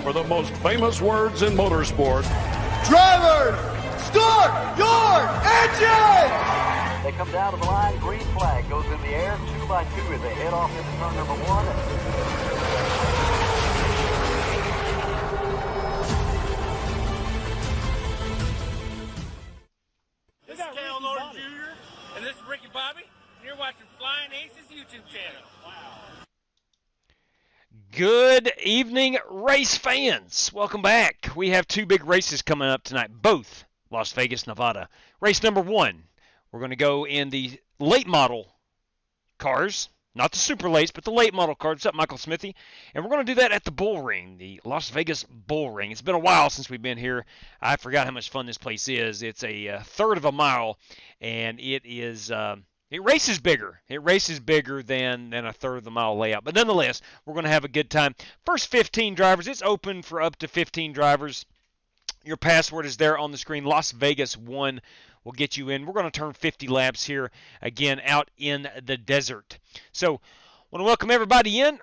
for the most famous words in motorsport. Drivers, start your engine! They come down to the line, green flag goes in the air, 2 by 2 as they head off into turn number 1. This is Cal Norton Jr. and this is Ricky Bobby. And you're watching Flying Aces YouTube channel. Wow. Good evening, race fans. Welcome back. We have 2 big races coming up tonight, both Las Vegas, Nevada. Race number 1, we're going to go in the late model cars, not the super lates, but the late model cars. What's up, Michael Smithy? And we're going to do that at the Bull Ring, the Las Vegas Bull Ring. It's been a while since we've been here. I forgot how much fun this place is. It's a third of a mile, and it is... It races bigger. It races bigger than a third of the mile layout. But nonetheless, we're going to have a good time. First 15 drivers. It's open for up to 15 drivers. Your password is there on the screen. Las Vegas 1 will get you in. We're going to turn 50 laps here, again, out in the desert. So I want to welcome everybody in.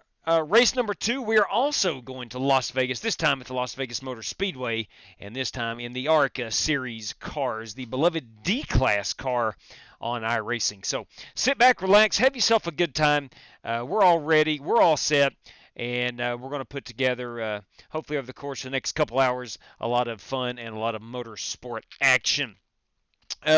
Race number 2, we are also going to Las Vegas, this time at the Las Vegas Motor Speedway, and this time in the ARCA Series cars, the beloved D-Class car on iRacing. So sit back, relax, have yourself a good time. We're all ready, we're all set, and we're going to put together, hopefully over the course of the next couple hours, a lot of fun and a lot of motorsport action.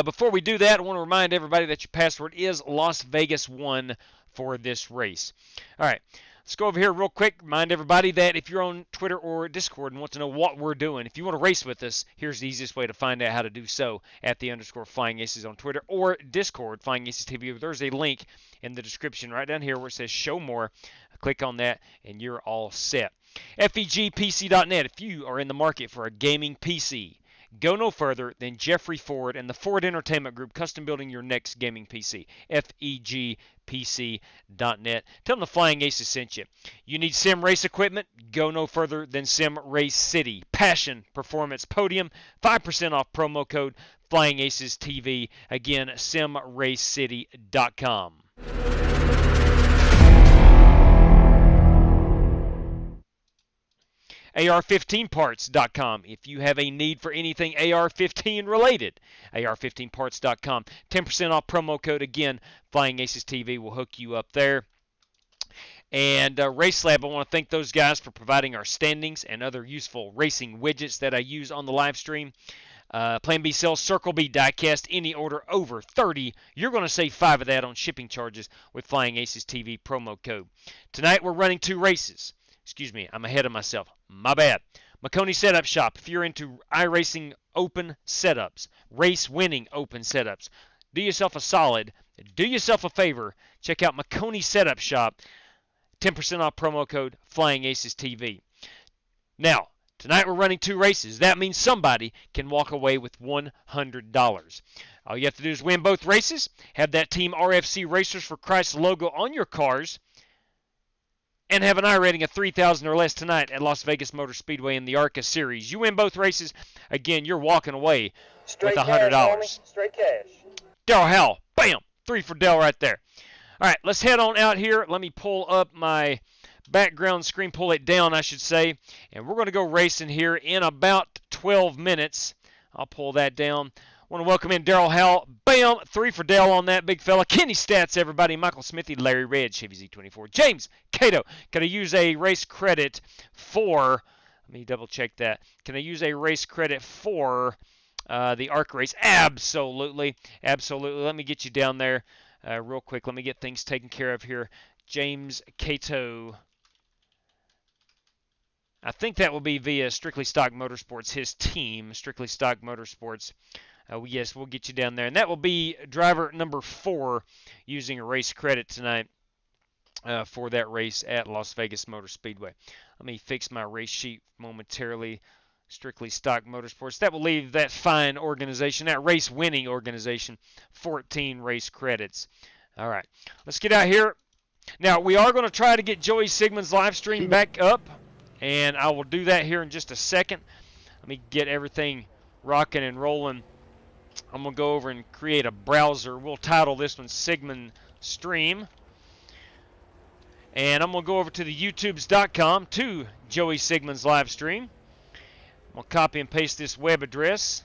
Before we do that, I want to remind everybody that your password is Las Vegas 1 for this race. All right. Let's go over here real quick. Remind everybody that if you're on Twitter or Discord and want to know what we're doing, if you want to race with us, here's the easiest way to find out how to do so at the _Flying Aces on Twitter or Discord, Flying Aces TV. There's a link in the description right down here where it says show more. Click on that and you're all set. FEGPC.net. If you are in the market for a gaming PC, go no further than Jeffrey Ford and the Ford Entertainment Group, custom building your next gaming PC. FEGPC.net. Tell them the Flying Aces sent you. You need sim race equipment? Go no further than Sim Race City. Passion, performance, podium, 5% off promo code Flying Aces TV. Again, simracecity.com. AR15parts.com. If you have a need for anything AR15 related, AR15parts.com. 10% off promo code. Again, Flying Aces TV will hook you up there. And RaceLab, I want to thank those guys for providing our standings and other useful racing widgets that I use on the live stream. Plan B sells Circle B diecast. Any order over 30, you're going to save 5 of that on shipping charges with Flying Aces TV promo code. Tonight we're running 2 races. Excuse me, I'm ahead of myself. My bad. McConey Setup Shop. If you're into iRacing open setups, race-winning open setups, do yourself a solid, do yourself a favor, check out McConey Setup Shop. 10% off promo code Flying Aces TV. Now, tonight we're running 2 races. That means somebody can walk away with $100. All you have to do is win both races, have that Team RFC Racers for Christ logo on your cars, and have an I rating of 3,000 or less tonight at Las Vegas Motor Speedway in the ARCA Series. You win both races, again, you're walking away with $100. Straight cash. Daryl Howell, bam, 3 for Dell right there. All right, let's head on out here. Let me pull up my background screen, pull it down, I should say, and we're going to go racing here in about 12 minutes. I'll pull that down. I want to welcome in Daryl Howell. Bam! 3 for Dale on that big fella. Kenny Stats, everybody. Michael Smithy, Larry Red, Chevy Z24. James Cato. Can I use a race credit for... Let me double check that. Can I use a race credit for the ARCA race? Absolutely. Absolutely. Let me get you down there real quick. Let me get things taken care of here. James Cato. I think that will be via Strictly Stock Motorsports, his team, Strictly Stock Motorsports. Yes, we'll get you down there. And that will be driver number 4 using a race credit tonight for that race at Las Vegas Motor Speedway. Let me fix my race sheet momentarily. Strictly Stock Motorsports. That will leave that fine organization, that race-winning organization, 14 race credits. All right, let's get out here. Now, we are going to try to get Joey Sigmund's live stream back up, and I will do that here in just a second. Let me get everything rocking and rolling. I'm going to go over and create a browser. We'll title this one Sigmund Stream. And I'm going to go over to the youtubes.com to Joey Sigmund's live stream. I'm going to copy and paste this web address.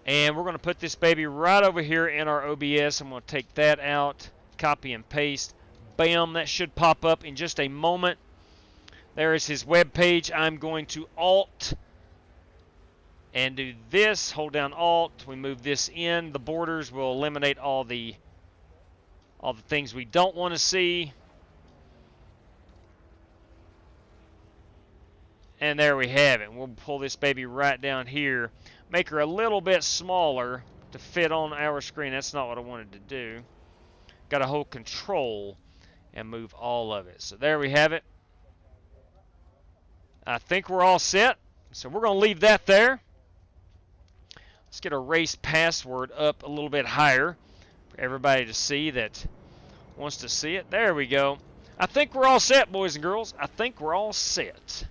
And we're going to put this baby right over here in our OBS. I'm going to take that out, copy and paste. Bam, that should pop up in just a moment. There is his web page. I'm going to Alt and do this. Hold down Alt. We move this in. The borders will eliminate all the things we don't want to see. And there we have it. We'll pull this baby right down here. Make her a little bit smaller to fit on our screen. That's not what I wanted to do. Got to hold Control and move all of it. So there we have it. I think we're all set. So we're going to leave that there. Let's get a race password up a little bit higher for everybody to see that wants to see it. There we go. I think we're all set, boys and girls. I think we're all set.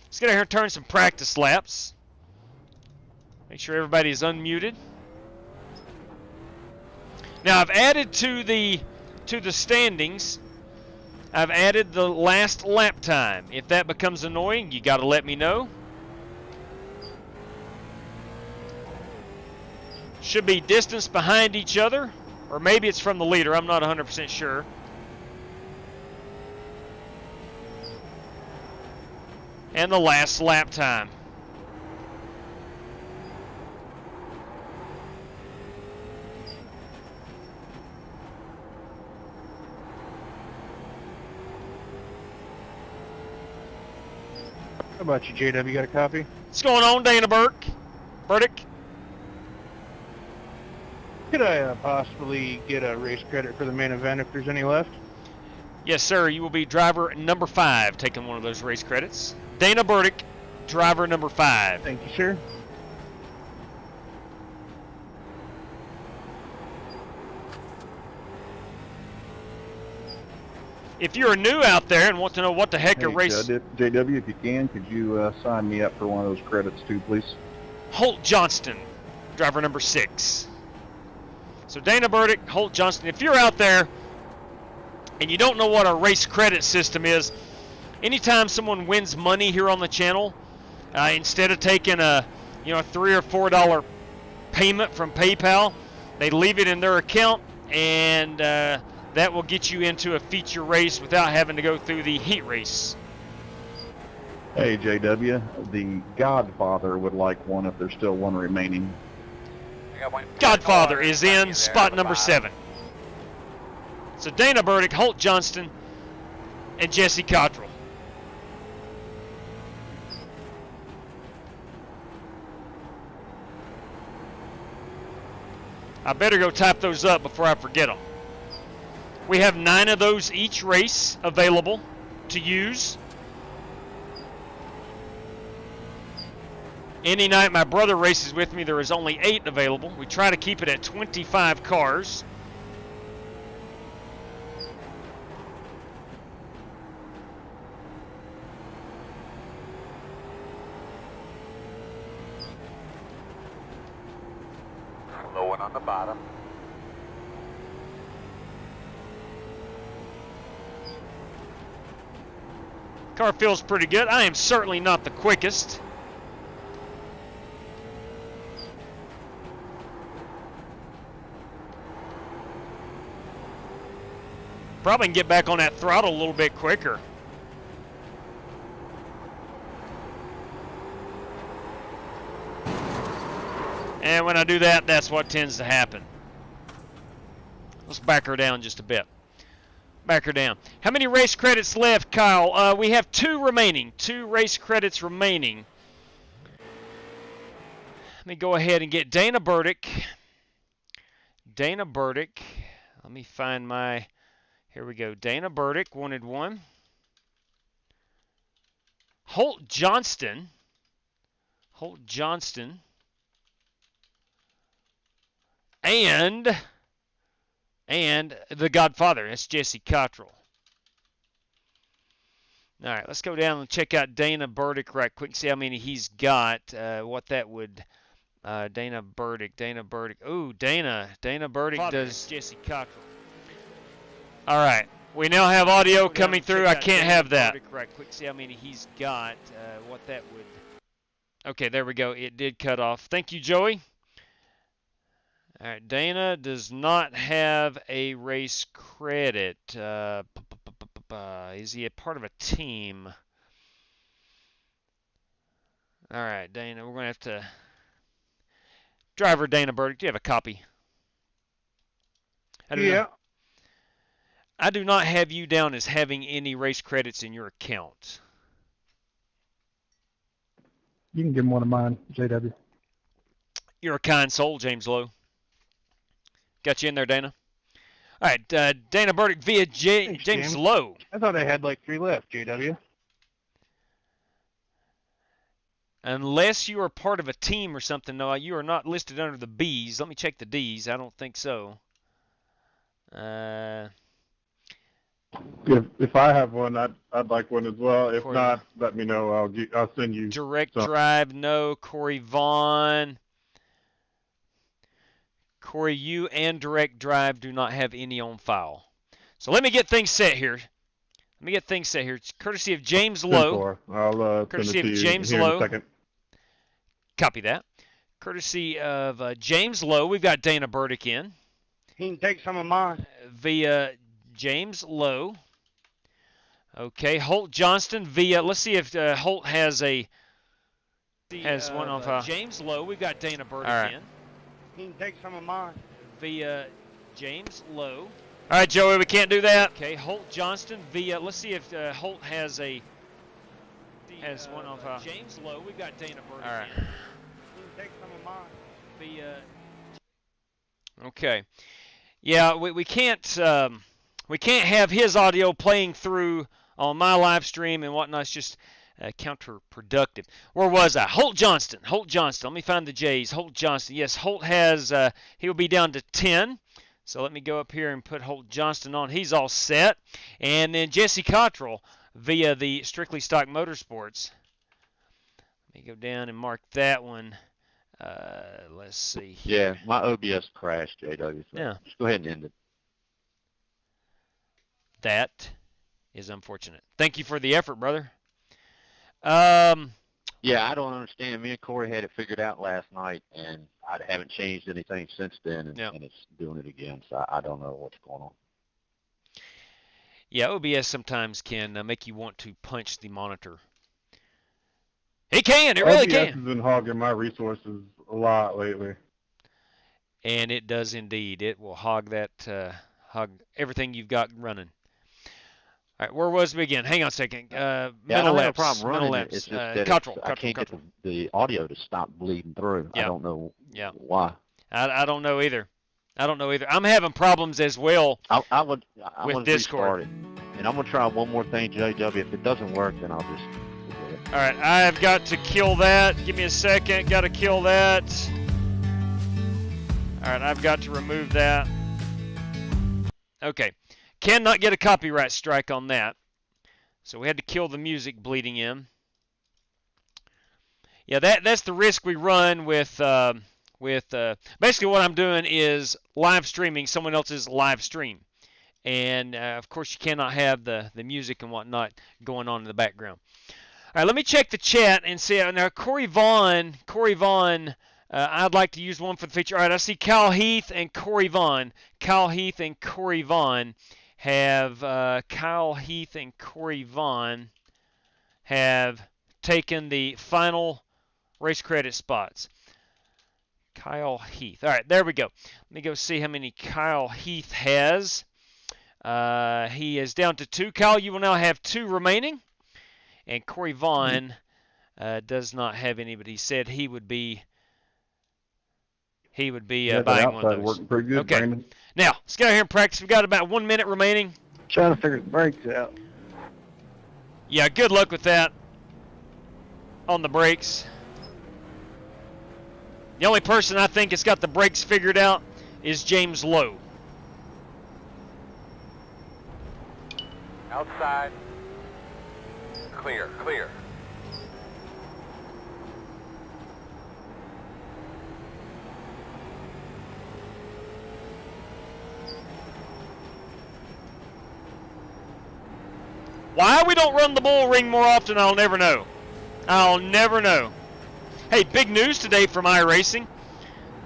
Let's get out here and turn some practice laps. Make sure everybody's unmuted. Now I've added to the standings. I've added the last lap time. If that becomes annoying, you got to let me know. Should be distance behind each other, or maybe it's from the leader. I'm not 100% sure. And the last lap time. How about you, JW? Got a copy? What's going on, Dana Burdick? Could I possibly get a race credit for the main event if there's any left? Yes, sir. You will be driver number 5, taking one of those race credits. Dana Burdick, driver number 5. Thank you, sir. If you're new out there and want to know what the heck a race... JW, if you can, could you sign me up for one of those credits too, please? Holt Johnston, driver number 6. So Dana Burdick, Holt Johnston, if you're out there and you don't know what a race credit system is, anytime someone wins money here on the channel, instead of taking a $3 or $4 payment from PayPal, they leave it in their account, and that will get you into a feature race without having to go through the heat race. Hey, JW, the Godfather would like one if there's still one remaining. Godfather is in spot number 7. So Dana Burdick, Holt Johnston, and Jesse Cottrell. I better go type those up before I forget them. We have 9 of those each race available to use. Any night my brother races with me, there is only 8 available. We try to keep it at 25 cars. Low one on the bottom. Car feels pretty good. I am certainly not the quickest. Probably can get back on that throttle a little bit quicker. And when I do that, that's what tends to happen. Let's back her down just a bit. Back her down. How many race credits left, Kyle? We have 2 remaining. 2 race credits remaining. Let me go ahead and get Dana Burdick. Dana Burdick. Let me find my... Here we go. Dana Burdick wanted one. Holt Johnston. Holt Johnston. And the Godfather. That's Jesse Cottrell. All right, let's go down and check out Dana Burdick right quick. See how many he's got. What that would... Dana Burdick. Ooh, Dana Burdick does Jesse Cottrell. All right. We now have audio coming through. I can't have that. Quick, see how many he's got. What that would. Okay, there we go. It did cut off. Thank you, Joey. All right, Dana does not have a race credit. Is he a part of a team? All right, Dana, we're going to have to... Driver Dana Burdick, do you have a copy? Yeah. I do not have you down as having any race credits in your account. You can give him one of mine, JW. You're a kind soul, James Lowe. Got you in there, Dana. All right, Dana Burdick via Thanks, James Lowe. I thought I had like 3 left, JW. Unless you are part of a team or something, no, you are not listed under the B's. Let me check the D's. I don't think so. If I have one, I'd like one as well. If not, let me know. I'll send you. Direct Drive, no. Corey Vaughn. Corey, you and Direct Drive do not have any on file. So let me get things set here. It's courtesy of James Lowe. I'll courtesy send it to of you James here in Lowe. a second. Copy that. Courtesy of James Lowe. We've got Dana Burdick in. He can take some of mine. Via James Lowe. Okay, Holt Johnston via. Let's see if Holt has one on file. James Lowe. We've got Dana Burdick in. He can take some of mine. Via James Lowe. All right, Joey, we can't do that. Okay, Holt Johnston via. Let's see if Holt has one on file. James Lowe. We've got Dana Burdick. All right. He can take some of mine. Via. Okay. Yeah, we can't have his audio playing through on my live stream and whatnot. It's just counterproductive. Where was I? Holt Johnston. Let me find the J's. Holt Johnston. Yes, Holt has. He'll be down to 10. So let me go up here and put Holt Johnston on. He's all set. And then Jesse Cottrell via the Strictly Stock Motorsports. Let me go down and mark that one. Let's see. Yeah, my OBS crashed, JW. So yeah. Just go ahead and end it. That is unfortunate. Thank you for the effort, brother. Yeah, I don't understand. Me and Corey had it figured out last night, and I haven't changed anything since then, and it's doing it again. So I don't know what's going on. Yeah, OBS sometimes can make you want to punch the monitor. It can. It really can. OBS has been hogging my resources a lot lately. And it does indeed. It will hog everything you've got running. All right, where was we again? Hang on a second. I don't have a problem running lapse. It's just that I can't get the audio to stop bleeding through. Yeah. I don't know why. I don't know either. I'm having problems as well I would with restart Discord. it. And I'm going to try one more thing, JW. If it doesn't work, then I'll just forget it. All right, I've got to kill that. Give me a second. Got to kill that. All right, I've got to remove that. Okay. Cannot get a copyright strike on that. So we had to kill the music bleeding in. Yeah, that's the risk we run with basically what I'm doing is live streaming someone else's live stream. And, of course, you cannot have the music and whatnot going on in the background. All right, let me check the chat and see. Now, Corey Vaughn, I'd like to use one for the feature. All right, I see Kyle Heath and Corey Vaughn. Kyle Heath and Corey Vaughn have taken the final race credit spots. Kyle Heath. All right, there we go. Let me go see how many Kyle Heath has. He is down to 2. Kyle, you will now have 2 remaining. And Corey Vaughn does not have any, but he said he would be buying one of those. Working pretty good, okay. Brandon. Now, let's get out here and practice. We've got about 1 minute remaining. Trying to figure the brakes out. Yeah, good luck with that on the brakes. The only person I think has got the brakes figured out is James Lowe. Outside. Clear. Why we don't run the bull ring more often, I'll never know. I'll never know. Hey, big news today from iRacing.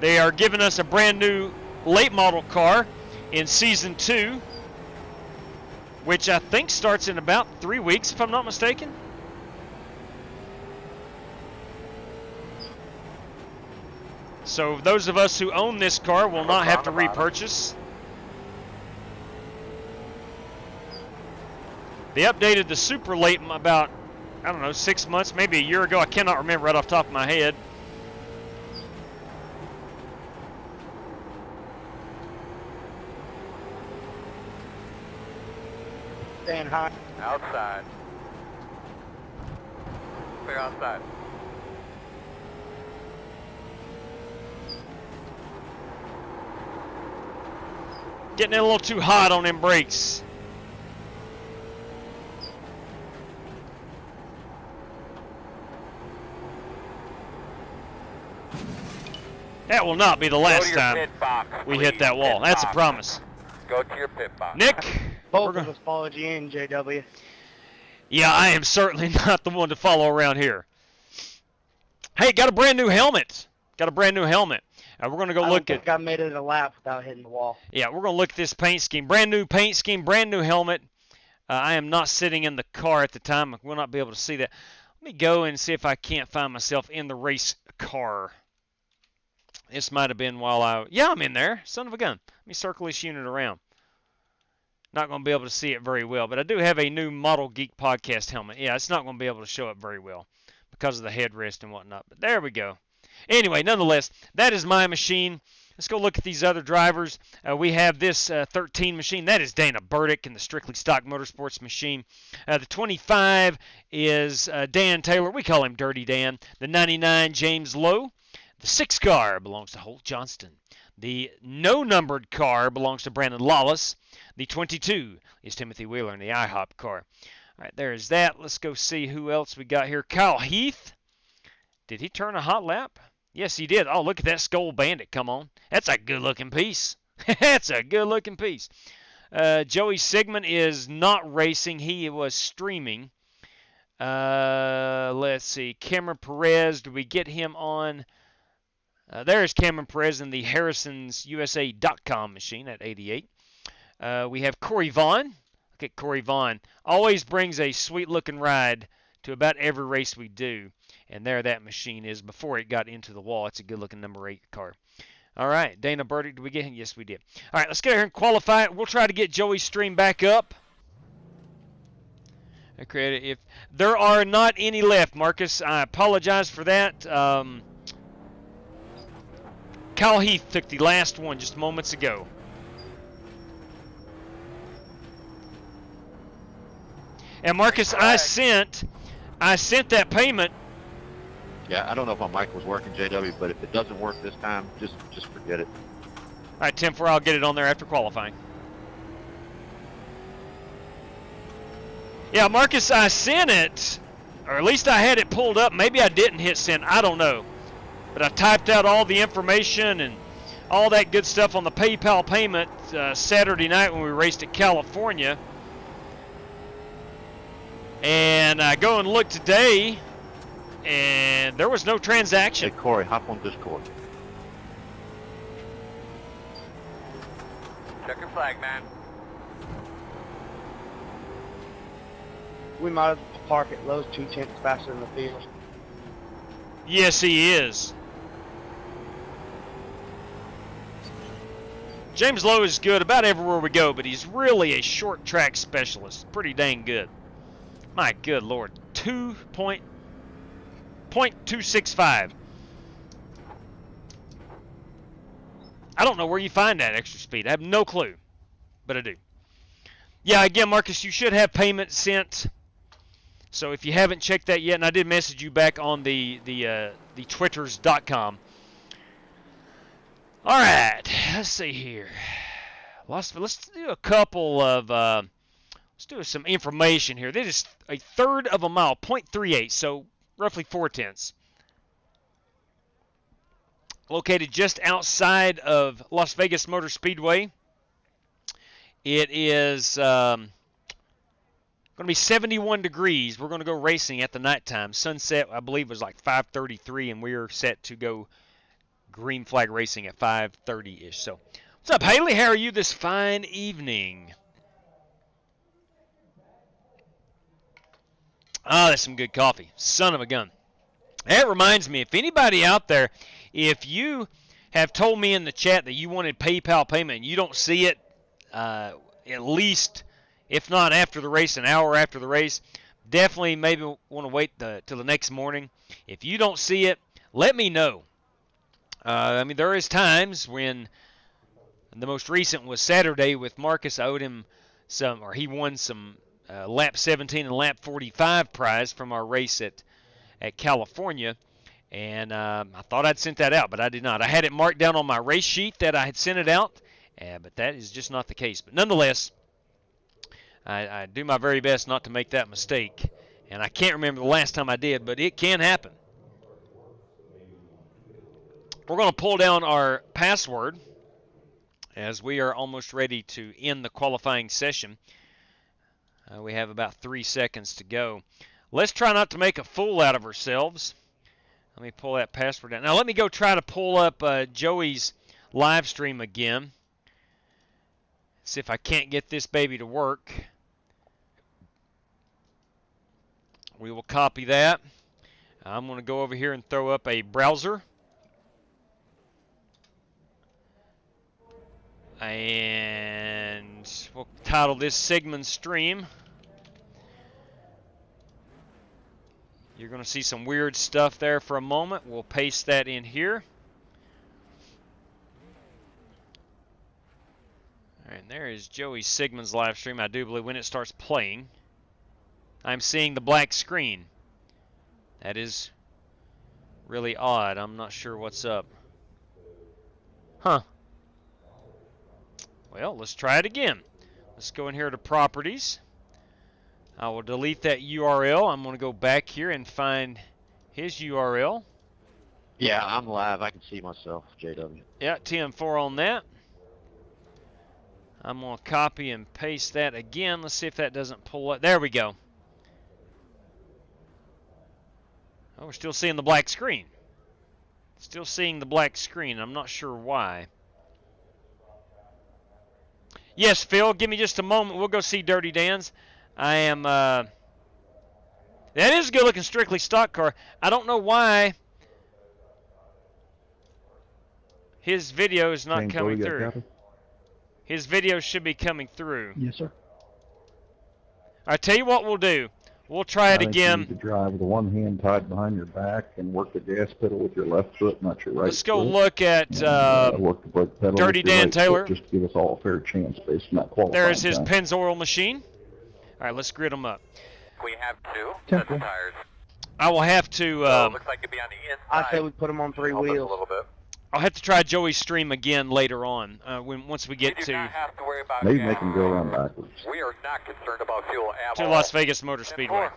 They are giving us a brand new late model car in Season 2, which I think starts in about 3 weeks, if I'm not mistaken. So those of us who own this car will not have to repurchase. They updated the Super Late about, I don't know, 6 months, maybe a year ago. I cannot remember right off the top of my head. Staying high. Outside. Clear outside. Getting it a little too hot on them brakes. That will not be the last time we hit that wall. That's a promise. Go to your pit box. Nick? Both of us followed you in, JW. Yeah, I am certainly not the one to follow around here. Hey, got a brand new helmet. Got a brand new helmet. We're going to go look at... I made it a lap without hitting the wall. Yeah, we're going to look at this paint scheme. Brand new paint scheme, brand new helmet. I am not sitting in the car at the time. I will not be able to see that. Let me go and see if I can't find myself in the race car. This might have been while I... Yeah, I'm in there. Son of a gun. Let me circle this unit around. Not going to be able to see it very well, but I do have a new Model Geek podcast helmet. Yeah, it's not going to be able to show up very well because of the headrest and whatnot, but there we go. Anyway, nonetheless, that is my machine. Let's go look at these other drivers. We have this 13 machine. That is Dana Burdick in the Strictly Stock Motorsports machine. The 25 is Dan Taylor. We call him Dirty Dan. The 99, James Lowe. The 6 car belongs to Holt Johnston. The no-numbered car belongs to Brandon Lawless. The 22 is Timothy Wheeler in the IHOP car. All right, there's that. Let's go see who else we got here. Kyle Heath. Did he turn a hot lap? Yes, he did. Oh, look at that Skull Bandit. Come on. That's a good-looking piece. That's a good-looking piece. Joey Sigmund is not racing. He was streaming. Let's see. Cameron Perez. Did we get him on? There's Cameron Perez in the HarrisonsUSA.com machine at 88. We have Corey Vaughn. Look at Corey Vaughn. Always brings a sweet-looking ride to about every race we do. And there that machine is before it got into the wall. It's a good-looking number 8 car. All right, Dana Burdick, did we get him? Yes, we did. All right, let's get here and qualify it. We'll try to get Joey's stream back up. If there are not any left, Marcus, I apologize for that. Kyle Heath took the last one just moments ago. And Marcus, I sent that payment. Yeah, I don't know if my mic was working, JW, but if it doesn't work this time, just forget it. All right, Tim, I'll get it on there after qualifying. Yeah, Marcus, I sent it, or at least I had it pulled up. Maybe I didn't hit send. I don't know. But I typed out all the information and all that good stuff on the PayPal payment Saturday night when we raced at California. And I go and look today, and there was no transaction. Hey, Corey, hop on Discord. Check your flag, man. We might as well park at Lowe's 2 tenths faster than the field. Yes, he is. James Lowe is good about everywhere we go, but he's really a short track specialist. Pretty dang good. My good Lord. 2.265. I don't know where you find that extra speed. I have no clue, but I do. Yeah, again, Marcus, you should have payment sent. So if you haven't checked that yet, and I did message you back on the twitters.com. All right, let's see here. Let's do a couple of let's do some information here. This is a third of a mile, 0.38, so roughly 4 tenths. Located just outside of Las Vegas Motor Speedway. It is Going to be 71 degrees. We're going to go racing at the nighttime. Sunset, I believe, was like 5:33, and we're set to go green flag racing at 5:30-ish. So, what's up, Haley? How are you this fine evening? Ah, that's some good coffee. Son of a gun. That reminds me, if anybody out there, if you have told me in the chat that you wanted PayPal payment and you don't see it, at least, if not after the race, an hour after the race, definitely maybe want to wait till the next morning. If you don't see it, let me know. I mean, there is times when the most recent was Saturday with Marcus. I owed him some, or he won some lap 17 and lap 45 prize from our race at California, and I thought I'd sent that out, but I did not. I had it marked down on my race sheet that I had sent it out, but that is just not the case. But nonetheless, I do my very best not to make that mistake, and I can't remember the last time I did, but it can happen. We're going to pull down our password as we are almost ready to end the qualifying session. We have about 3 seconds to go. Let's try not to make a fool out of ourselves. Let me pull that password down. Now let me go try to pull up Joey's live stream again. See if I can't get this baby to work. We will copy that. I'm going to go over here and throw up a browser. And we'll title this Sigmund Stream. You're going to see some weird stuff there for a moment. We'll paste that in here. All right, and there is Joey Sigmund's live stream. I do believe when it starts playing, I'm seeing the black screen. That is really odd. I'm not sure what's up. Huh. Well, let's try it again. Let's go in here to Properties. I will delete that URL. I'm going to go back here and find his URL. Yeah, I'm live. I can see myself, JW. Yeah, TM4 on that. I'm going to copy and paste that again. Let's see if that doesn't pull up. There we go. Oh, we're still seeing the black screen. Still seeing the black screen. I'm not sure why. Yes, Phil, give me just a moment. We'll go see Dirty Dan's. I am, that is a good-looking strictly stock car. I don't know why his video is not coming through. His video should be coming through. Yes, sir. I tell you what we'll do. We'll try it again. You need to drive with one hand tied behind your back and work the gas pedal with your left foot, not your right. Let's go foot. look at Work the brake pedal Dirty with your Dan right Taylor. Foot, just to give us all a fair chance based on that qualifying There's his time. Pennzoil machine. All right, let's grid them up. We have 2 sets of tires. I will have to. Looks like it'd be on the inside. I say we put them on 3 wheels. A little bit. I'll have to try Joey's stream again later on once we get We do not have to worry about Maybe gas. make them go around backwards. We are not concerned about fuel at to all. Las Vegas Motor Speedway.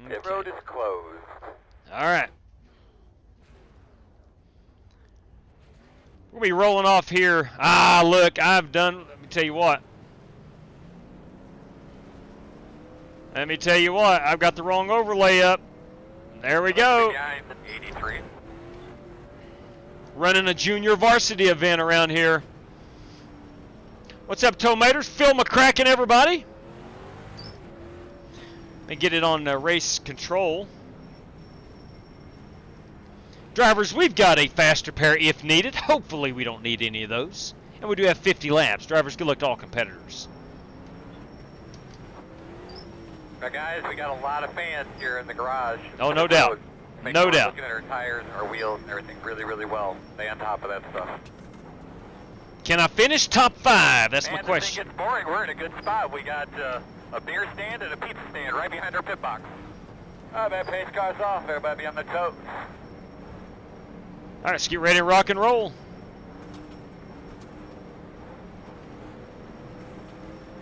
Pit road is closed. All right. We'll be rolling off here. Ah, look, I've done. Let me tell you what. Let me tell you what. I've got the wrong overlay up. There we go. Behind 83. Running a junior varsity event around here. What's up, Tomators? Phil McCracken, everybody. Let me get it on race control. Drivers, we've got a faster pair if needed. Hopefully we don't need any of those. And we do have 50 laps. Drivers, good luck to all competitors. Now, guys, we got a lot of fans here in the garage. Oh, no doubt. No doubt. Looking at our tires, our wheels, and everything really, really well. Stay on top of that stuff. Can I finish top 5? That's my question. If it gets boring, we're in a good spot. We got a beer stand and a pizza stand right behind our pit box. Oh, that pace car's off. Everybody be on the toes. All right, let's get ready to rock and roll.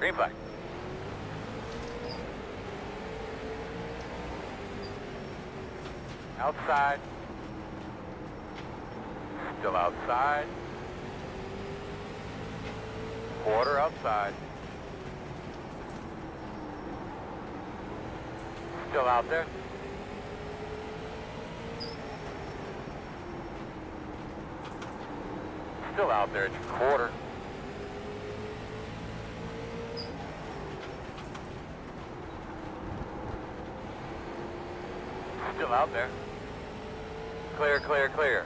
Green flag. Outside. Still outside. Quarter outside. Still out there. Still out there at your quarter. Still out there. Clear, clear, clear.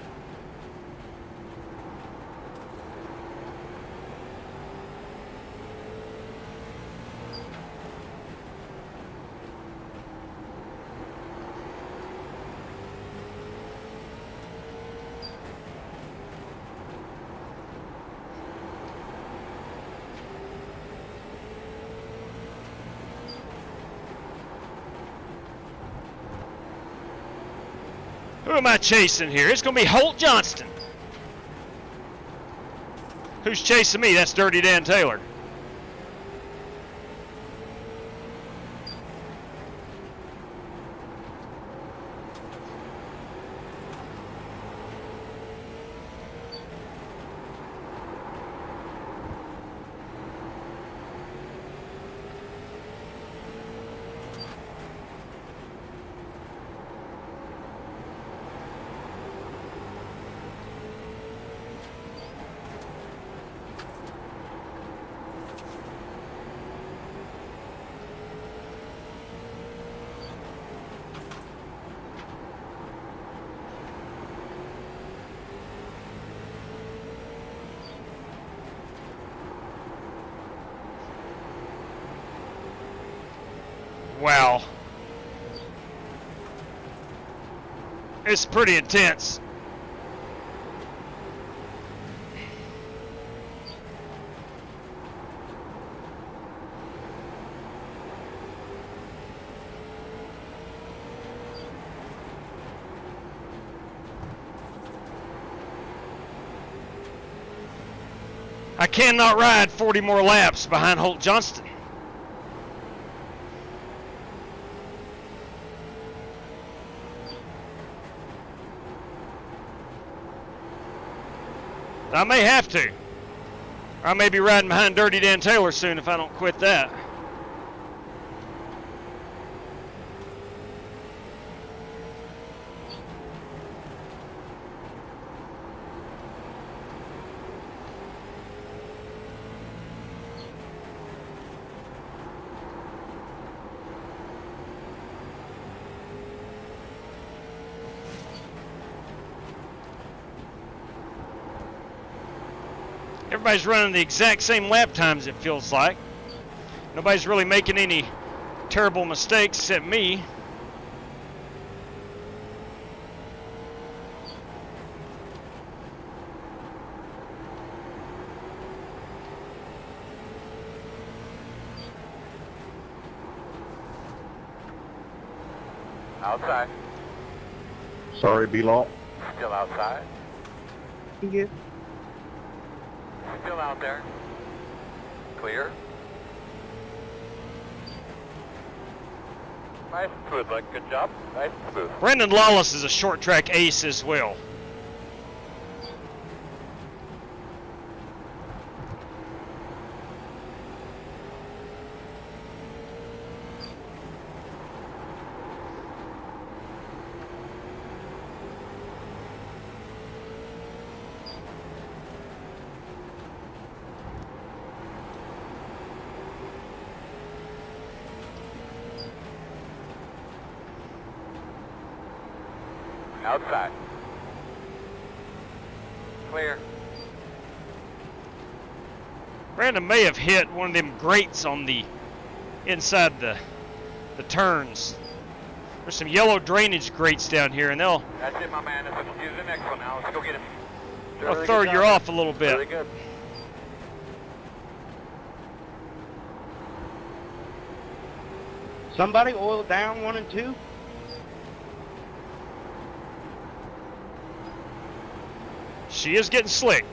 Who am I chasing here? It's going to be Holt Johnston. Who's chasing me? That's Dirty Dan Taylor. Wow. It's pretty intense. I cannot ride 40 more laps behind Holt Johnston. I may have to. I may be riding behind Dirty Dan Taylor soon if I don't quit that. Everybody's running the exact same lap times, it feels like. Nobody's really making any terrible mistakes except me. Outside. Sorry, B-Law. Still outside. Yeah. Still out there. Clear. Nice and smooth, Luck. Good job. Nice and smooth. Brendan Lawless is a short track ace as well. Outside. Clear. Brandon may have hit one of them grates on the inside the turns. There's some yellow drainage grates down here, and they'll That's it, my man. Let's do the next one now. Let's go get it. they'll throw you off a little bit. Really good. Somebody oil down 1 and 2. She is getting slick.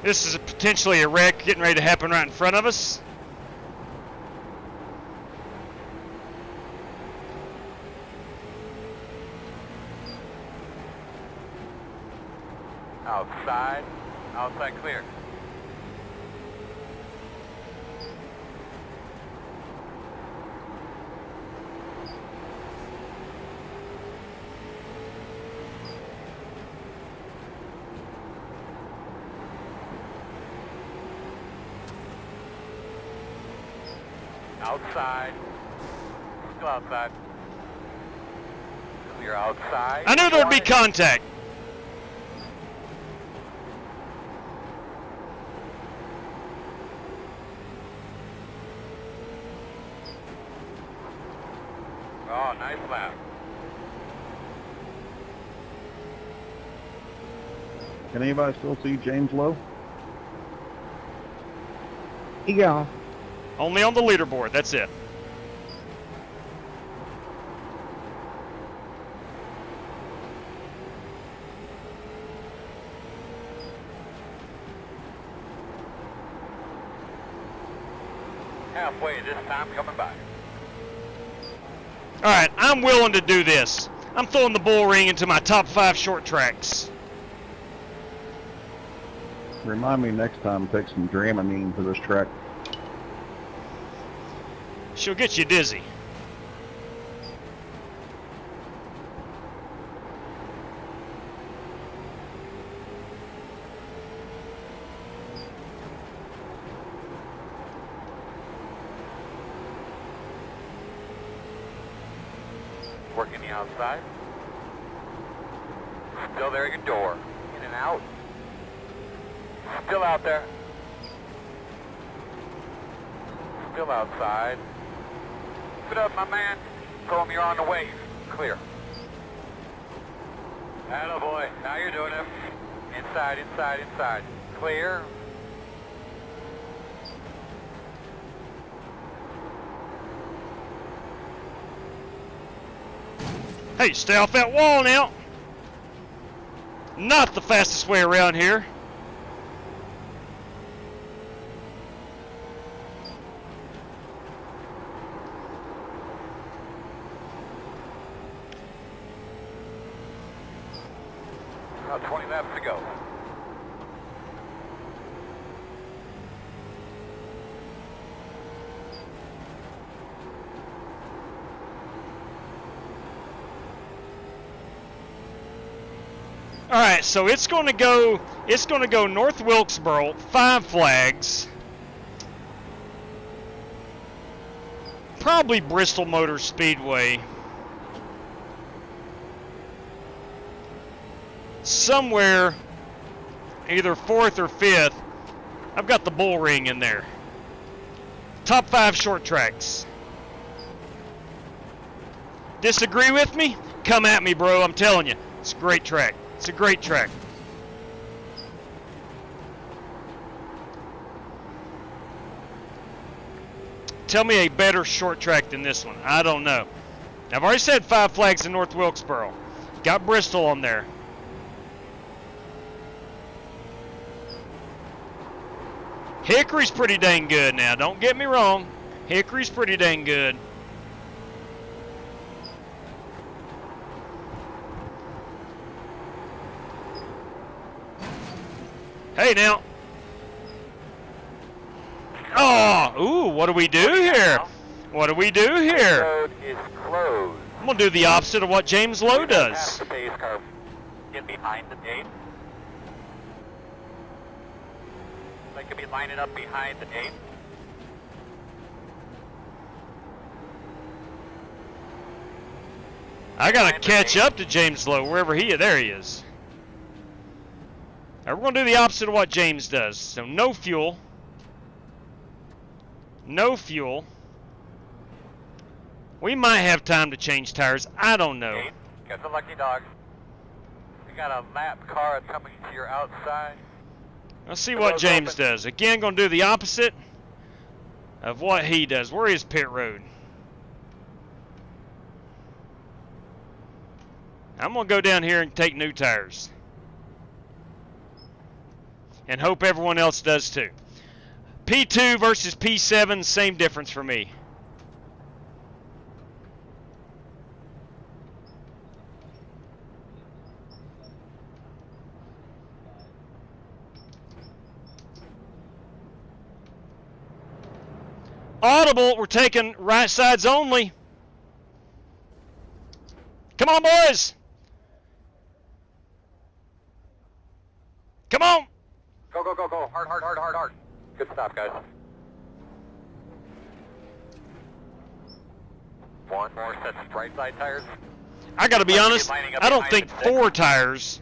This is potentially a wreck getting ready to happen right in front of us. Outside. Outside clear. Outside. Still outside. Clear outside. I knew there'd be contact. Oh, nice lap. Can anybody still see James Lowe? He gone. Only on the leaderboard, that's it. Halfway this time coming by. All right, I'm willing to do this. I'm throwing the bull ring into my top 5 short tracks. Remind me next time to take some Dramamine for this track. She'll get you dizzy. Working the outside. Still there at your door. In and out. Still out there. Still outside. Put up, my man. Tell him you're on the way. Clear. Attaboy. Now you're doing it. Inside, inside, inside. Clear. Hey, stay off that wall now. Not the fastest way around here. About 20 laps to go. All right, so it's going to go North Wilkesboro, 5 flags. Probably Bristol Motor Speedway. Somewhere, either 4th or 5th, I've got the bull ring in there. Top 5 short tracks. Disagree with me? Come at me, bro. I'm telling you, it's a great track. It's a great track. Tell me a better short track than this one. I don't know. I've already said 5 flags in North Wilkesboro. Got Bristol on there. Hickory's pretty dang good now. Don't get me wrong. Hickory's pretty dang good. Hey now. Oh, ooh, what do we do here? What do we do here? Road is closed. I'm going to do the opposite of what James Lowe does. Pass the base car. Get behind the gate. They could be lining up behind the gate. I got to catch up to James Lowe wherever he is. There he is. Now we're going to do the opposite of what James does. So no fuel. No fuel. We might have time to change tires. I don't know. Got the lucky dog. We got a lap car coming to your outside. Let's see what James does. Again, going to do the opposite of what he does. Where is pit road? I'm going to go down here and take new tires. and hope everyone else does too. P2 versus P7, same difference for me. Audible, we're taking right sides only. Come on, boys. Come on. Go, go, go, go. Hard, hard, hard, hard, hard. Good stuff, guys. One more sets of right side tires. I got to be honest, I don't think 4 tires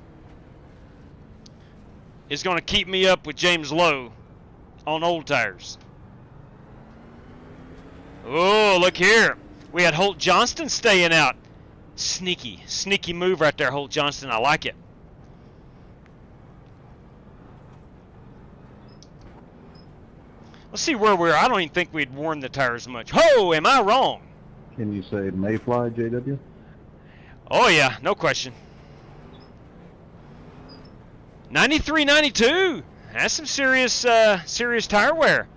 is going to keep me up with James Lowe on old tires. Oh, look here. We had Holt Johnston staying out. Sneaky, sneaky move right there, Holt Johnston. I like it. Let's see where we're. I don't even think we'd worn the tires much. Ho, am I wrong? Can you say Mayfly, JW? Oh, yeah, no question. 93-92. That's some serious, serious tire wear.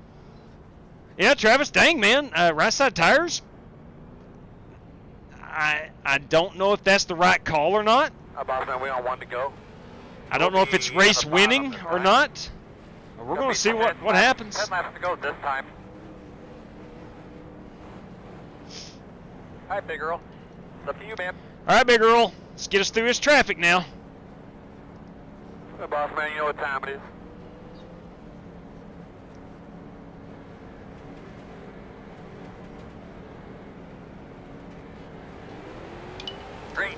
Yeah, Travis, dang, man. Right side tires? I don't know if that's the right call or not. Boss man, we on 1 to go. I don't know if it's race winning or not. We're going to see what happens. 10 laps to go this time. All right, Big Earl. It's up to you, man. All right, Big Earl. Let's get us through this traffic now. Boss man, you know what time it is. Green.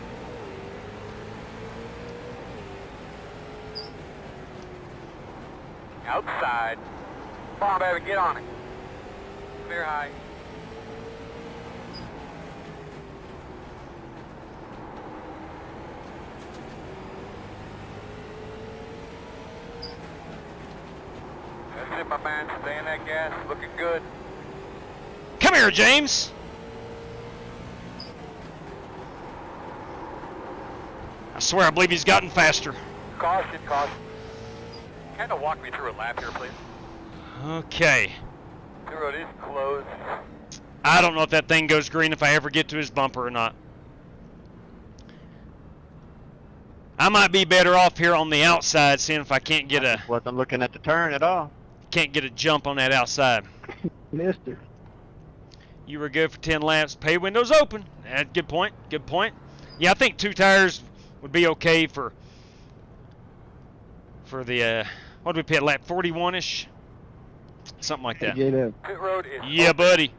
Outside. Come on, baby, get on it. Clear high. That's it, my man. Stay in that gas. Looking good. Come here, James. I swear, I believe he's gotten faster. Caution, caution. Kind of walk me through a lap here, please. Okay. The road is closed. I don't know if that thing goes green if I ever get to his bumper or not. I might be better off here on the outside, seeing if I can't get a Wasn't looking at the turn at all. jump on that outside. Mister. You were good for 10 laps. Pay windows open. Good point. Good point. Yeah, I think 2 tires would be okay for the what did we pit, lap 41ish? Something like that. Pit road is Yeah, buddy.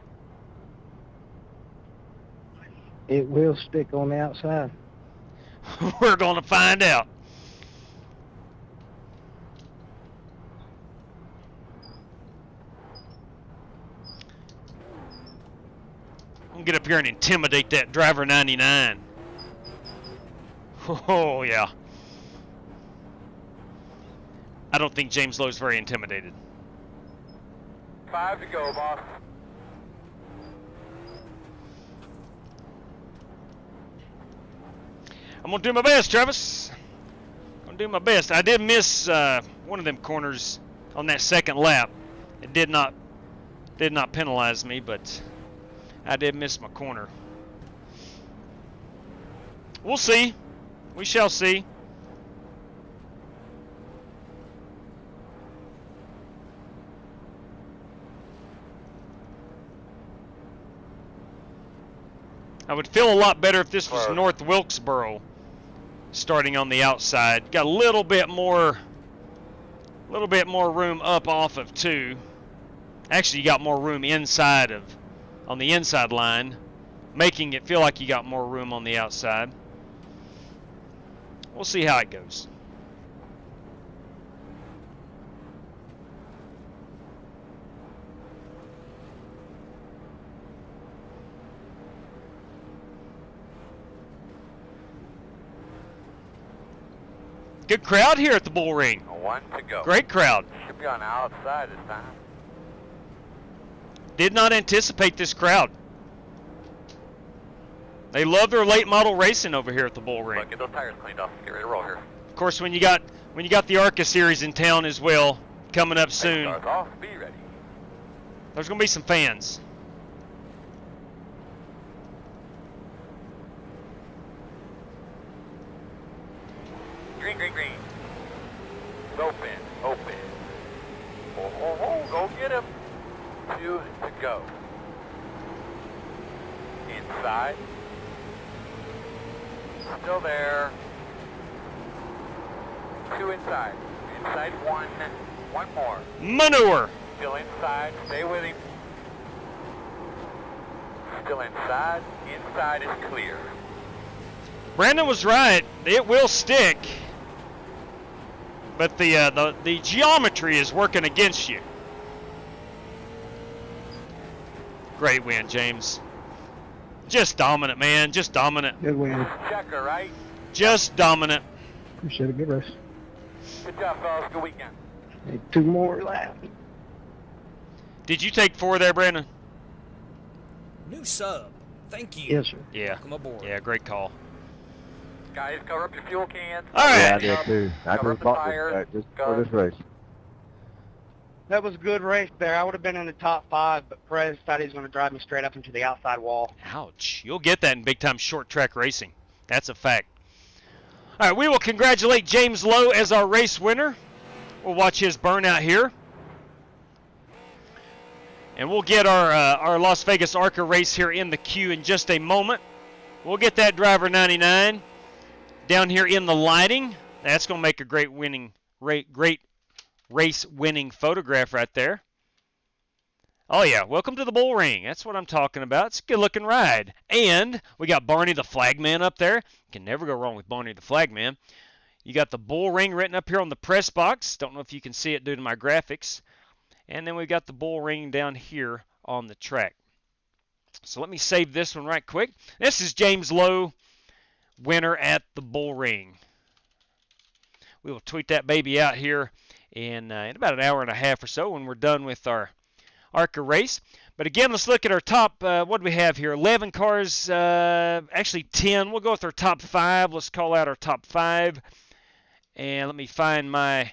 It will stick on the outside. We're going to find out. I'm going to get up here and intimidate that driver 99. Oh, yeah. I don't think James Lowe's very intimidated. 5 to go, boss. I'm going to do my best, Travis. I'm going to do my best. I did miss one of them corners on that second lap. It did not penalize me, but I did miss my corner. We'll see. We shall see. I would feel a lot better if this was North Wilkesboro starting on the outside. Got a little bit more room up off of 2. Actually, you got more room on the inside line, making it feel like you got more room on the outside. We'll see how it goes. Good crowd here at the Bull Ring. 1 to go. Great crowd. Should be on the outside this time. Did not anticipate this crowd. They love their late model racing over here at the Bull Ring. Look, get those tires cleaned off. Get ready to roll here. Of course, when you got when you got the ARCA series in town as well, coming up soon. Pace cars off, be ready. There's going to be some fans. Green, green, green. Open, open. Oh, oh, oh, go get him. 2 to go. Inside. Still there. 2 inside. Inside 1. 1 more. Manure. Still inside. Stay with him. Still inside. Inside is clear. Brandon was right. It will stick. But the geometry is working against you. Great win, James. Just dominant, man. Just dominant. Good win. Checker, right? Just dominant. Appreciate it. Good race. Good job, fellas. Good weekend. Hey, 2 more left. Did you take 4 there, Brandon? New sub. Thank you. Yes, sir. Yeah. Welcome aboard. Yeah, great call. Guys, cover up your fuel cans. All right. Yeah, I did too. I Cover just up the bought tires. this just for this race. That was a good race there. I would have been in the top 5, but Perez thought he was going to drive me straight up into the outside wall. Ouch. You'll get that in big-time short-track racing. That's a fact. All right, we will congratulate James Lowe as our race winner. We'll watch his burnout here. And we'll get our Las Vegas ARCA race here in the queue in just a moment. We'll get that driver 99 down here in the lighting. That's going to make a great race-winning photograph right there. Oh, yeah. Welcome to the bull ring. That's what I'm talking about. It's a good-looking ride. And we got Barney the Flagman up there. You can never go wrong with Barney the Flagman. You got the bull ring written up here on the press box. Don't know if you can see it due to my graphics. And then we've got the bull ring down here on the track. So let me save this one right quick. This is James Lowe, winner at the bull ring. We will tweet that baby out here in about an hour and a half or so when we're done with our ARCA race. But again, let's look at our top, what do we have here? 11 cars, actually 10. We'll go with our top 5. Let's call out our top 5. And let me find my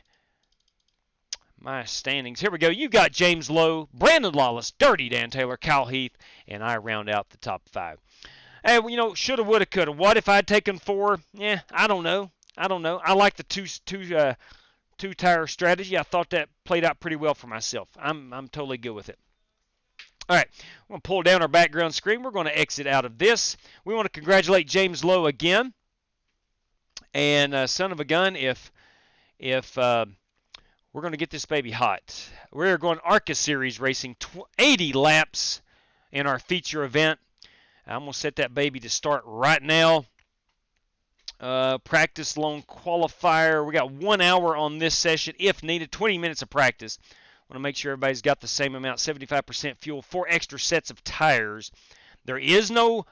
standings. Here we go. You got James Lowe, Brandon Lawless, Dirty Dan Taylor, Kyle Heath, and I round out the top 5. Hey, you know, shoulda, woulda, coulda. What if I'd taken 4? Yeah, I don't know. I like the two-tire strategy. I thought that played out pretty well for myself. I'm totally good with it. All right, we're going to pull down our background screen. We're going to exit out of this. We want to congratulate James Lowe again. And son of a gun, if we're going to get this baby hot. We're going ARCA Series racing 80 laps in our feature event. I'm going to set that baby to start right now. Practice long qualifier. We got 1 hour on this session if needed. 20 minutes of practice. Want to make sure everybody's got the same amount. 75% fuel. 4 extra sets of tires. There is no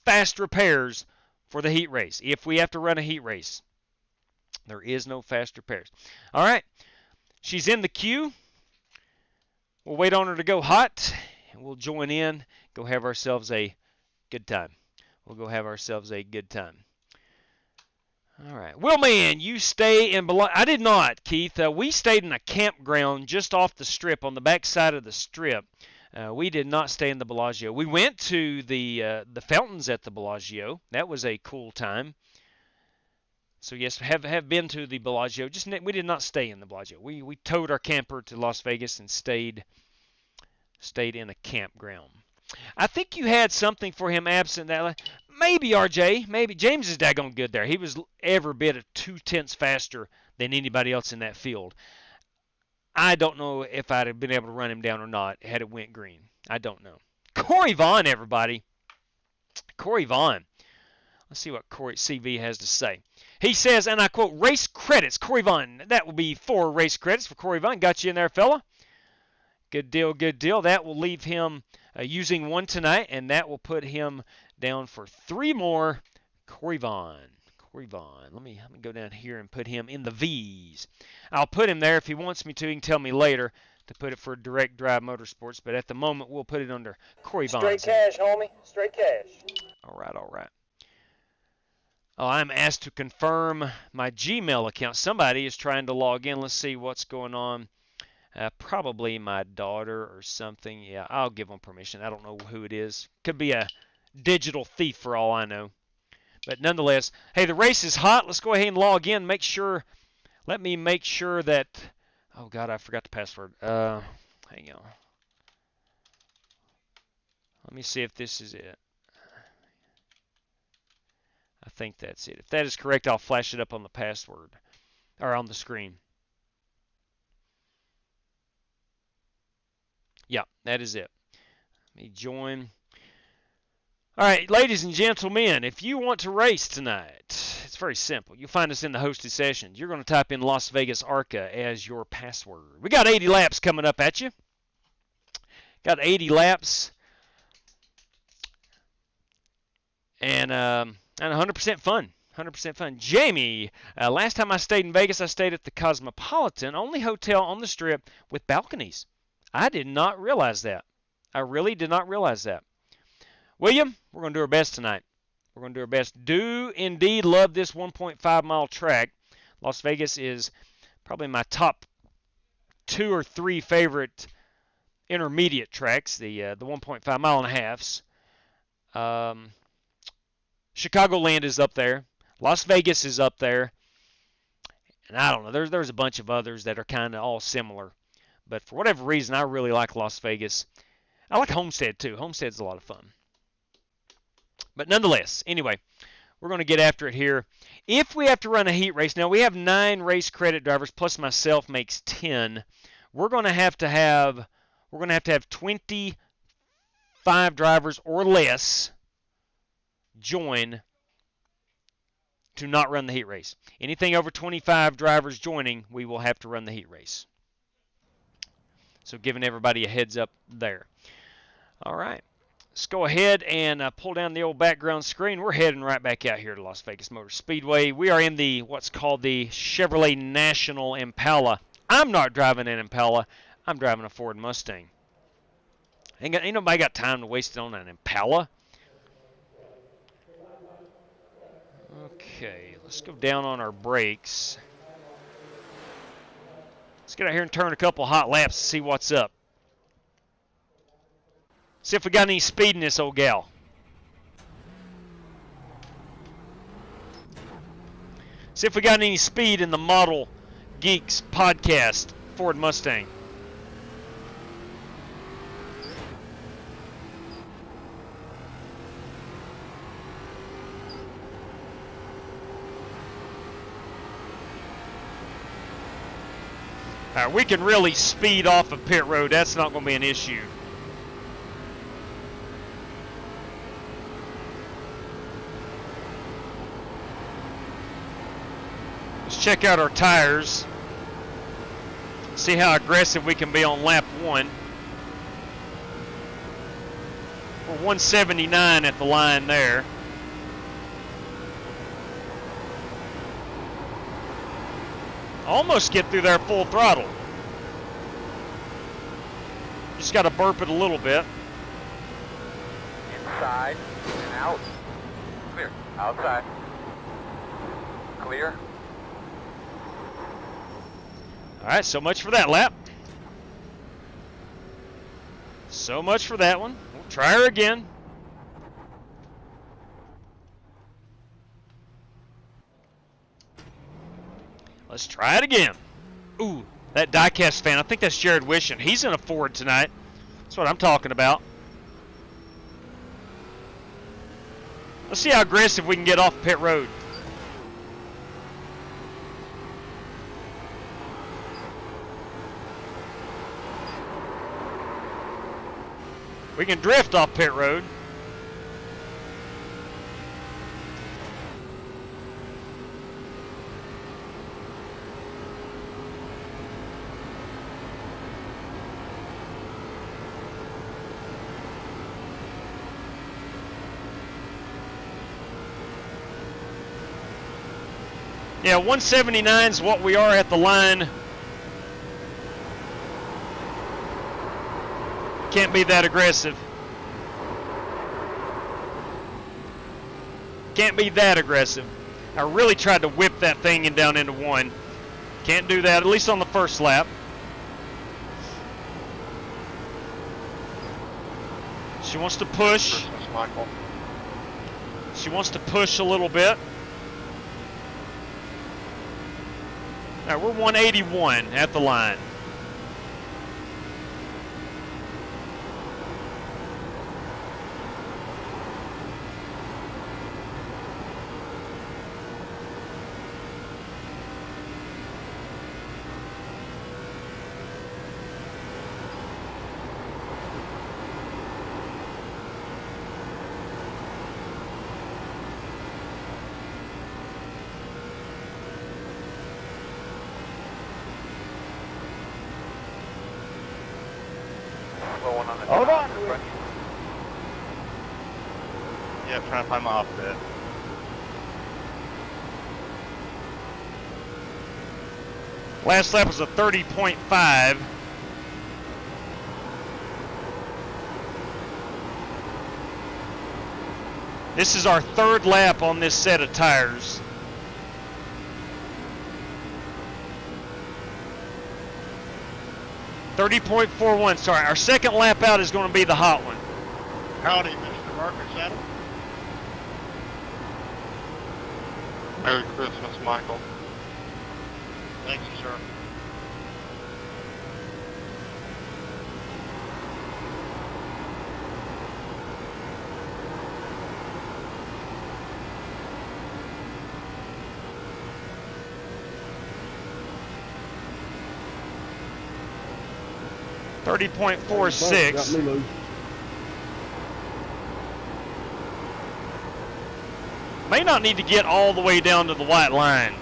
fast repairs for the heat race. If we have to run a heat race, there is no fast repairs. All right. She's in the queue. We'll wait on her to go hot, and we'll join in, go have ourselves a good time. We'll go have ourselves a good time. All right. Wheelman, you stay in below. I did not, Keith. We stayed in a campground just off the strip, on the back side of the strip. We did not stay in the Bellagio. We went to the fountains at the Bellagio. That was a cool time. So yes, have been to the Bellagio. We did not stay in the Bellagio. We towed our camper to Las Vegas and stayed in a campground. I think you had something for him absent that. Maybe RJ. Maybe James is daggone good there. He was every bit of 2/10 faster than anybody else in that field. I don't know if I'd have been able to run him down or not had it went green. I don't know. Corey Vaughn, everybody. Corey Vaughn. Let's see what Corey CV has to say. He says, and I quote, race credits. Corey Vaughn. That will be 4 race credits for Corey Vaughn. Got you in there, fella. Good deal, good deal. That will leave him using 1 tonight, and that will put him down for 3 more. Corey Vaughn. Corey Vaughn. Let me go down here and put him in the V's. I'll put him there if he wants me to. He can tell me later to put it for Direct Drive Motorsports, but at the moment we'll put it under Corey Vaughn. Straight cash, homie. Straight cash. All right, all right. Oh, I'm asked to confirm my Gmail account. Somebody is trying to log in. Let's see what's going on. Probably my daughter or something. Yeah, I'll give them permission. I don't know who it is. Could be a digital thief for all I know. But nonetheless, hey, the race is hot. Let's go ahead and log in. Let me make sure that, oh God, I forgot the password. Hang on. Let me see if this is it. I think that's it. If that is correct, I'll flash it up on the password, or on the screen. Yeah, that is it. Let me join. All right, ladies and gentlemen, if you want to race tonight, it's very simple. You'll find us in the hosted sessions. You're going to type in Las Vegas ARCA as your password. We got 80 laps coming up at you. Got 80 laps. And 100% fun. 100% fun. Jamie, last time I stayed in Vegas, I stayed at the Cosmopolitan, only hotel on the Strip with balconies. I did not realize that. I really did not realize that. William, we're going to do our best tonight. We're going to do our best. Do indeed love this 1.5-mile track. Las Vegas is probably my top 2 or 3 favorite intermediate tracks, the 1.5 mile and a halves. Chicagoland is up there. Las Vegas is up there. And I don't know. There's a bunch of others that are kind of all similar. But for whatever reason, I really like Las Vegas. I like Homestead, too. Homestead's a lot of fun. But nonetheless, anyway, we're going to get after it here. If we have to run a heat race, now we have 9 race credit drivers, plus myself makes 10. We're going to have 25 drivers or less join to not run the heat race. Anything over 25 drivers joining, we will have to run the heat race. So giving everybody a heads up there. All right. Let's go ahead and pull down the old background screen. We're heading right back out here to Las Vegas Motor Speedway. We are in the what's called the Chevrolet National Impala. I'm not driving an Impala. I'm driving a Ford Mustang. Ain't nobody got time to waste it on an Impala. Okay, let's go down on our brakes. Let's get out here and turn a couple hot laps to see what's up. See if we got any speed in this old gal. See if we got any speed in the Model Geeks podcast Ford Mustang. All right, we can really speed off of pit road. That's not going to be an issue. Let's check out our tires. See how aggressive we can be on lap 1. We're 179 at the line there. Almost get through there full throttle. Just got to burp it a little bit. Inside and out. Clear. Outside. Clear. All right, so much for that lap. So much for that one. We'll try her again. Let's try it again. Ooh, that diecast fan. I think that's Jared Wishing. He's in a Ford tonight. That's what I'm talking about. Let's see how aggressive we can get off pit road. We can drift off pit road. Yeah, 179 is what we are at the line. Can't be that aggressive. Can't be that aggressive. I really tried to whip that thing in down into one. Can't do that, at least on the first lap. She wants to push. Michael. She wants to push a little bit. All right, we're 181 at the line. Hold on. Yeah, trying to find my offset. Last lap was a 30.5. This is our third lap on this set of tires. .41, sorry. Our second lap out is going to be the hot one. Howdy, Mr. Marker Saddle. Merry Christmas, Michael. Thank you, sir. .46. May not need to get all the way down to the white line.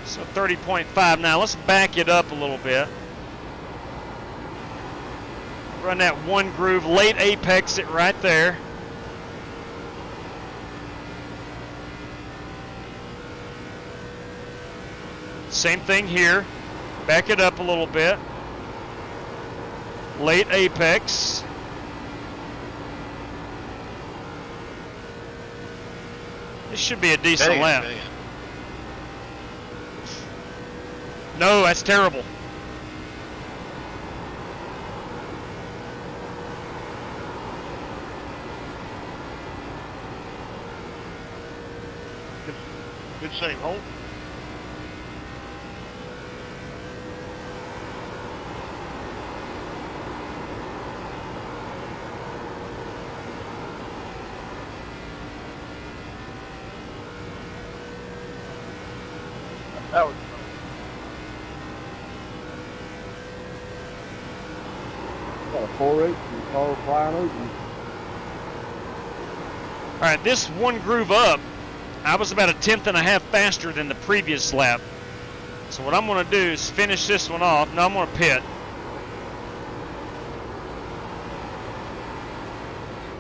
So 30.5 now. Let's back it up a little bit. Run that one groove, late apex it right there. Same thing here. Back it up a little bit. Late apex. This should be a decent lap. No, that's terrible. Good save, Holt. That was 4-8 and car flying open. All right, this one groove up, I was about 1/10.5 faster than the previous lap. So what I'm going to do is finish this one off. No, I'm going to pit.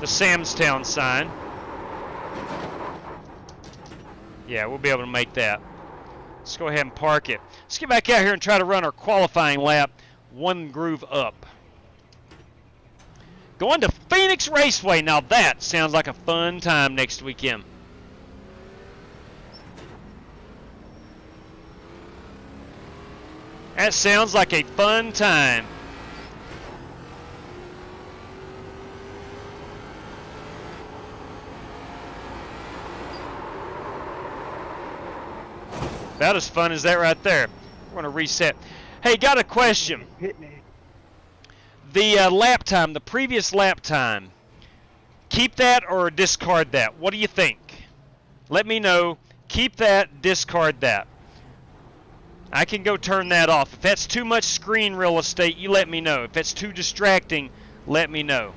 The Samstown sign. Yeah, we'll be able to make that. Let's go ahead and park it. Let's get back out here and try to run our qualifying lap one groove up. Going to Phoenix Raceway. Now that sounds like a fun time next weekend. That sounds like a fun time. About as fun as that right there. We're going to reset. Hey, got a question. The lap time, the previous lap time, keep that or discard that? What do you think? Let me know. Keep that, discard that. I can go turn that off. If that's too much screen real estate, you let me know. If it's too distracting, let me know.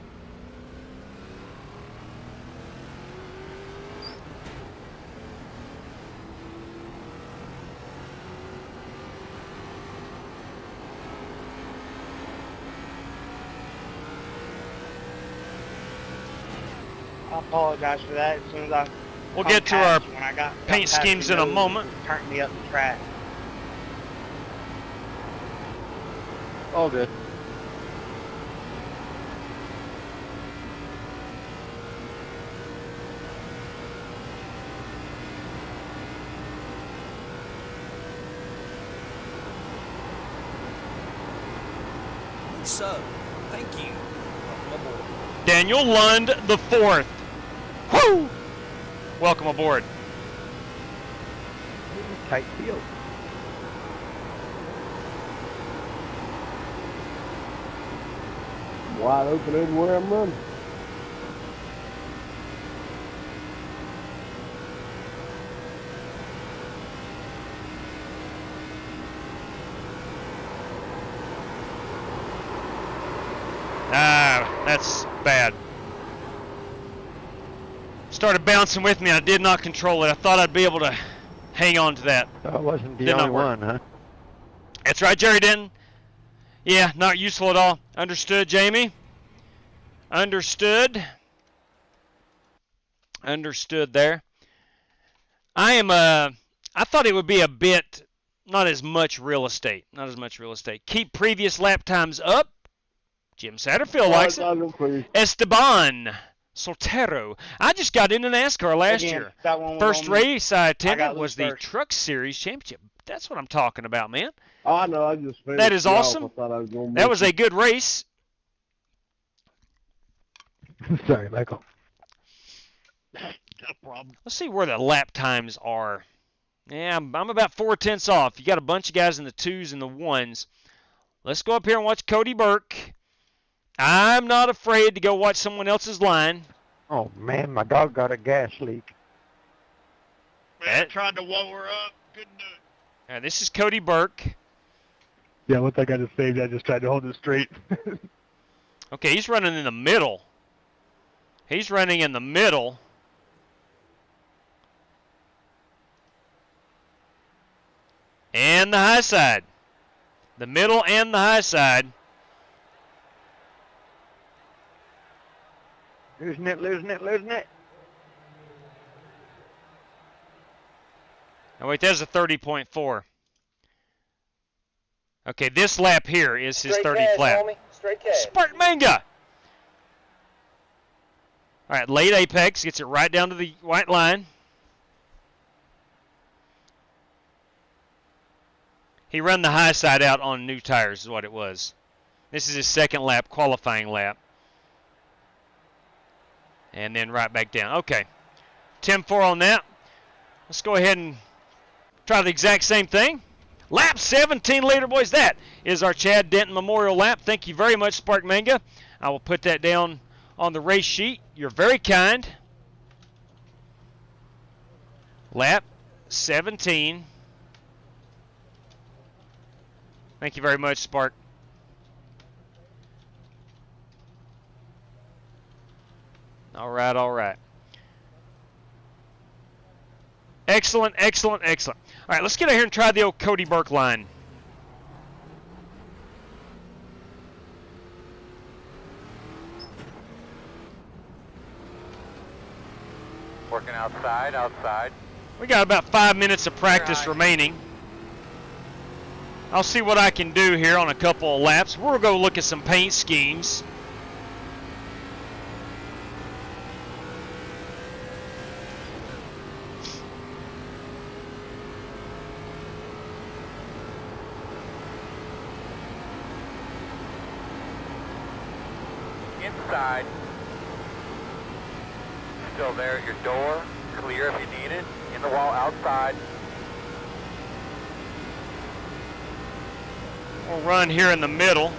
I apologize for that. As soon as I We'll get to our when I got paint past schemes the in a nose, moment. it turned me up the track. All good. New sub. Thank you. Welcome aboard. Daniel Lund the 4th. Woo! Welcome aboard. Tight field. Wide open everywhere I'm running. Ah, that's bad. Started bouncing with me. I did not control it. I thought I'd be able to hang on to that. I wasn't the Did not only work. one, huh? That's right, Jerry Denton. Yeah, not useful at all. Understood, Jamie. Understood. Understood there. I thought it would be a bit, not as much real estate. Not as much real estate. Keep previous lap times up. Jim Satterfield likes it. Esteban Soltero. I just got into NASCAR last year. First race I attended was the Truck Series Championship. That's what I'm talking about, man. Oh, I know. I just finished. That is awesome. I thought I was gonna That was a good race. Sorry, Michael. No problem. Let's see where the lap times are. Yeah, I'm about 4/10 off. You got a bunch of guys in the 2s and the 1s. Let's go up here and watch Cody Burke. I'm not afraid to go watch someone else's line. Oh, man, my dog got a gas leak. Man, I tried to whoa her up. Couldn't do it. Now, this is Cody Burke. Yeah, once I got it saved, I just tried to hold it straight. Okay, he's running in the middle. He's running in the middle. And the high side. The middle and the high side. Losing it, losing it, losing it. Oh, wait, there's a 30.4. Okay, this lap here is his 30th lap. Spartan Manga! All right, late apex, gets it right down to the white line. He ran the high side out on new tires is what it was. This is his second lap, qualifying lap. And then right back down. Okay, 10-4 on that. Let's go ahead and try the exact same thing. Lap 17 later, boys. That is our Chad Denton Memorial Lap. Thank you very much, Spark Manga. I will put that down on the race sheet. You're very kind. Lap 17. Thank you very much, Spark. All right, all right. Excellent, excellent, excellent. All right, let's get out here and try the old Cody Burke line. Working outside, outside. We got about 5 minutes of practice remaining. I'll see what I can do here on a couple of laps. We'll go look at some paint schemes. Inside. Still there at your door. Clear if you need it. In the wall outside. We'll run here in the middle.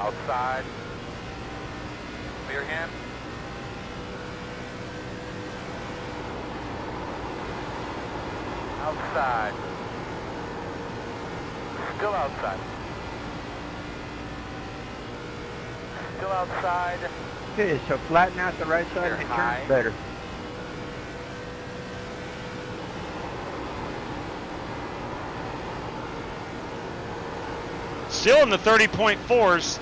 Outside. Clear him. Outside. Still outside. Still outside. Okay, so flatten out the right side and it turns better. Still in the 30.4s.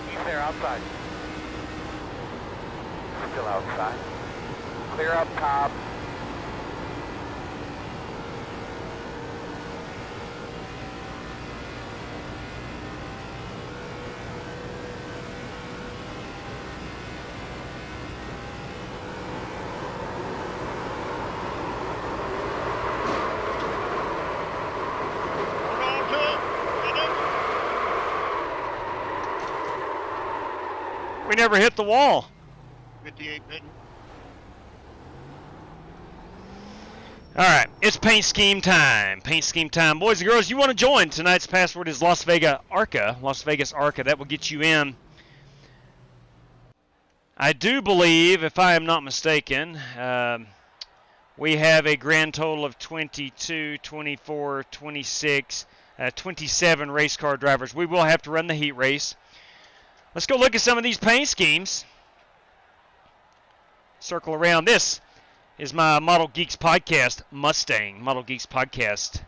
He's there outside. Still outside. Clear up top. We never hit the wall. 58 pitting. All right, it's paint scheme time. Paint scheme time. Boys and girls, you want to join? Tonight's password is Las Vegas ARCA. Las Vegas ARCA. That will get you in. I do believe, if I am not mistaken, we have a grand total of 22, 24, 26, 27 race car drivers. We will have to run the heat race. Let's go look at some of these paint schemes. Circle around. This is my Model Geeks podcast Mustang. Model Geeks podcast.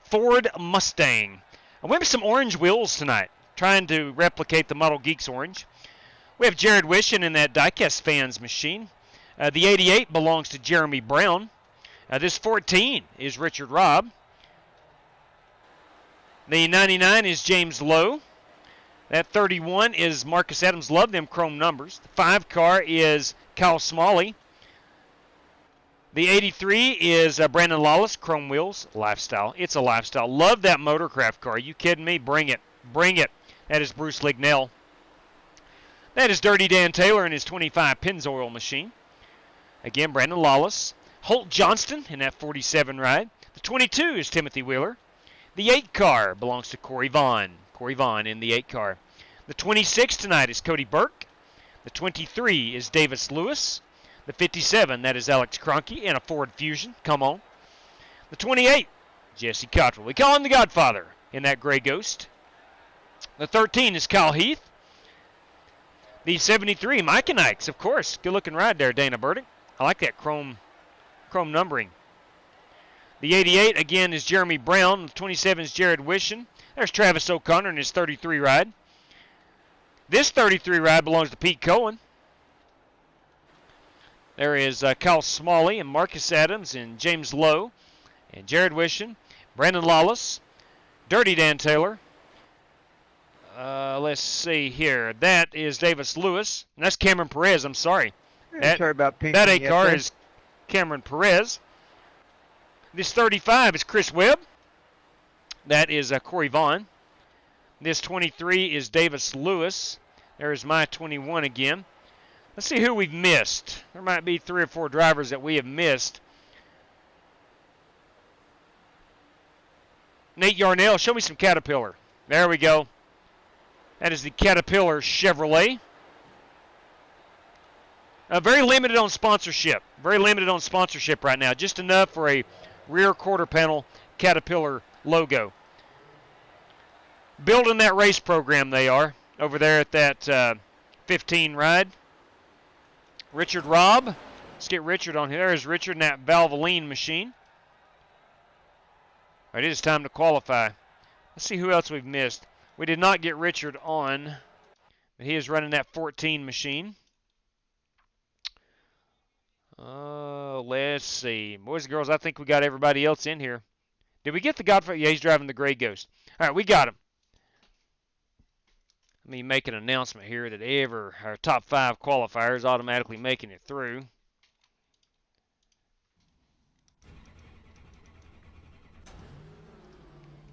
Ford Mustang. I went with some orange wheels tonight, trying to replicate the Model Geeks orange. We have Jared Wishing in that Diecast Fans machine. The 88 belongs to Jeremy Brown. This 14 is Richard Robb. The 99 is James Lowe. That 31 is Marcus Adams. Love them chrome numbers. The 5 car is Kyle Smalley. The 83 is Brandon Lawless, chrome wheels, lifestyle. It's a lifestyle. Love that Motorcraft car. You kidding me? Bring it. Bring it. That is Bruce Lignell. That is Dirty Dan Taylor and his 25 Pennzoil machine. Again, Brandon Lawless. Holt Johnston in that 47 ride. The 22 is Timothy Wheeler. The 8 car belongs to Corey Vaughn. Corey Vaughn in the 8 car. The 26 tonight is Cody Burke. The 23 is Davis Lewis. The 57, that is Alex Cronky in a Ford Fusion. Come on. The 28, Jesse Cottrell. We call him the Godfather in that Gray Ghost. The 13 is Kyle Heath. The 73, Mike and Ike's, of course. Good looking ride there, Dana Burdick. I like that chrome numbering. The 88, again, is Jeremy Brown. The 27 is Jared Wishing. There's Travis O'Connor in his 33 ride. This 33 ride belongs to Pete Cohen. There is Kyle Smalley and Marcus Adams and James Lowe and Jared Wishing, Brandon Lawless, Dirty Dan Taylor. Let's see here. That is Davis Lewis. And that's Cameron Perez. I'm sorry. Sorry about pink. That 8 car is Cameron Perez. This 35 is Chris Webb. That is Corey Vaughn. This 23 is Davis Lewis. There's my 21 again. Let's see who we've missed. There might be 3 or 4 drivers that we have missed. Nate Yarnell, show me some Caterpillar. There we go. That is the Caterpillar Chevrolet. Very limited on sponsorship. Very limited on sponsorship right now. Just enough for a rear quarter panel Caterpillar logo. Building that race program they are over there at that 15 ride. Richard Robb. Let's get Richard on here. There's Richard in that Valvoline machine. All right, it is time to qualify. Let's see who else we've missed. We did not get Richard on, but he is running that 14 machine. Let's see. Boys and girls, I think we got everybody else in here. Did we get the Godfather? Yeah, he's driving the Gray Ghost. All right, we got him. Let me make an announcement here that our top 5 qualifiers automatically making it through.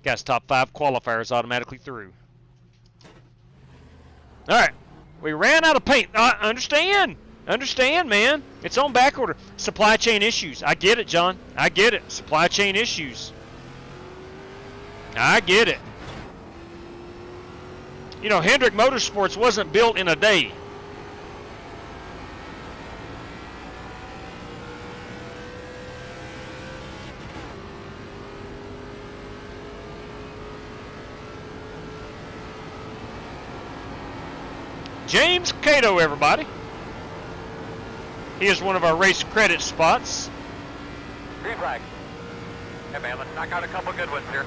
Guys, top 5 qualifiers automatically through. All right, we ran out of paint. Understand, man. It's on back order. Supply chain issues. I get it, John. I get it. Supply chain issues. I get it. You know, Hendrick Motorsports wasn't built in a day. James Cato, everybody. He is one of our race credit spots. Green flag. Hey, man, let's knock out a couple good ones here.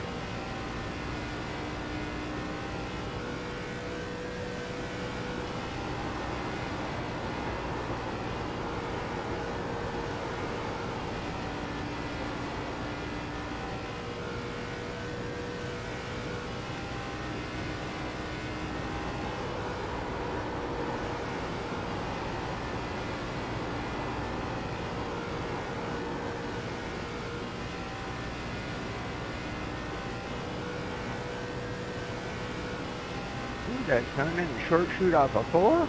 That coming in the short shoot off a 4?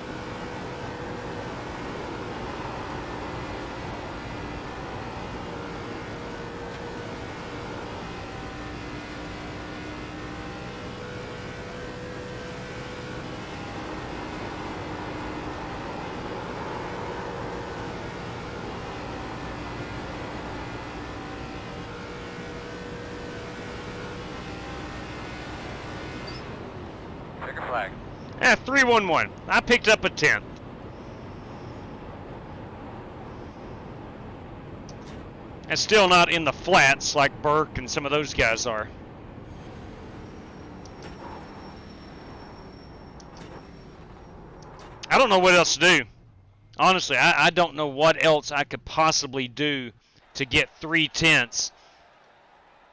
Check a flag. 311. I picked up a 10th. And still not in the flats like Burke and some of those guys are. I don't know what else to do. Honestly, I don't know what else I could possibly do to get 3 tenths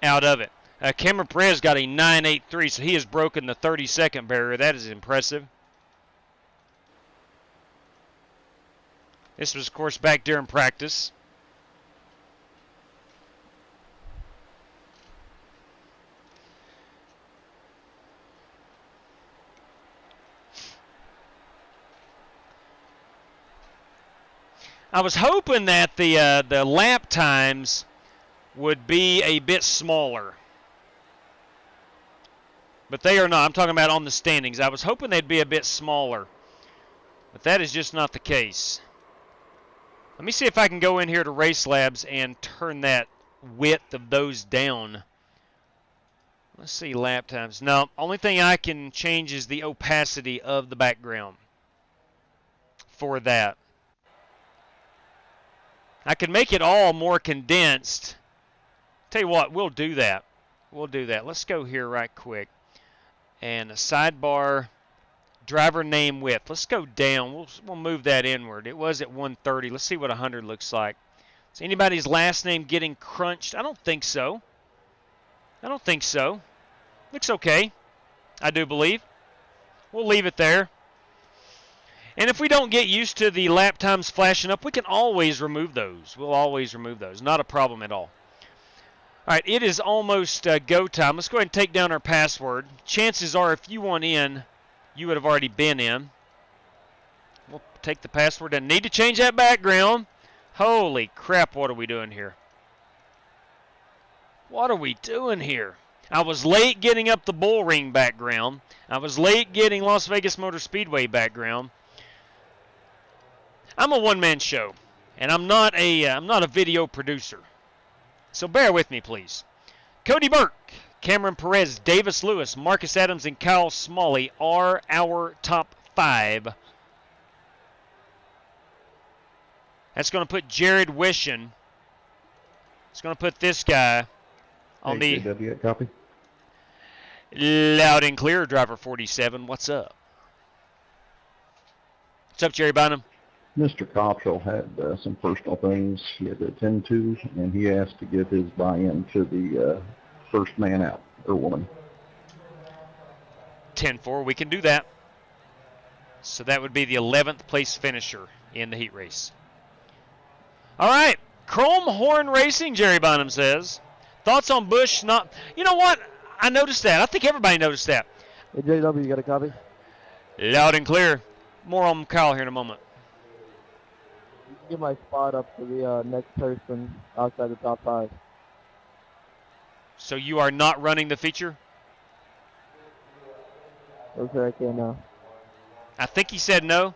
out of it. Cameron Perez got a 9.83, so he has broken the 30-second barrier. That is impressive. This was, of course, back during practice. I was hoping that the lap times would be a bit smaller. But they are not. I'm talking about on the standings. I was hoping they'd be a bit smaller. But that is just not the case. Let me see if I can go in here to RaceLabs and turn that width of those down. Let's see lap times. No, only thing I can change is the opacity of the background for that. I can make it all more condensed. Tell you what, we'll do that. We'll do that. Let's go here right quick. And a sidebar, driver name width. Let's go down. We'll move that inward. It was at 130. Let's see what 100 looks like. Is anybody's last name getting crunched? I don't think so. I don't think so. Looks okay, I do believe. We'll leave it there. And if we don't get used to the lap times flashing up, we can always remove those. We'll always remove those. Not a problem at all. All right, it is almost go time. Let's go ahead and take down our password. Chances are if you want in, you would have already been in. We'll take the password and need to change that background. Holy crap, what are we doing here? What are we doing here? I was late getting up the Bull Ring background. I was late getting Las Vegas Motor Speedway background. I'm a one-man show, and I'm not a video producer. So bear with me, please. Cody Burke, Cameron Perez, Davis Lewis, Marcus Adams, and Kyle Smalley are our top 5. That's going to put Jared Wishon. It's going to put this guy on the copy. Loud and clear, driver 47. What's up? What's up, Jerry Bynum? Mr. Copshall had some personal things he had to attend to, and he asked to give his buy-in to the first man out, or woman. 10-4, we can do that. So that would be the 11th place finisher in the heat race. All right, Chrome Horn Racing, Jerry Bynum says. Thoughts on Busch not... You know what? I noticed that. I think everybody noticed that. Hey, JW, you got a copy? Loud and clear. More on Kyle here in a moment. Get my spot up to the next person outside the top 5. So you are not running the feature? Looks like no. I think he said no. All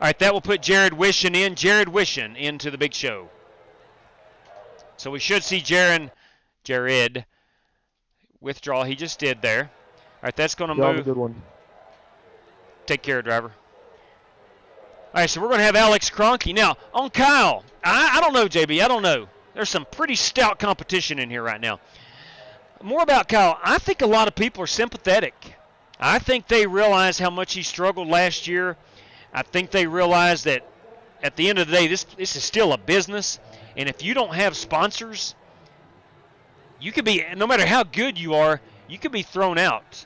right, that will put Jared Wishon in. Jared Wishon into the big show. So we should see Jared withdraw. He just did there. All right, that's going to move. A good one. Take care, driver. All right, so we're going to have Alex Kroenke. Now, on Kyle, I don't know, JB. I don't know. There's some pretty stout competition in here right now. More about Kyle. I think a lot of people are sympathetic. I think they realize how much he struggled last year. I think they realize that at the end of the day, this is still a business. And if you don't have sponsors, you could be, no matter how good you are, you could be thrown out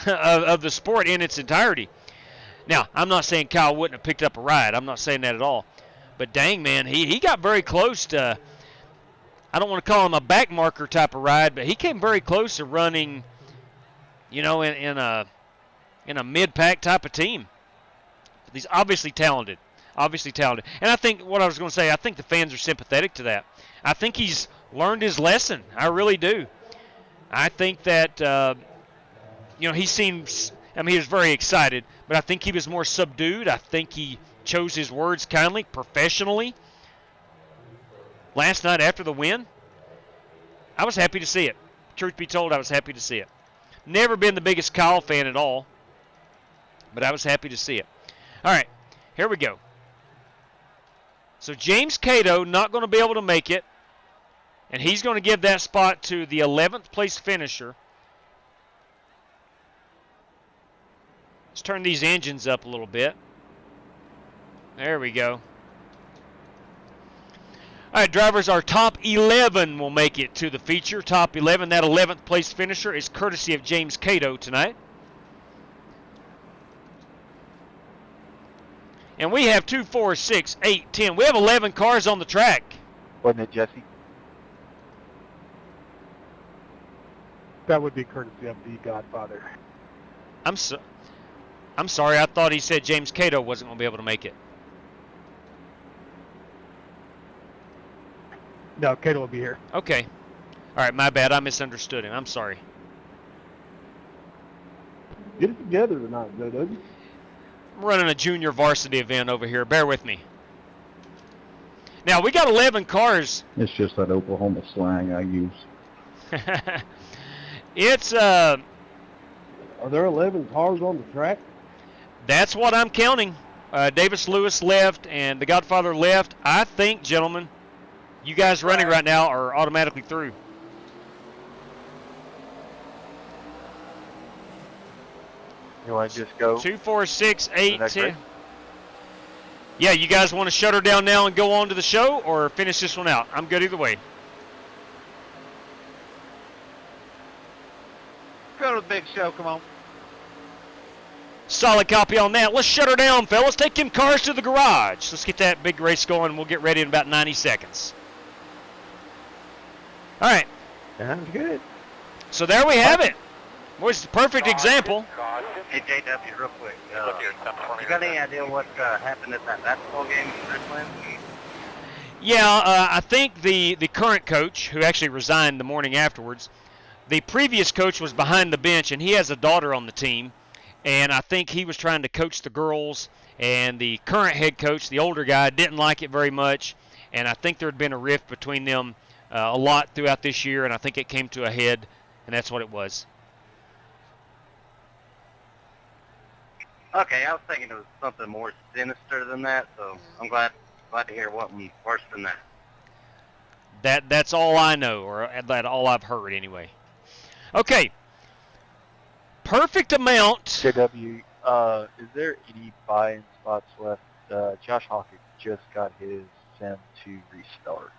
of the sport in its entirety. Now, I'm not saying Kyle wouldn't have picked up a ride. I'm not saying that at all. But dang, man, he got very close to, I don't want to call him a back marker type of ride, but he came very close to running, you know, in a mid-pack type of team. He's obviously talented. Obviously talented. And I think what I was going to say, I think the fans are sympathetic to that. I think he's learned his lesson. I really do. I think that, you know, he seems, I mean, he was very excited, but I think he was more subdued. I think he chose his words kindly, professionally. Last night after the win, I was happy to see it. Truth be told, I was happy to see it. Never been the biggest Kyle fan at all, but I was happy to see it. All right, here we go. So James Cato not going to be able to make it, and he's going to give that spot to the 11th place finisher. Let's turn these engines up a little bit. There we go. All right, drivers, our top 11 will make it to the feature. Top 11, that 11th place finisher is courtesy of James Cato tonight. And we have 2, 4, 6, 8, 10. We have 11 cars on the track. Wasn't it, Jesse? That would be courtesy of the Godfather. I'm sorry. I thought he said James Cato wasn't going to be able to make it. No, Cato will be here. Okay. All right, my bad. I misunderstood him. I'm sorry. Get it together tonight, Joe Duggan. I'm running a junior varsity event over here. Bear with me. Now, we got 11 cars. It's just that Oklahoma slang I use. It's, Are there 11 cars on the track? That's what I'm counting. Davis Lewis left and the Godfather left. I think, gentlemen, you guys running right now are automatically through. You want to just go? 2, 4, 6, 8, 10. Race? Yeah, you guys want to shut her down now and go on to the show or finish this one out? I'm good either way. Go to the big show, come on. Solid copy on that. Let's shut her down, fellas. Take them cars to the garage. Let's get that big race going. We'll get ready in about 90 seconds. All right. Sounds good. So there we have it. Boys, perfect example. Hey, JW, real quick. You got any idea what happened at that basketball game in Richland? Yeah, I think the current coach, who actually resigned the morning afterwards, the previous coach was behind the bench, and he has a daughter on the team. And I think he was trying to coach the girls, and the current head coach, the older guy, didn't like it very much. And I think there had been a rift between them a lot throughout this year, and I think it came to a head, and that's what it was. Okay, I was thinking it was something more sinister than that, so I'm glad to hear what was worse than that. That's all I know, or that all I've heard anyway. Okay. Perfect amount. JW, is there any buy-in spots left? Josh Hawkins just got his sim to restart.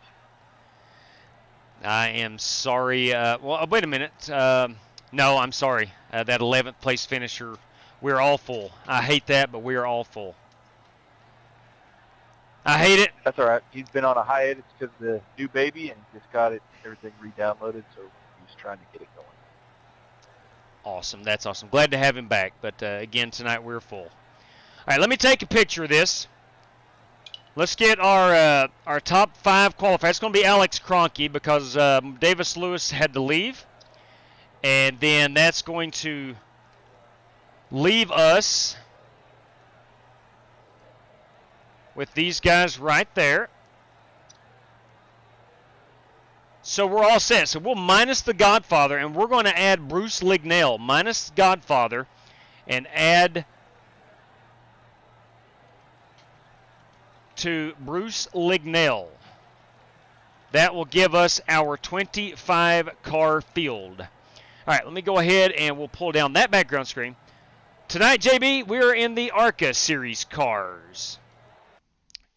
I am sorry. Well, wait a minute. No, I'm sorry. That 11th place finisher, we're all full. I hate that, but we are all full. I hate it. That's all right. He's been on a hiatus because of the new baby, and just got everything re-downloaded, so he's trying to get it going. Awesome. That's awesome. Glad to have him back. But, again, tonight we're full. All right, let me take a picture of this. Let's get our top 5 qualifiers. It's going to be Alex Kroenke because Davis Lewis had to leave. And then that's going to leave us with these guys right there. So we're all set. So we'll minus the Godfather, and we're going to add Bruce Lignell. Minus Godfather, and add to Bruce Lignell. That will give us our 25-car field. All right, let me go ahead and we'll pull down that background screen. Tonight, JB, we're in the ARCA Series cars.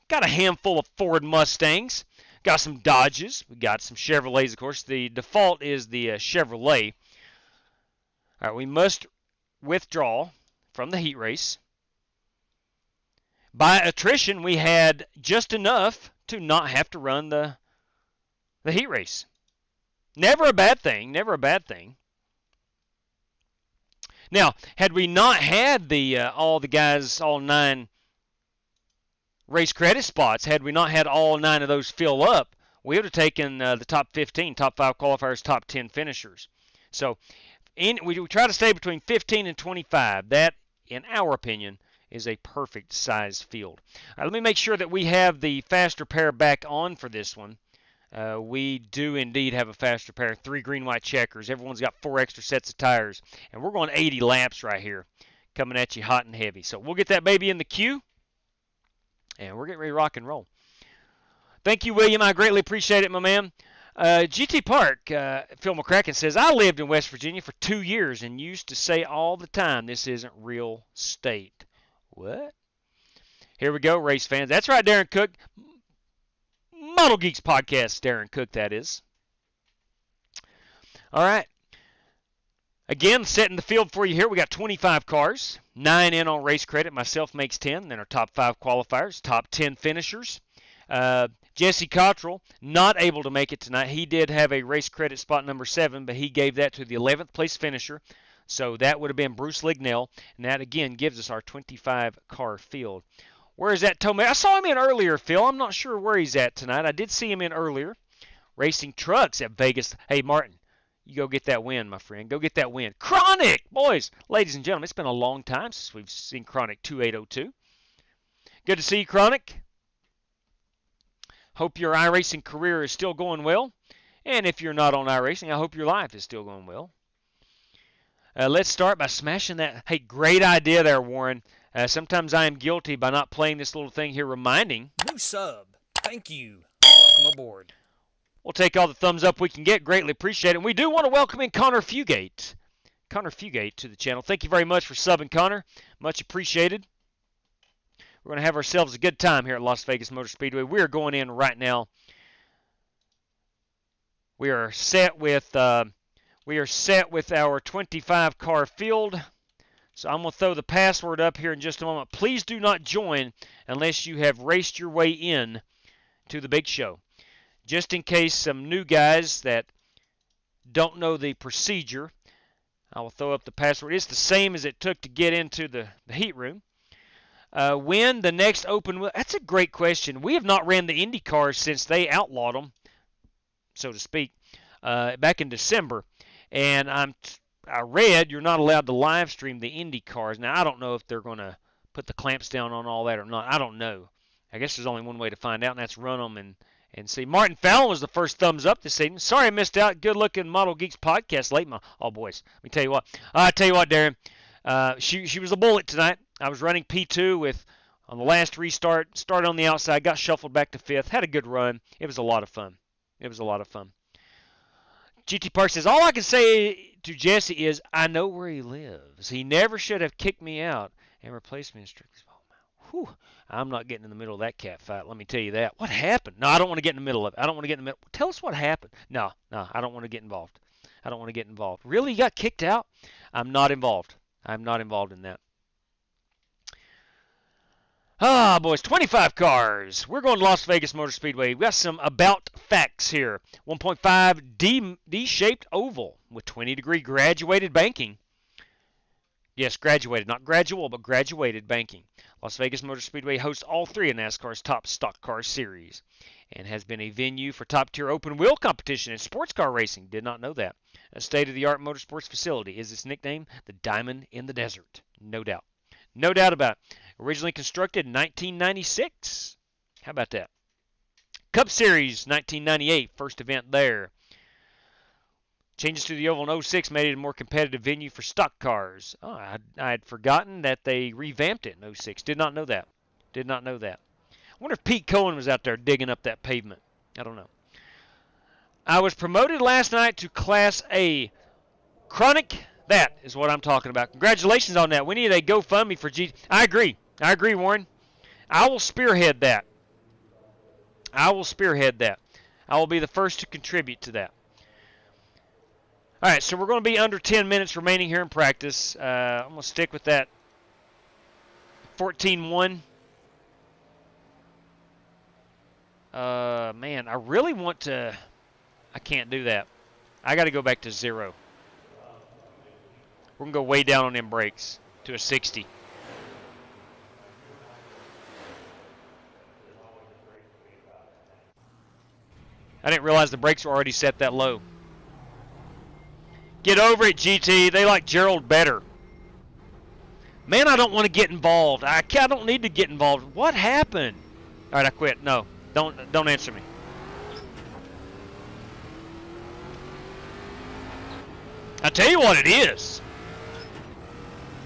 Got a handful of Ford Mustangs. Got some Dodges. We got some Chevrolets, of course. The default is the Chevrolet. All right, we must withdraw from the heat race. By attrition, we had just enough to not have to run the heat race. Never a bad thing. Never a bad thing. Now, had we not had all the guys, all 9 race credit spots, had we not had all 9 of those fill up, we would have taken the top 15, top 5 qualifiers, top 10 finishers. So we try to stay between 15 and 25. That, in our opinion, is a perfect size field. All right, let me make sure that we have the faster pair back on for this one. We do indeed have a faster pair. 3 green-white checkers. Everyone's got 4 extra sets of tires. And we're going 80 laps right here. Coming at you hot and heavy. So we'll get that baby in the queue. And we're getting ready to rock and roll. Thank you, William. I greatly appreciate it, my man. GT Park, Phil McCracken says, I lived in West Virginia for 2 years and used to say all the time, this isn't real state. What? Here we go, race fans. That's right, Darren Cook. Model Geeks Podcast, Darren Cook, that is. All right. Again, setting the field for you here. We got 25 cars, 9 in on race credit. Myself makes 10. Then our top 5 qualifiers, top 10 finishers. Jesse Cottrell, not able to make it tonight. He did have a race credit spot number 7, but he gave that to the 11th place finisher. So that would have been Bruce Lignell. And that, again, gives us our 25-car field. Where is that Tomei? I saw him in earlier, Phil. I'm not sure where he's at tonight. I did see him in earlier. Racing trucks at Vegas. Hey, Martin, you go get that win, my friend. Go get that win. Chronic! Boys, ladies and gentlemen, it's been a long time since we've seen Chronic 2802. Good to see you, Chronic. Hope your iRacing career is still going well. And if you're not on iRacing, I hope your life is still going well. Let's start by smashing that. Hey, great idea there, Warren. Sometimes I am guilty by not playing this little thing here, reminding. New sub. Thank you. Welcome aboard. We'll take all the thumbs up we can get. Greatly appreciate it. And we do want to welcome in Connor Fugate. Connor Fugate to the channel. Thank you very much for subbing, Connor. Much appreciated. We're going to have ourselves a good time here at Las Vegas Motor Speedway. We are going in right now. We are set with our 25-car field. So I'm going to throw the password up here in just a moment. Please do not join unless you have raced your way in to the big show. Just in case some new guys that don't know the procedure, I will throw up the password. It's the same as it took to get into the heat room. When the next open wheel? That's a great question. We have not ran the Indy cars since they outlawed them, so to speak, back in December. And I read you're not allowed to live stream the Indy cars. Now, I don't know if they're going to put the clamps down on all that or not. I don't know. I guess there's only one way to find out, and that's run them and see. Martin Fallon was the first thumbs up this evening. Sorry I missed out. Good looking Model Geeks podcast late. Oh, boys. Let me tell you what. I tell you what, Darren. She was a bullet tonight. I was running P2 on the last restart. Started on the outside. Got shuffled back to 5th. Had a good run. It was a lot of fun. GT Park says, all I can say to Jesse is, I know where he lives. He never should have kicked me out and replaced me in strictly. Whew. I'm not getting in the middle of that cat fight. Let me tell you that. What happened? No, I don't want to get in the middle of it. Tell us what happened. No, I don't want to get involved. Really? You got kicked out? I'm not involved. I'm not involved in that. Ah, boys, 25 cars. We're going to Las Vegas Motor Speedway. We've got some about facts here. 1.5 D-shaped oval with 20-degree graduated banking. Yes, graduated. Not gradual, but graduated banking. Las Vegas Motor Speedway hosts all 3 of NASCAR's top stock car series and has been a venue for top-tier open-wheel competition and sports car racing. Did not know that. A state-of-the-art motorsports facility. Is its nickname the Diamond in the Desert? No doubt. No doubt about it. Originally constructed in 1996. How about that? Cup Series, 1998. First event there. Changes to the oval in 06 made it a more competitive venue for stock cars. Oh, I had forgotten that they revamped it in 06. Did not know that. Did not know that. I wonder if Pete Cohen was out there digging up that pavement. I don't know. I was promoted last night to Class A. Chronic, that is what I'm talking about. Congratulations on that. We need a GoFundMe for G. I agree. I agree, Warren. I will spearhead that. I will spearhead that. I will be the first to contribute to that. All right, so we're going to be under 10 minutes remaining here in practice. I'm going to stick with that 14-1. Man, I really want to... I can't do that. I got to go back to 0. We're going to go way down on them brakes to a 60. I didn't realize the brakes were already set that low. Get over it, GT. They like Gerald better. Man, I don't want to get involved. I don't need to get involved. What happened? All right, I quit. No, don't answer me. I tell you what it is.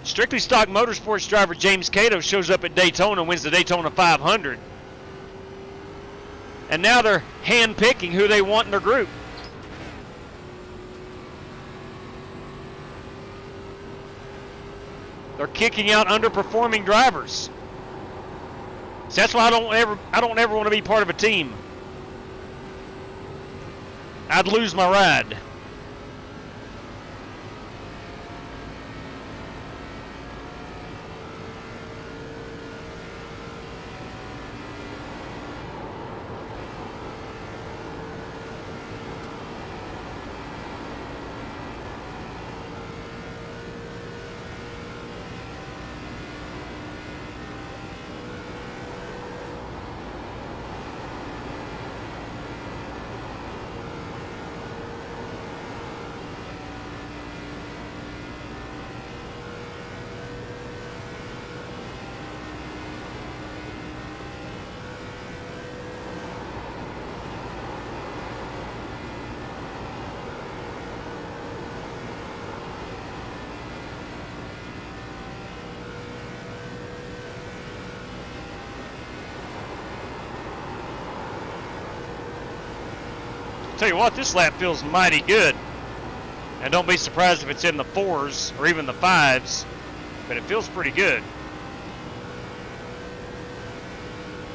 Strictly Stock Motorsports driver James Cato shows up at Daytona and wins the Daytona 500. And now they're hand-picking who they want in their group. They're kicking out underperforming drivers. So that's why I don't ever want to be part of a team. I'd lose my ride. Tell you what, this lap feels mighty good. And don't be surprised if it's in the 4s or even the 5s, but it feels pretty good.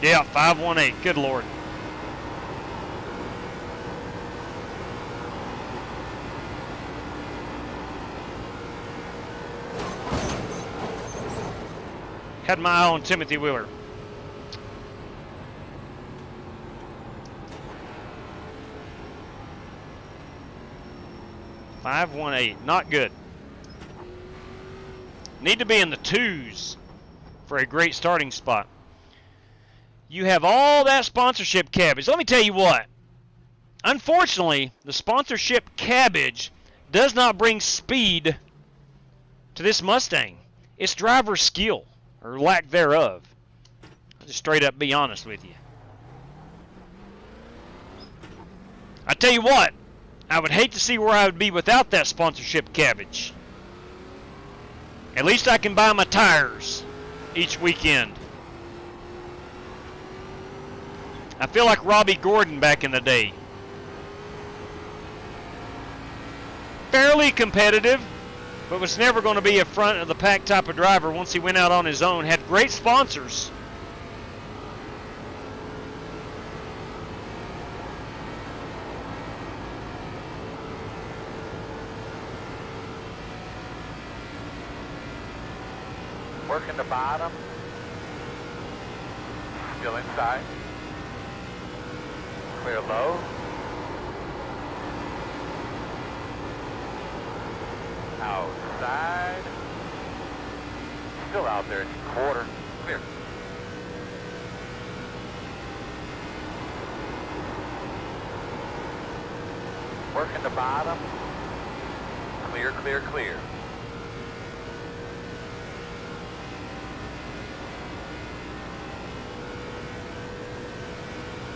Yeah, 518. Good Lord. Had my eye on Timothy Wheeler. .518, not good. Need to be in the 2s for a great starting spot. You have all that sponsorship cabbage. Let me tell you what. Unfortunately, the sponsorship cabbage does not bring speed to this Mustang. It's driver skill, or lack thereof. I'll just straight up be honest with you. I tell you what. I would hate to see where I would be without that sponsorship cabbage. At least I can buy my tires each weekend. I feel like Robbie Gordon back in the day. Fairly competitive, but was never going to be a front of the pack type of driver once he went out on his own. Had great sponsors. Working the bottom. Still inside. Clear low. Outside. still out there. It's quarter. Clear. Working the bottom. Clear, clear, clear.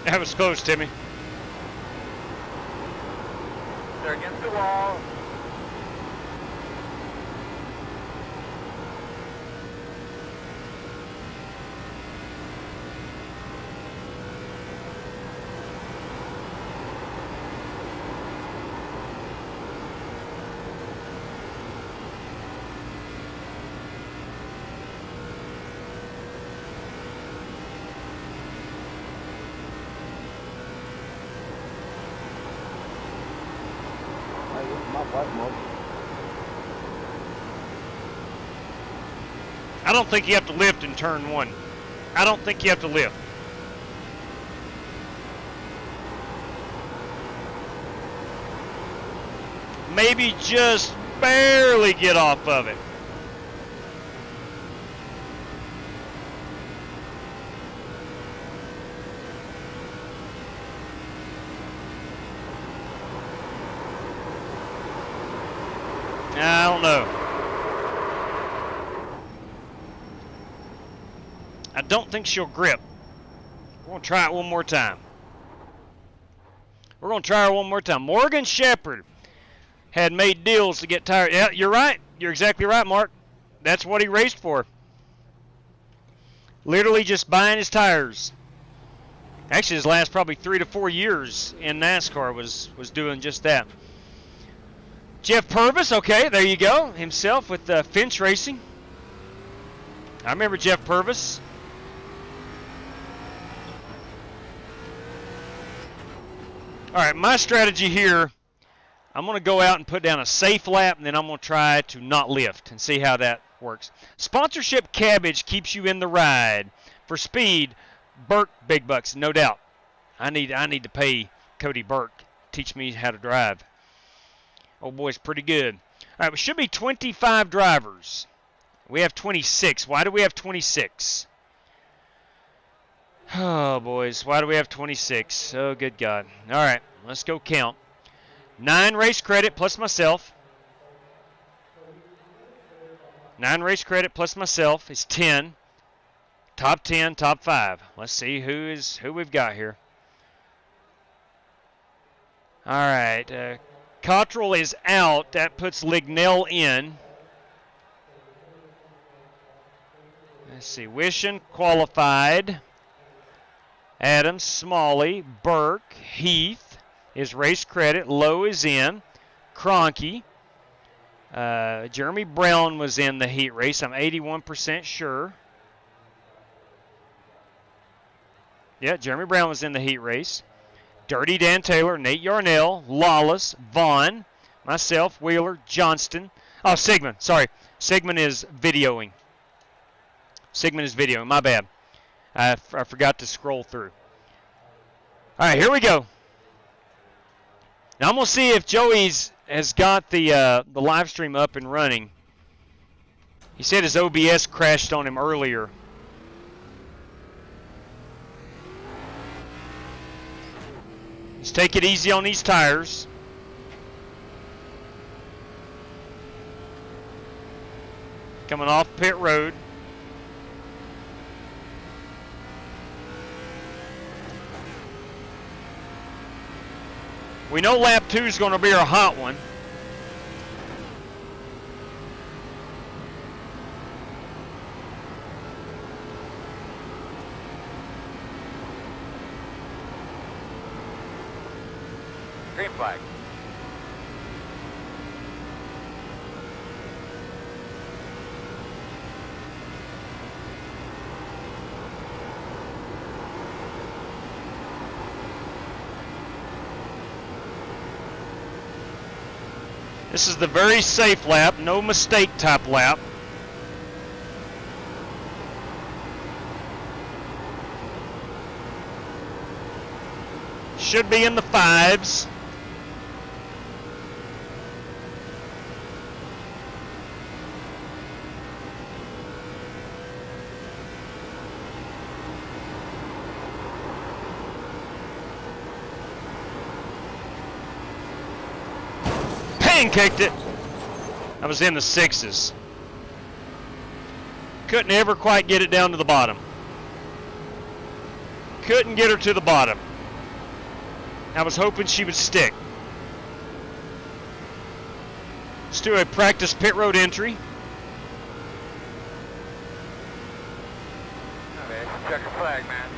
That was close, Timmy. They're against the wall. I don't think you have to lift in turn 1. I don't think you have to lift. Maybe just barely get off of it. I don't know. I don't think she'll grip. We're going to try it one more time. We're going to try her one more time. Morgan Shepherd had made deals to get tires. Yeah, you're right. You're exactly right, Mark. That's what he raced for. Literally just buying his tires. Actually, his last probably 3 to 4 years in NASCAR was doing just that. Jeff Purvis, okay, there you go. Himself with Finch Racing. I remember Jeff Purvis. All right, my strategy here, I'm going to go out and put down a safe lap, and then I'm going to try to not lift and see how that works. Sponsorship cabbage keeps you in the ride. For speed, Burke big bucks, no doubt. I need to pay Cody Burke, teach me how to drive. Oh, boy, it's pretty good. All right, we should be 25 drivers. We have 26. Why do we have 26? Oh, boys, why do we have 26? Oh, good God. All right, let's go count. 9 race credit plus myself. 9 race credit plus myself is 10. Top 10, top 5. Let's see who we've got here. All right, Cottrell is out. That puts Lignell in. Let's see. Wishon qualified. Adams, Smalley, Burke, Heath is race credit. Lowe is in. Cronky. Jeremy Brown was in the heat race. I'm 81% sure. Yeah, Jeremy Brown was in the heat race. Dirty Dan Taylor, Nate Yarnell, Lawless, Vaughn, myself, Wheeler, Johnston. Oh, Sigmund. Sorry. Sigmund is videoing. My bad. I forgot to scroll through. All right, here we go. Now I'm going to see if Joey's has got the live stream up and running. He said his OBS crashed on him earlier. Let's take it easy on these tires. Coming off pit road. We know lap 2 is going to be our hot one. Green flag. This is the very safe lap, no mistake type lap. Should be in the 5s. pancaked it. I was in the 6s. Couldn't ever quite get it down to the bottom. Couldn't get her to the bottom. I was hoping she would stick. Let's do a practice pit road entry. Okay, check your flag, man.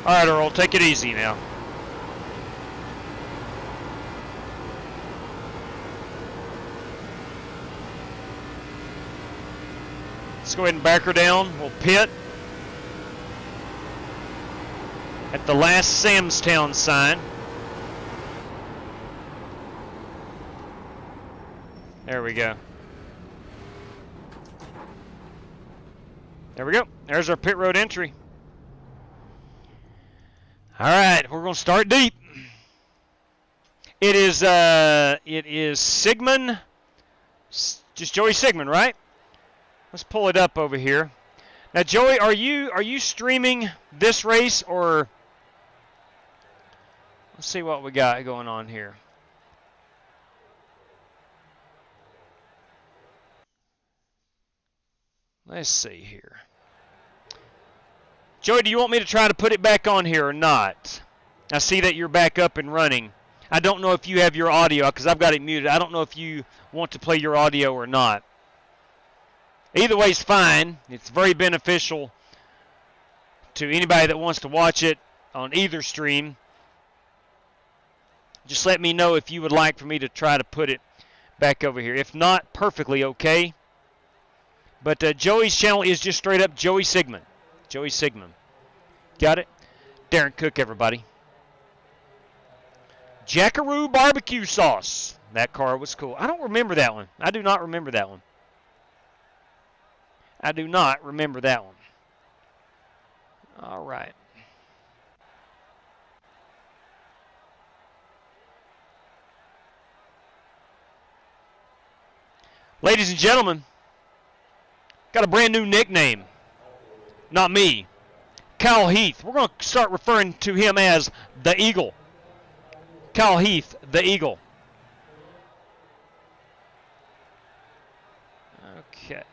All right, Earl, take it easy now. Let's go ahead and back her down. We'll pit at the last Samstown sign. There we go. There we go. There's our pit road entry. All right, we're going to start deep. It is Sigmund, just Joey Sigmund, right? Let's pull it up over here. Now, Joey, are you streaming this race, or let's see what we got going on here. Let's see here. Joey, do you want me to try to put it back on here or not? I see that you're back up and running. I don't know if you have your audio, because I've got it muted. I don't know if you want to play your audio or not. Either way is fine. It's very beneficial to anybody that wants to watch it on either stream. Just let me know if you would like for me to try to put it back over here. If not, perfectly okay. But Joey's channel is just straight up Joey Sigmund. Joey Sigmund. Got it? Darren Cook, everybody. Jackaroo barbecue sauce. That car was cool. I don't remember that one. I do not remember that one. I do not remember that one. All right. Ladies and gentlemen, got a brand new nickname. Not me. Kyle Heath. We're going to start referring to him as the Eagle. Kyle Heath, the Eagle. Okay.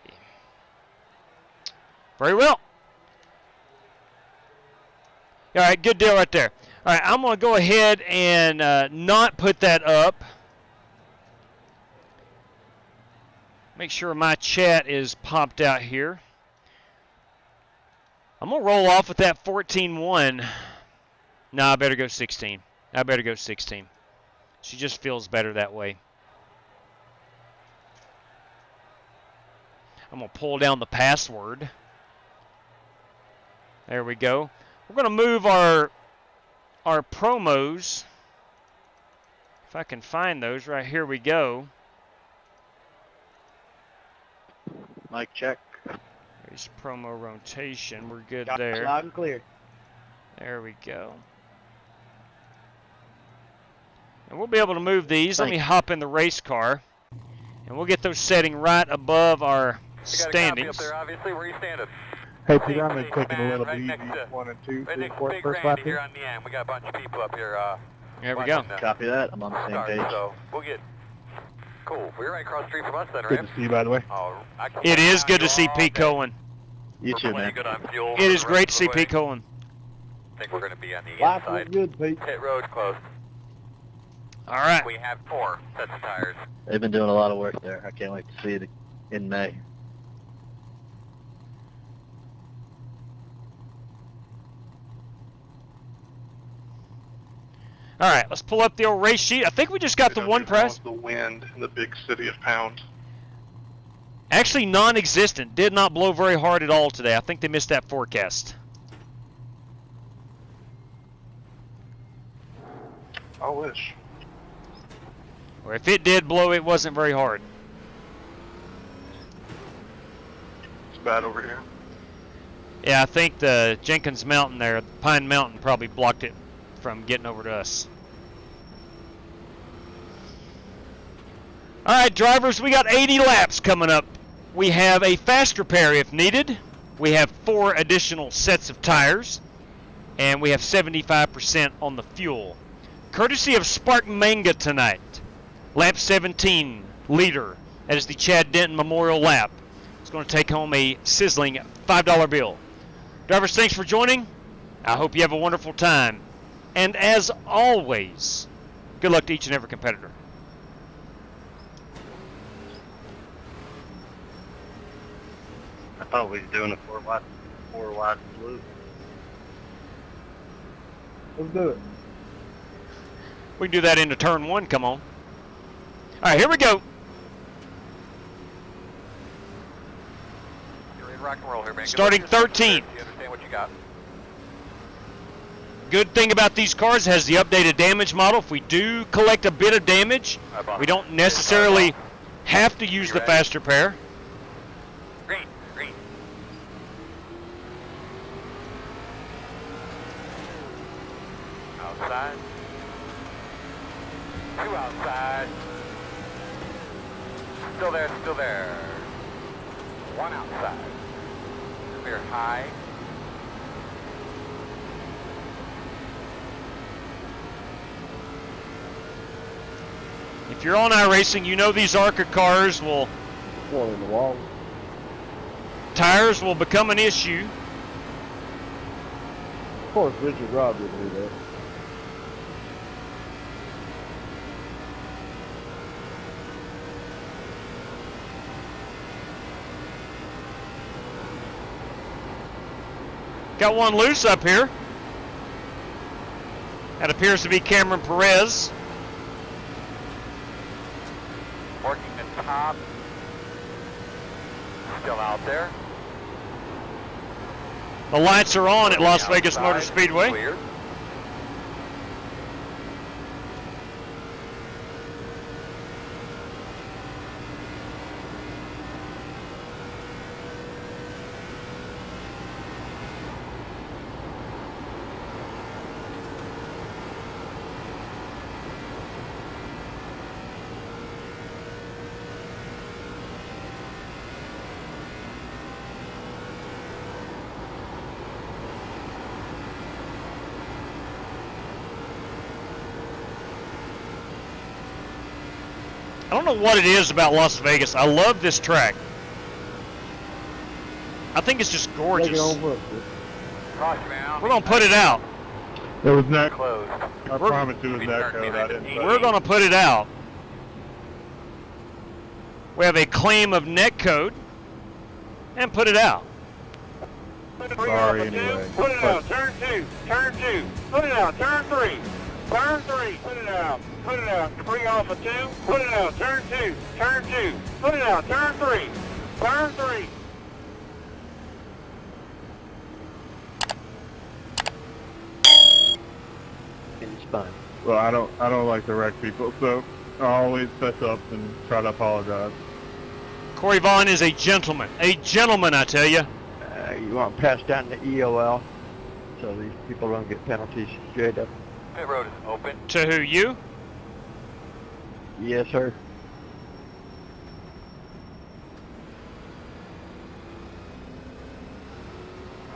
Very well. All right, good deal right there. All right, I'm going to go ahead and not put that up. Make sure my chat is popped out here. I'm going to roll off with that 14-1. No, I better go 16. I better go 16. She just feels better that way. I'm going to pull down the password. There we go. We're going to move our promos. If I can find those, right here we go. Mic check. There's promo rotation. We're good Got there. Loud and clear. There we go. And we'll be able to move these. Let me hop in the race car. And we'll get those setting right above our standings. Up there, obviously. Where you standing? Hey, Peter, I'm taking a little bit easy. 1 and 2, Right next to Big first Randy lap here here. on the end. We got a bunch of people up here. There we go. Copy that. I'm on the same page. So we'll get. Cool. We're right across the street from us then, Good right? to see you, by the way. Oh, It is good to see Pete Cohen. You too, man. Good on fuel It is great to see Pete Cohen. I think we're going to be on the Life inside. was good, Pete. Pit road closed. All right. We have 4 sets of tires. They've been doing a lot of work there. I can't wait to see it in May. All right, let's pull up the old race sheet. I think we just got the one press. The wind in the big city of Pound. Actually, non-existent. Did not blow very hard at all today. I think they missed that forecast. I wish. Or if it did blow, it wasn't very hard. It's bad over here. Yeah, I think the Jenkins Mountain there, Pine Mountain, probably blocked it from getting over to us. All right, drivers, we got 80 laps coming up. We have a fast repair if needed. We have 4 additional sets of tires, and we have 75% on the fuel. Courtesy of Spark Manga tonight. Lap 17 leader. That is the Chad Denton Memorial Lap. It's going to take home a sizzling $5 bill. Drivers, thanks for joining. I hope you have a wonderful time. And as always, good luck to each and every competitor. I thought we was doing a four wide salute. Let's do it. We can do that into turn 1. Come on. All right, here we go. You're in rock and roll here, man. Starting 13. You understand what you got. Good thing about these cars, it has the updated damage model. If we do collect a bit of damage, we don't necessarily have to use the faster pair. Green, green. Outside. 2 outside. Still there, still there. 1 outside. Clear high. If you're on iRacing, you know these ARCA cars will... One in the wall. Tires will become an issue. Of course, Richard Rob didn't do that. Got one loose up here. That appears to be Cameron Perez. Working the top. Still out there. The lights are on at Las Vegas Motor Speedway. Clear. I don't know what it is about Las Vegas. I love this track. I think it's just gorgeous. We're going to put it out. It was not closed. I promise it was not code. I didn't. We're going to put it out. We have a claim of net code and put it out. Sorry, anyway. Put it out. Turn 2. Turn 2. Put it out. Turn 3. Turn 3. Put it out. Put it out. Debris off of 2. Put it out. Turn 2. Turn 2. Put it out. Turn 3. Turn 3. It's fine. Well, I don't like to wreck people, so I always fess up and try to apologize. Corey Vaughn is a gentleman. A gentleman, I tell you. You want to pass down the EOL so these people don't get penalties straight up. Pit road is open. To who, you? Yes, sir.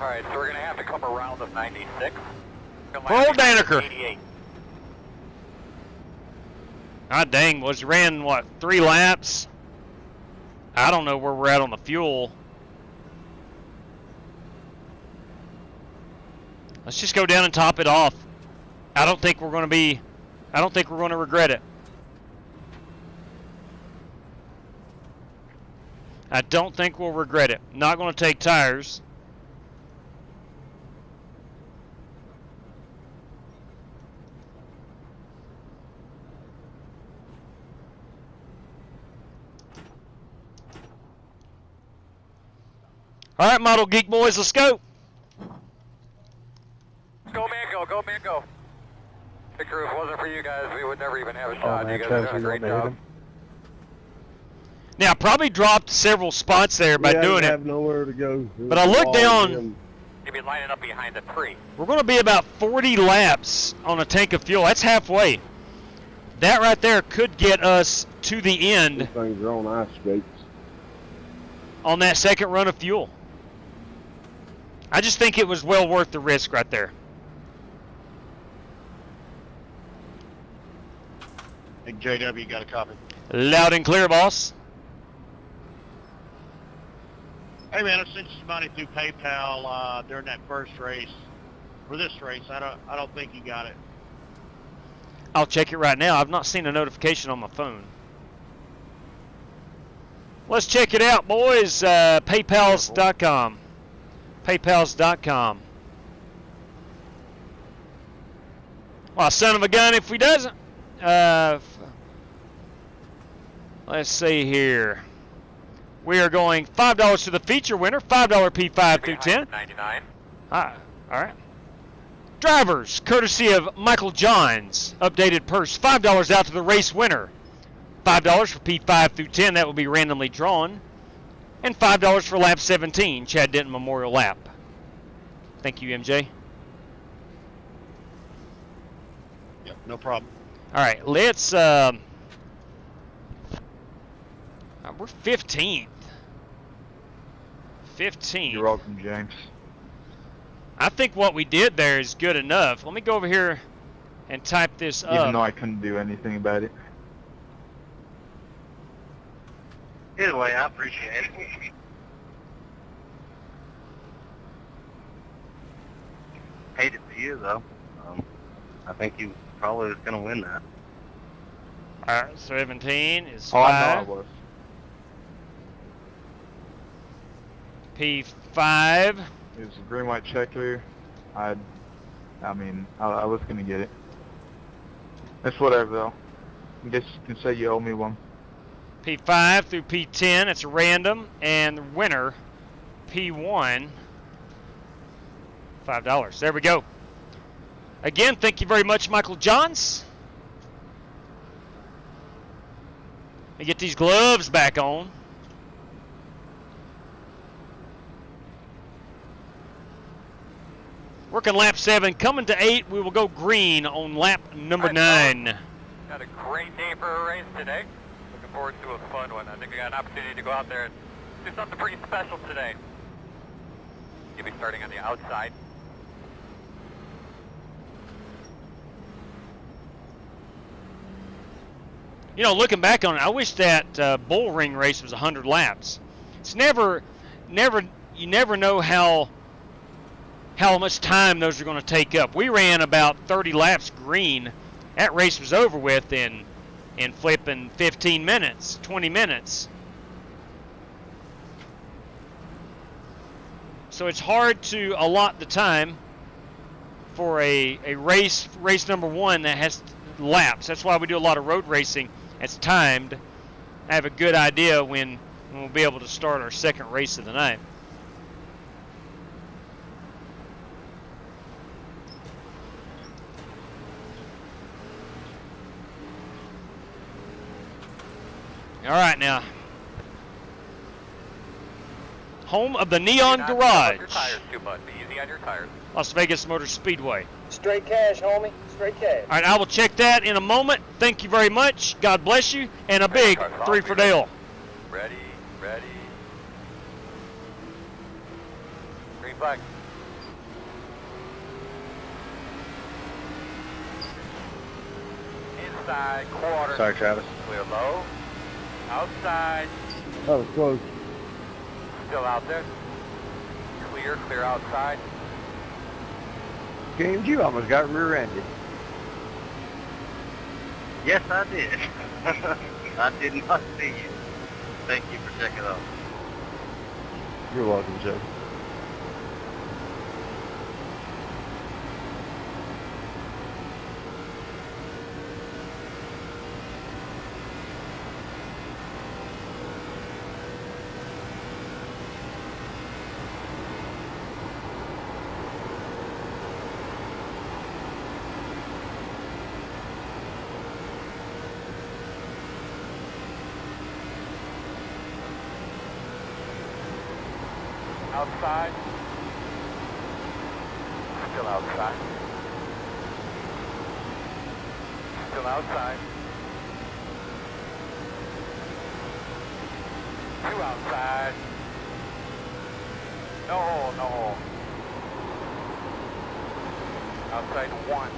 All right, so we're going to have to come around the 96. Hold Daneker. God dang, ran, what, 3 laps? I don't know where we're at on the fuel. Let's just go down and top it off. I don't think we're going to regret it. I don't think we'll regret it. Not going to take tires. All right, Model Geek boys, let's go. Go, man, go. Go, man, go. The crew, if it wasn't for you guys, we would never even have a shot. You guys are doing a great job. Now, I probably dropped several spots there by doing have nowhere to go. But I looked down. You'd be lining up behind the tree. We're going to be about 40 laps on a tank of fuel. That's halfway. That right there could get us to the end. These things are on ice skates. On that second run of fuel. I just think it was well worth the risk right there. think JW got a copy. Loud and clear, boss. Hey man, I sent you some money through PayPal during that first race. For this race, I don't think you got it. I'll check it right now. I've not seen a notification on my phone. Let's check it out, boys. PayPals.com. PayPals.com. Well, son of a gun if he doesn't. Let's see here. We are going $5 to the feature winner. $5 P5 through 10. 99. All right. Drivers, courtesy of Michael Johns. Updated purse, $5 out to the race winner. $5 for P5 through 10. That will be randomly drawn. And $5 for lap 17, Chad Denton Memorial Lap. Thank you, MJ. Yep, no problem. All right, let's... we're 15th. 15th. You're welcome, James. I think what we did there is good enough. Let me go over here and type this up. Even though I couldn't do anything about it. Either way, I appreciate it. Hate it for you, though. I think you probably was going to win that. All right, 17 is 5. Oh, I know I was. P5. It was a green white check here. I was gonna get it. It's whatever though. I guess you can say you owe me one. P5 through P10, it's a random, and the winner, P1, $5. There we go. Again, thank you very much, Michael Johns. Let me get these gloves back on. Working lap 7, coming to 8. We will go green on lap number 9. Got a great day for a race today. Looking forward to a fun one. I think I got an opportunity to go out there and do something pretty special today. You'll be starting on the outside. You know, looking back on it, I wish that bull ring race was 100 laps. It's you never know how much time those are going to take up. We ran about 30 laps green. That race was over with in flipping 15 minutes, 20 minutes. So it's hard to allot the time for a race number 1 that has laps. That's why we do a lot of road racing. It's timed. I have a good idea when we'll be able to start our second race of the night. All right, now. Home of the Neon Garage. Your tires too much. Be easy on your tires. Las Vegas Motor Speedway. Straight cash, homie. Straight cash. All right, I will check that in a moment. Thank you very much. God bless you. And a big 3 for Dale. Ready. Green flag. Inside, quarter. Sorry, Travis. Clear low. Outside. That was close. Still out there. Clear outside. James, you almost got rear-ended. Yes, I did. I did not see you. Thank you for checking out. You're welcome, Joe. Outside. Still outside. Still outside. 2 outside. No hole. Outside 1.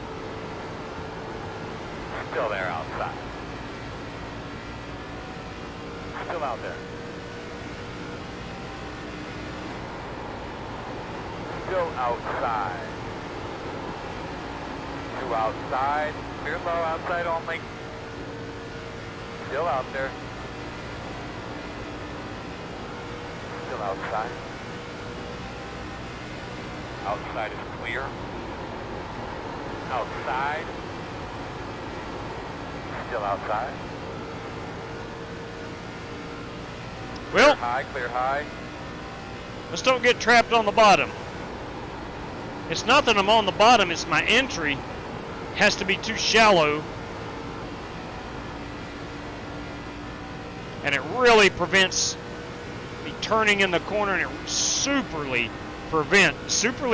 Still there outside. still out there. Still outside. 2 outside. Clear low, outside only. Still out there. Still outside. Outside is clear. Outside. Still outside. Well, Clear high. let's don't get trapped on the bottom. It's not that I'm on the bottom, it's my entry has to be too shallow. And it really prevents me turning in the corner, and it superly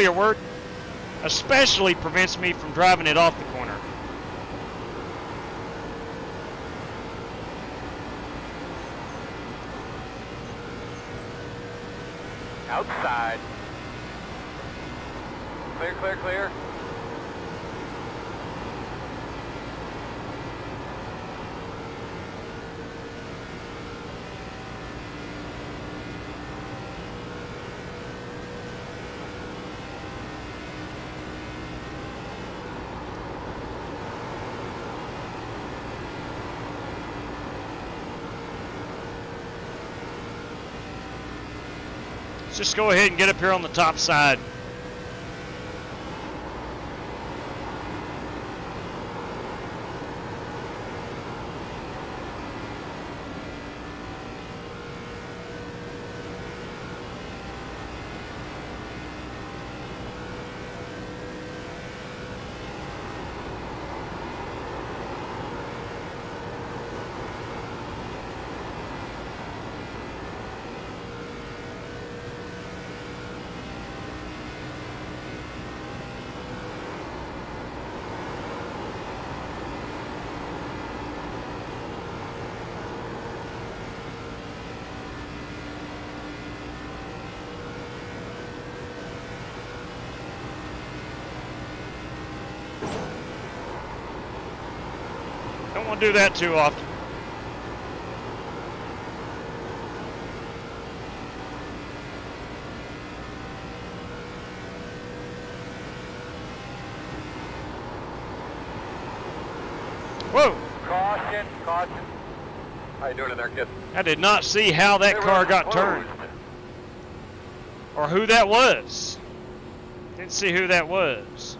a word? Especially prevents me from driving it off the corner. Outside. Clear, clear, clear. Let's just go ahead and get up here on the top side. Don't want to do that too often. Whoa! Caution, caution. How you doing in there, kid? I did not see how that car got turned. Or who that was. Didn't see who that was.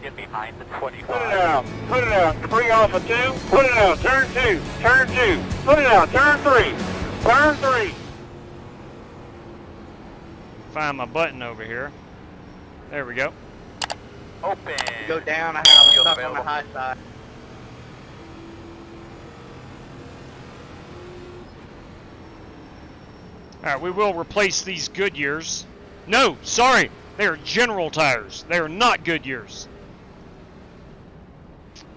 Get behind the 25. Put it out. Put it out. Bring off a 2. Put it out. Turn 2. Turn 2. Put it out. Turn 3. Turn 3. Find my button over here. There we go. Open. Go down, I have stuff on the high side. Alright, we will replace these Goodyears. No, sorry. They are General tires. They are not Goodyears.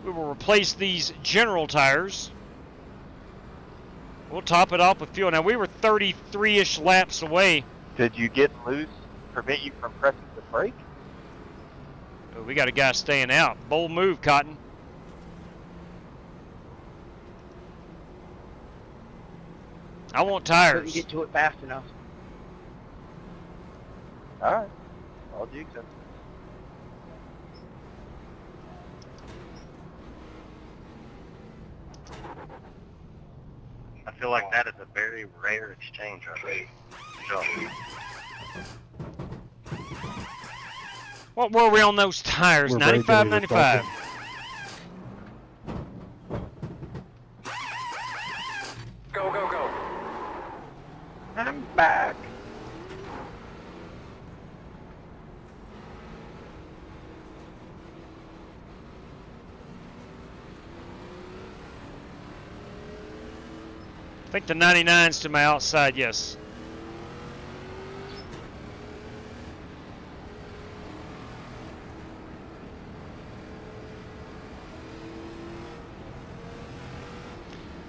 We will replace these General tires. We'll top it off with fuel. Now, we were 33-ish laps away. Did you get loose prevent you from pressing the brake? Oh, we got a guy staying out. Bold move, Cotton. I want tires. Couldn't get to it fast enough. All right. All due accept. I feel like that is a very rare exchange right there. What were we on those tires? 95, 95. Go, go, go. I'm back. I think the 99's to my outside, yes.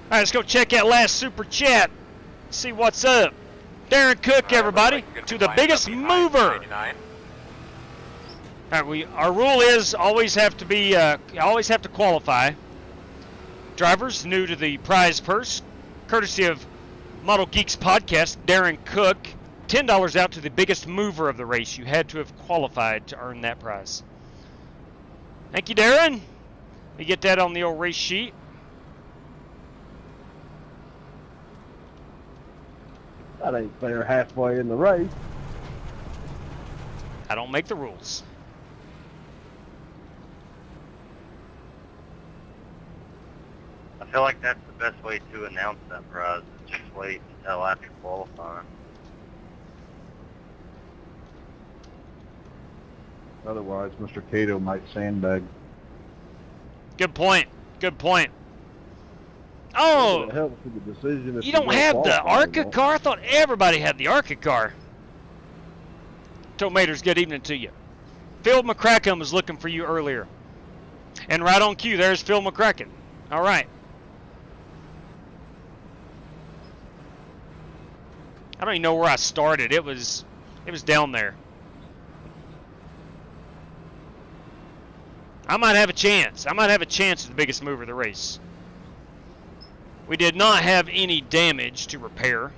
All right, let's go check that last super chat. See what's up. Darren Cook, everybody, to the biggest mover. All right, our rule is always have to qualify. Drivers new to the prize purse courtesy of Model Geeks Podcast, Darren Cook. $10 out to the biggest mover of the race. You had to have qualified to earn that prize. Thank you, Darren. You get that on the old race sheet. That ain't fair halfway in the race. I don't make the rules. I feel like that's the best way to announce that prize. Just wait until after qualifying. Otherwise, Mr. Cato might sandbag. Good point. Good point. Oh, It helps with the decision if you don't go have the qualify or ARCA not. car? I thought everybody had the ARCA car. Tomatoes, good evening to you. Phil McCracken was looking for you earlier. And right on cue, there's Phil McCracken. All right. I don't even know where I started. It was down there. I might have a chance. I might have a chance at the biggest mover of the race. We did not have any damage to repair.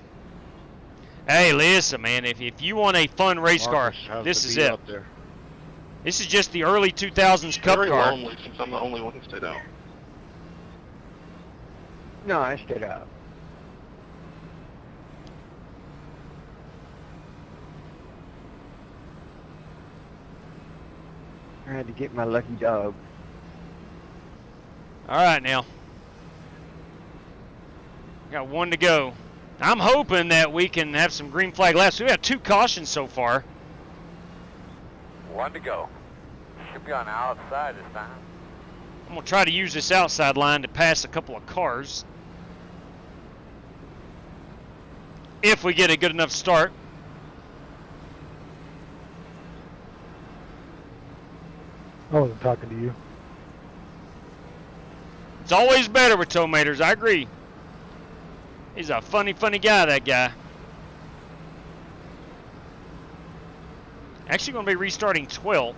Hey, listen, man, if you want a fun race car, this is it. This is just the early 2000s Cup car. Very lonely since I'm the only one who stayed out. No, I stayed out. I had to get my lucky dog. All right, now. Got one to go. I'm hoping that we can have some green flag laps. We've had 2 cautions so far. 1 to go. Should be on the outside this time. I'm going to try to use this outside line to pass a couple of cars. If we get a good enough start. I wasn't talking to you. It's always better with Tomatoes, I agree. He's a funny guy, that guy. Actually going to be restarting 12th.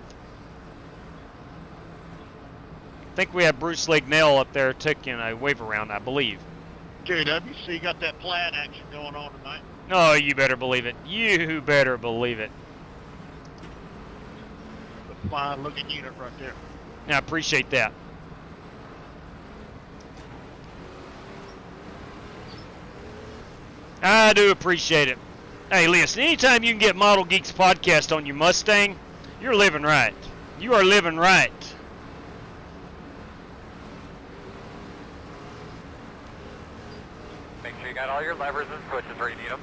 I think we have Bruce Lignell up there taking a wave around, I believe. JWC got that plaid action going on tonight. Oh, you better believe it. You better believe it. A fine looking unit right there. I appreciate that. I do appreciate it. Hey, listen, anytime you can get Model Geeks Podcast on your Mustang, you're living right. You are living right. Make sure you got all your levers and switches where you need them.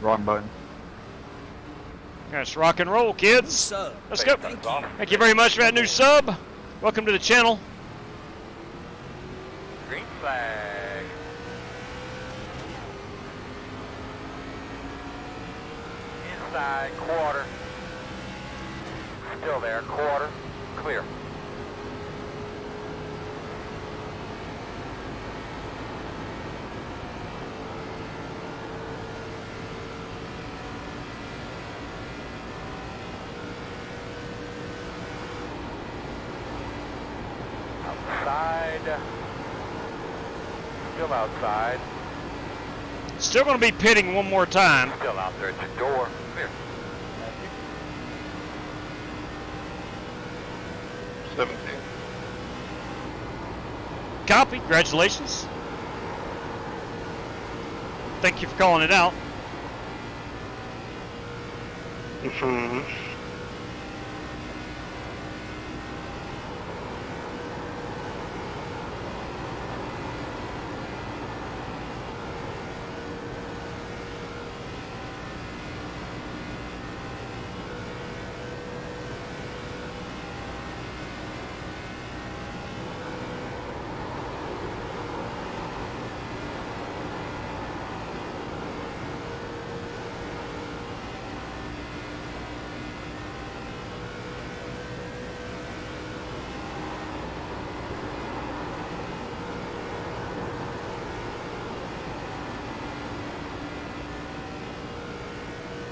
Wrong button. Let's rock and roll, kids. Sub. Let's go. Thank you very much for that new sub. Welcome to the channel. Green flag. Inside, quarter. Still there, quarter. Clear. Outside. Still outside. Still going to be pitting one more time. Still out there at your door. Clear. 17. Copy. Congratulations. Thank you for calling it out. Mm-hmm.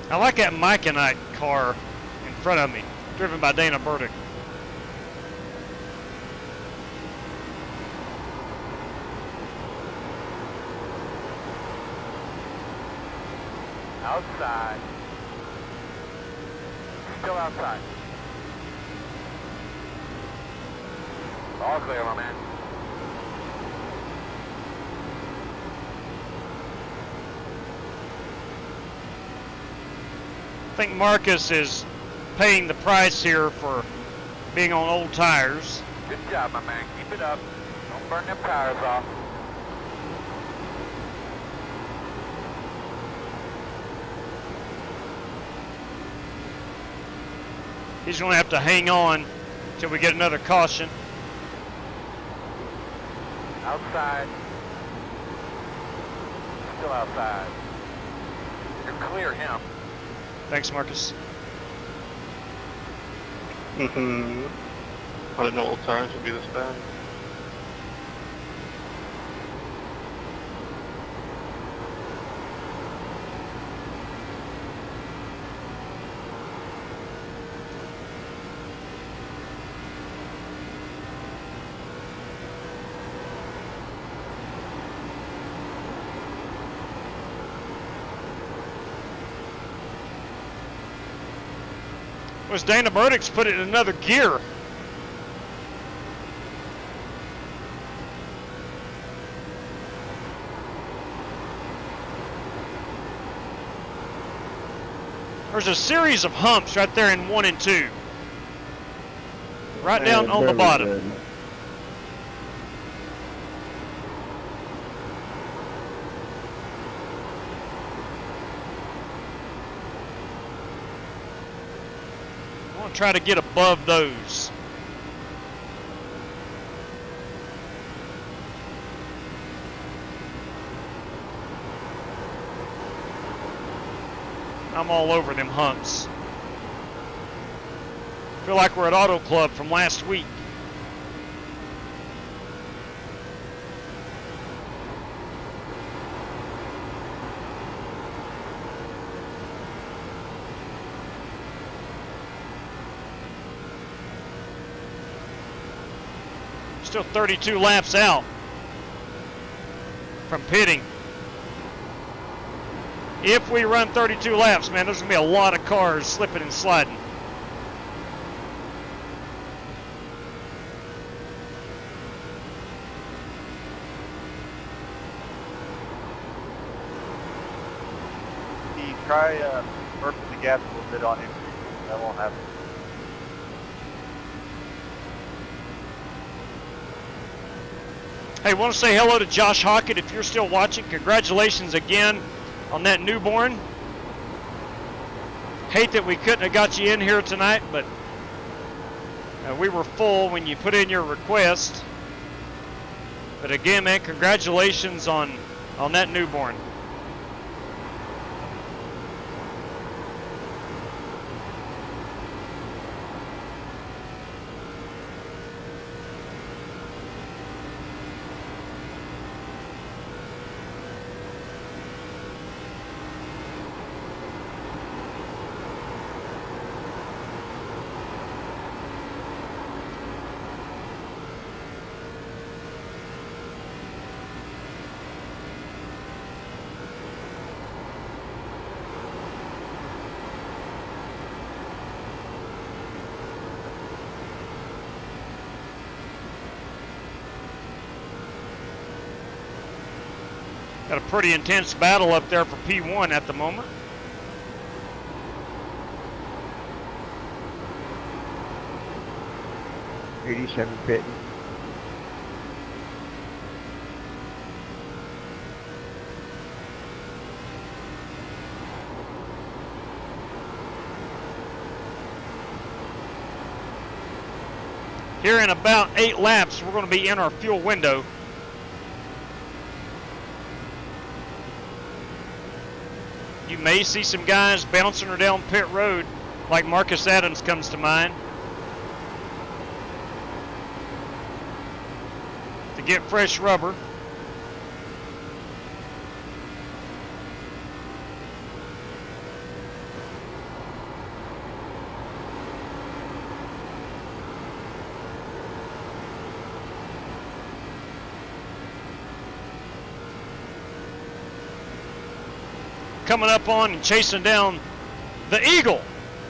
I like that Myconite car in front of me, driven by Dana Burdick. Outside. Still outside. All clear, my man. I think Marcus is paying the price here for being on old tires. Good job, my man. Keep it up. Don't burn them tires off. He's going to have to hang on till we get another caution. Outside. Still outside. You're clear him. Thanks, Marcus. I didn't know old tires would be this bad. Was Dana Burdick's put it in another gear. There's a series of humps right there in 1 and 2. Right down on the bottom. Good. I want to try to get above those. I'm all over them humps. Feel like we're at Auto Club from last week. Still 32 laps out from pitting. If we run 32 laps, man, there's going to be a lot of cars slipping and sliding. Try burping the gas a little bit on him. That won't happen. Hey, want to say hello to Josh Hockett if you're still watching. Congratulations again on that newborn. Hate that we couldn't have got you in here tonight, but we were full when you put in your request. But again, man, congratulations on that newborn. Got a pretty intense battle up there for P1 at the moment. '87 pitting. Here in about 8 laps, we're going to be in our fuel window. You may see some guys bouncing her down pit road, like Marcus Adams comes to mind, to get fresh rubber. coming up on and chasing down the Eagle,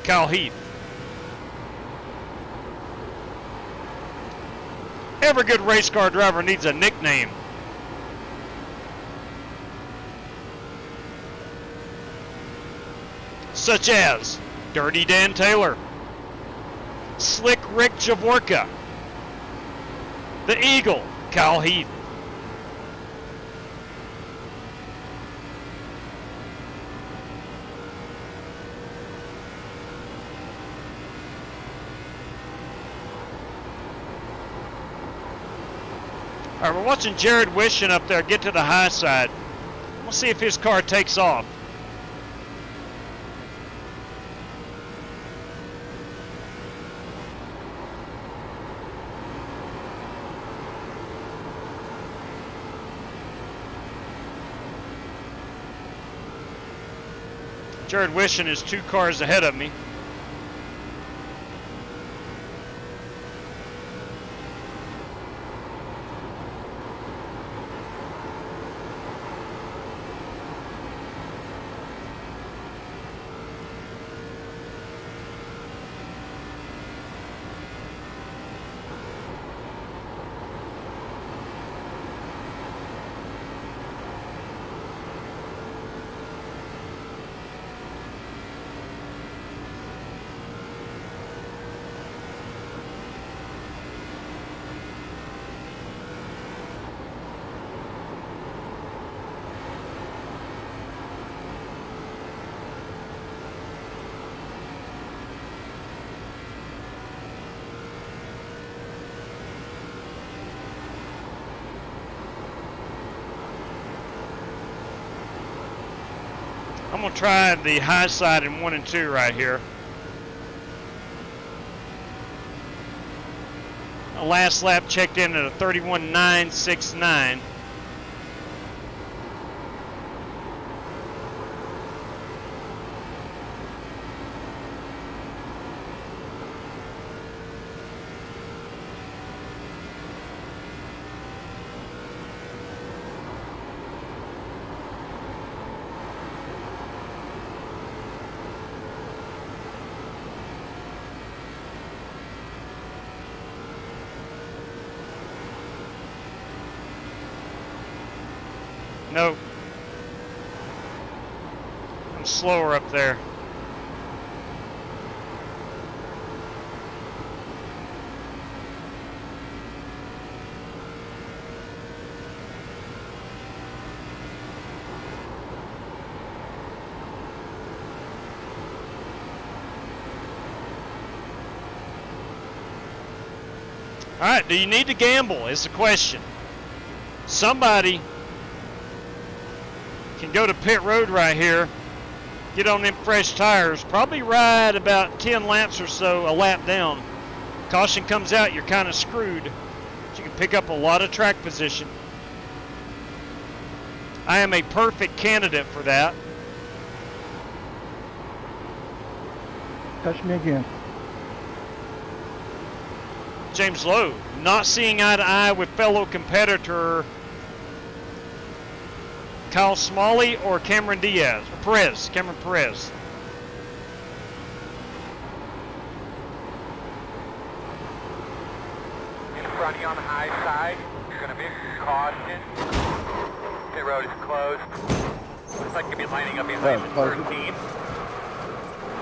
Kyle Heath. Every good race car driver needs a nickname. Such as Dirty Dan Taylor, Slick Rick Javorka, the Eagle, Kyle Heath. All right, we're watching Jared Wishing up there get to the high side. We'll see if his car takes off. Jared Wishing is 2 cars ahead of me. I'm going to try the high side in 1 and 2 right here. Last lap checked in at a 31.969. No. I'm slower up there. All right, do you need to gamble? It's the question. Somebody can go to pit road right here, get on them fresh tires, probably ride about 10 laps or so, a lap down. Caution comes out, you're kind of screwed. But you can pick up a lot of track position. I am a perfect candidate for that. Touch me again. James Lowe, not seeing eye to eye with fellow competitor Kyle Smalley or Cameron Diaz, or Perez, Cameron Perez. In front of you on the high side, you're going to be caution. Pit road is closed. Looks like you'll be lining up behind the 13.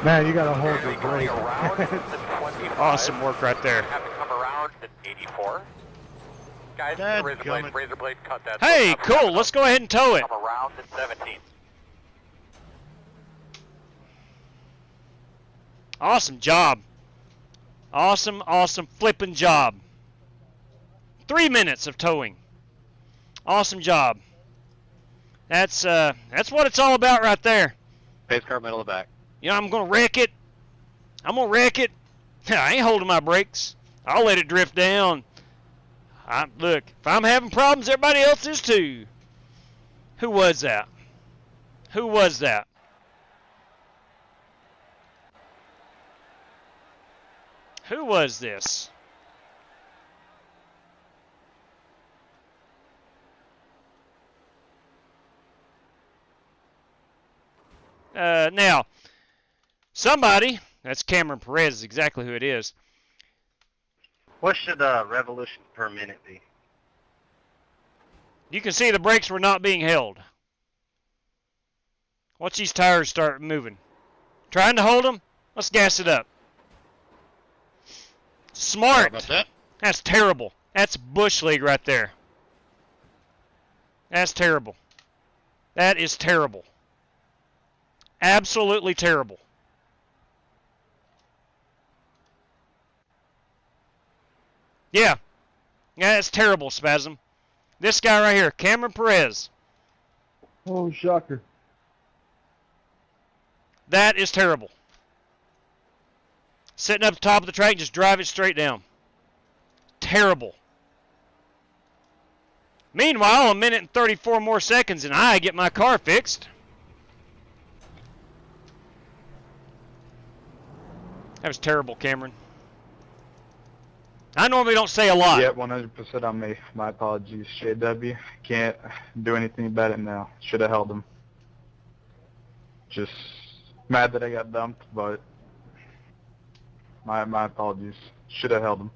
Man, you got to hold your brake. Awesome work right there. Have to come around at 84. Guys, razor blade cut that. Hey, cool. Let's go ahead and tow it. Come around at 17. Awesome job. Awesome flipping job. 3 minutes of towing. Awesome job. That's what it's all about right there. Pace car middle of the back. You know, I'm gonna wreck it. I ain't holding my brakes. I'll let it drift down. Look, if I'm having problems, everybody else is too. Who was that? Who was that? Who was this? Now, somebody, that's Cameron Perez, is exactly who it is. What should revolutions per minute be? You can see the brakes were not being held. Watch these tires start moving. Trying to hold them? Let's gas it up. Smart. How about that? That's terrible. That's Bush League right there. That's terrible. That is terrible. Absolutely terrible. Yeah. Yeah, that's terrible, Spasm. This guy right here, Cameron Perez. Oh, shocker. That is terrible. Sitting up top of the track, just drive it straight down. Terrible. Meanwhile, a minute and 34 more seconds and I get my car fixed. That was terrible, Cameron. I normally don't say a lot. Yeah, 100% on me. My apologies, JW. Can't do anything about it now. Should have held him. Just mad that I got dumped, but my apologies. Should have held him.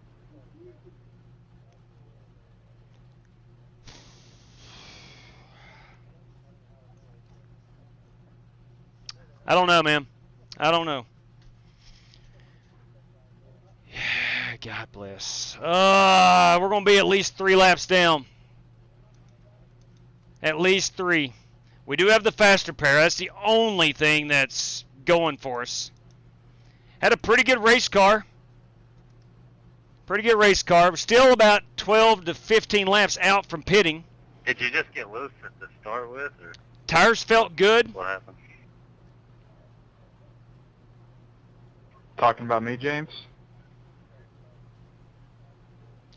I don't know, man. I don't know. God bless. We're going to be at least 3 laps down. At least 3. We do have the faster pair. That's the only thing that's going for us. Had a pretty good race car. Pretty good race car. We're still about 12 to 15 laps out from pitting. Did you just get loose to start with, or Tires felt good. what happened? Talking about me, James?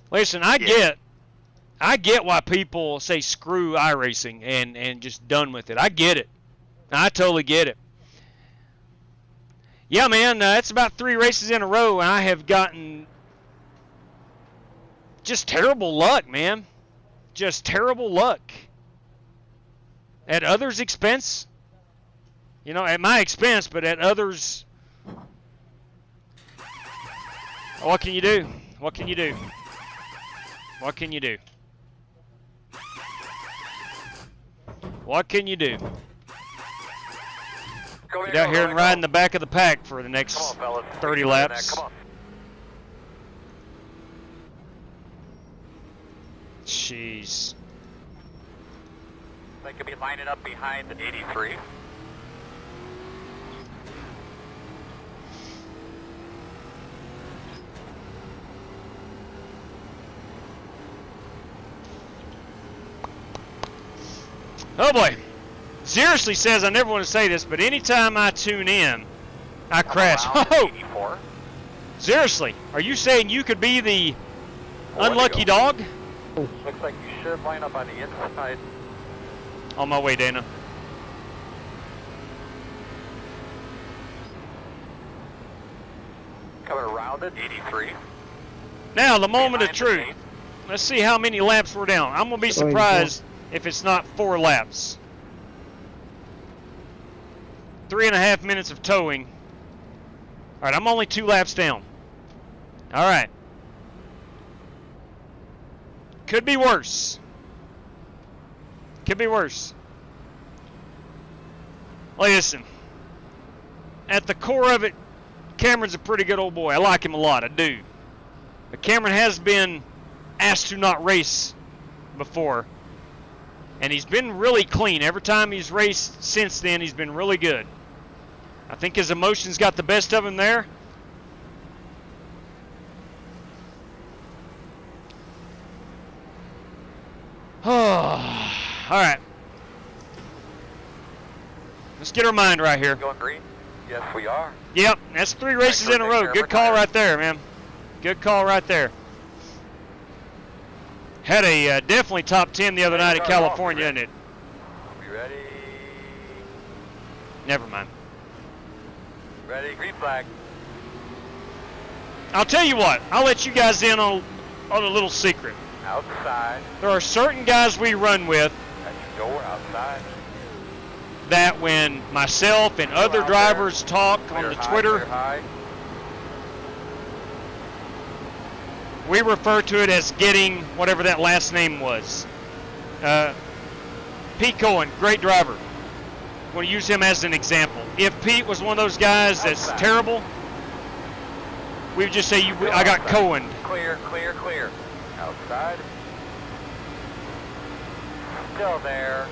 Listen, I get why people say screw iRacing and just done with it. I get it. I totally get it. Yeah, man, it's about 3 races in a row, and I have gotten just terrible luck, man. Just terrible luck. At others' expense. You know, at my expense, but at others. What can you do? What can you do? What can you do? What can you do? Get out here and ride in the back of the pack for the next 30 laps. Jeez. They could be lining up behind the 83. Oh boy. Seriously says I never want to say this, but anytime I tune in, I crash. Oh! Seriously, are you saying you could be the unlucky dog? Looks like you should line up on the inside. On my way, Dana. Coming around it, 83. Now, the moment of truth. Let's see how many laps we're down. I'm going to be surprised if it's not 4 laps. 3.5 minutes of towing. All right, I'm only 2 laps down. All right. Could be worse. Could be worse. Listen, at the core of it, Cameron's a pretty good old boy. I like him a lot, I do. But Cameron has been asked to not race before. And he's been really clean. Every time he's raced since then, he's been really good. I think his emotions got the best of him there. Oh, all right. Let's get our mind right here. Going green? Yes, we are. Yep, that's 3 races in a row. Good call right there, man. Good call right there. Had a definitely top 10 the other night at California, isn't it? We ready? Never mind. Ready, green flag. I'll tell you what. I'll let you guys in on a little secret. Outside. There are certain guys we run with. That's your door, outside. that when myself and other drivers talk on the Twitter, we refer to it as getting whatever that last name was. Pete Cohen, great driver. I'm going to use him as an example. If Pete was one of those guys that's terrible, we would just say, I got Cohen. Clear, clear, clear. Outside. Still there.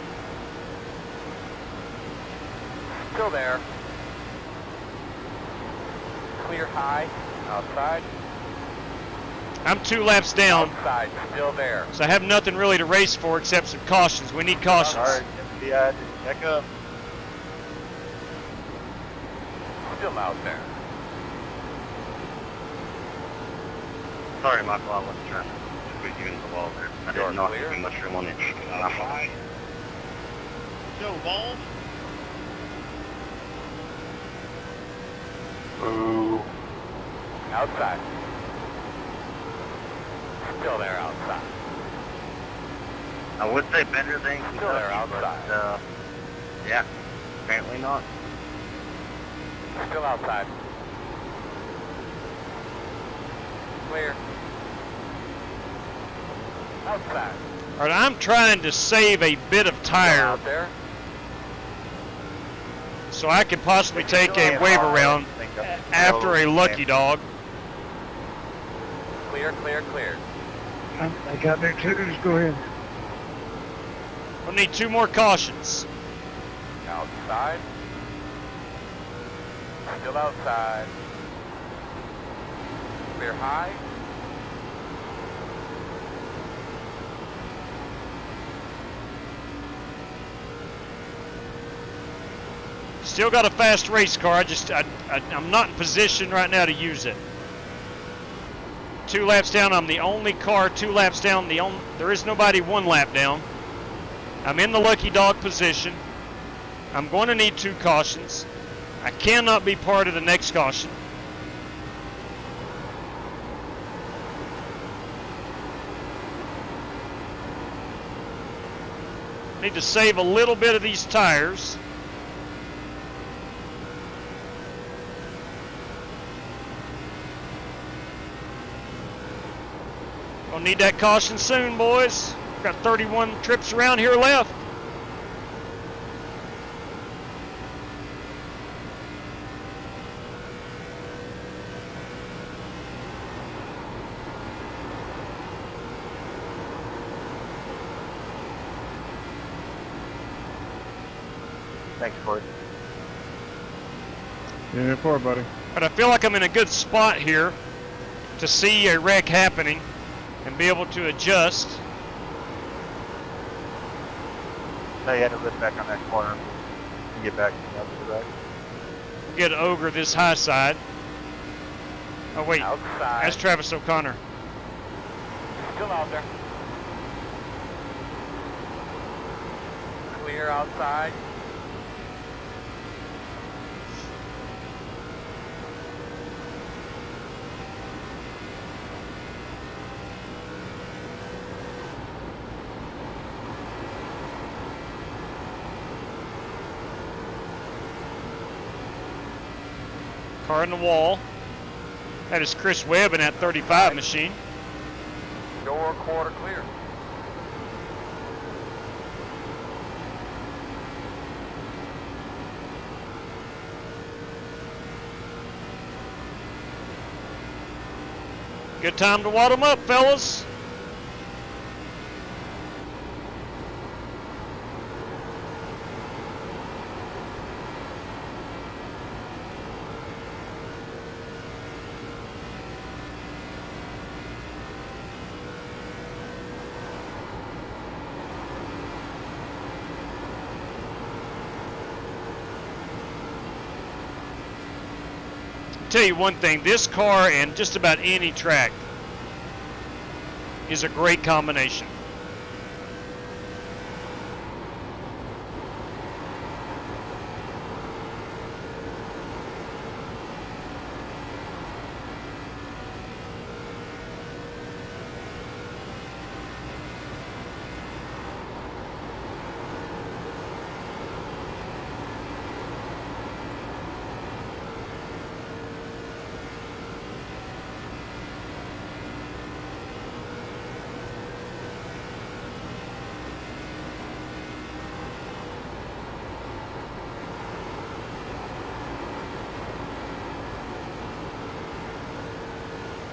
Still there. Clear high. Outside. I'm 2 laps down. Outside. Still there. So I have nothing really to race for except some cautions. We need cautions. All right, FBI, check up. Still out there. Sorry, Michael, I wasn't trying to squeeze you into the wall there. I did not give you much room on it. Joe Ball. Ooh. Outside. Still there outside. I would say better than Kentucky, Still there outside. but yeah, apparently not. Still outside. Clear. Outside. All right, I'm trying to save a bit of tire out there. so I could possibly take a wave around after a lucky dog. Clear, clear, clear. I got their tickets. Go ahead. We'll need 2 more cautions. Outside. Still outside. Clear high. Still got a fast race car. I'm not in position right now to use it. 2 laps down. I'm the only car 2 laps down. There is nobody 1 lap down. I'm in the lucky dog position. I'm going to need 2 cautions. I cannot be part of the next caution. Need to save a little bit of these tires. We'll need that caution soon, boys. Got 31 trips around here left. Thanks, Corey. Yeah, poor buddy. But I feel like I'm in a good spot here to see a wreck happening and be able to adjust. No, you had to lift back on that corner and get back in the other direction. Get Ogre this high side. Oh wait, outside. That's Travis O'Connor. Still out there. Clear outside. Car in the wall. That is Chris Webb in that 35 machine. Door quarter clear. Good time to wad them up, fellas. Tell you one thing, this car and just about any track is a great combination.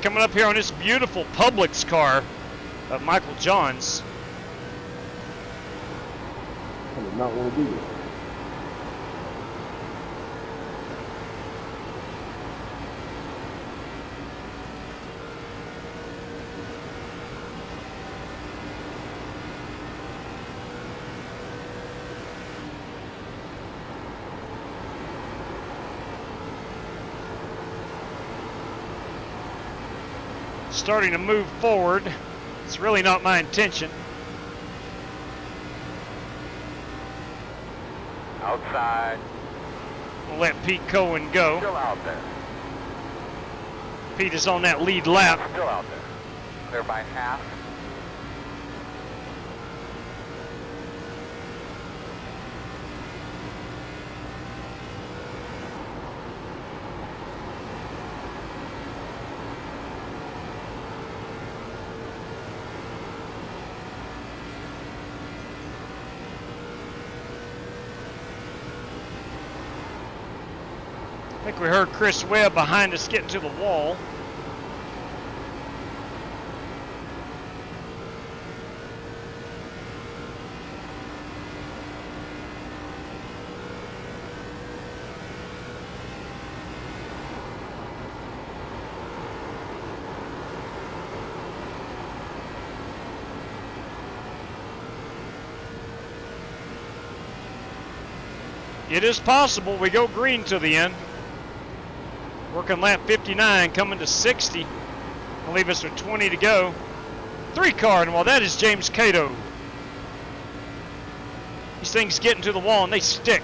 coming up here on this beautiful Publix car of Michael Johns. I did not want to do this. Starting to move forward. It's really not my intention. Outside. We'll let Pete Cohen go. Still out there. Pete is on that lead lap. Still out there. Clear by half. I think we heard Chris Webb behind us getting to the wall. It is possible we go green to the end. Working lap 59, coming to 60. Will leave us with 20 to go. 3 car, and well, that is James Cato. These things get into the wall and they stick.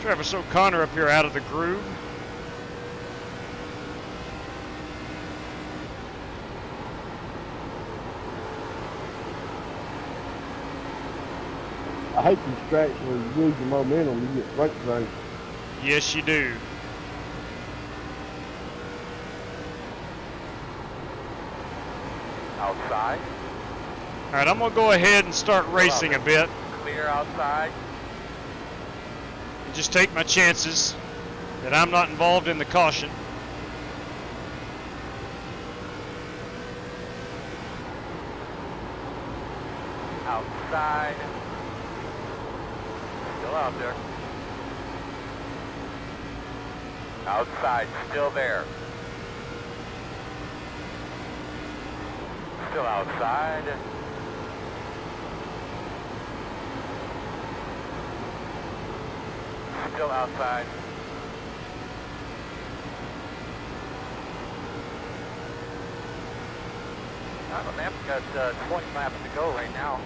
Travis O'Connor up here out of the groove. I hate these tracks where you lose your momentum, you get brake things. Yes, you do. Outside. All right, I'm going to go ahead and start racing a bit. Clear outside. Just take my chances that I'm not involved in the caution. Outside. Still out there. Outside, still there. Still outside. Still outside. I don't know, we've got 20 laps to go right now.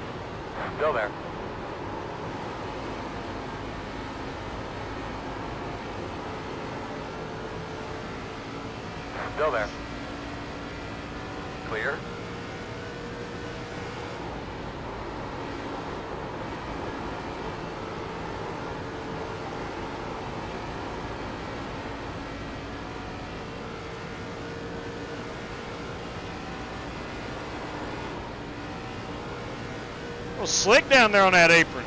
Still there. Still there. Clear. Well, slick down there on that apron.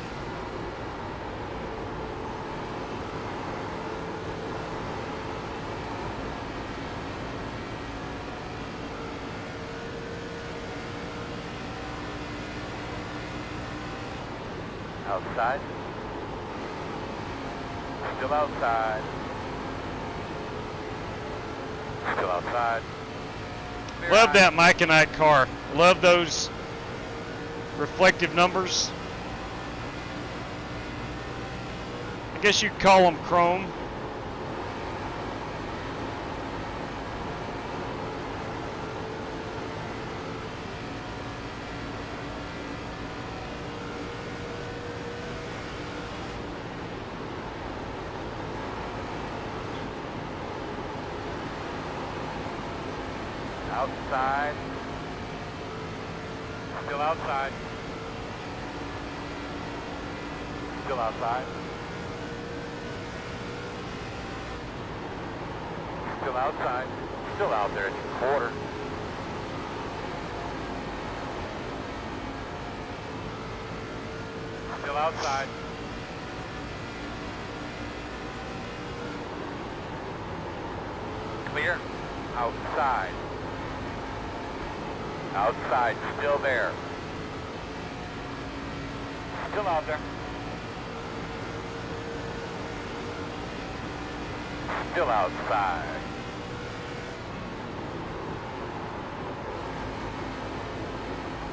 Outside. Still outside. Still outside. Love that Mike and Ike car. Love those reflective numbers. I guess you'd call them chrome. Outside. Still outside. Still outside. Still outside. Still out there at the quarter. Still outside. Clear. Outside. Outside. Still there. Still out there. Still outside.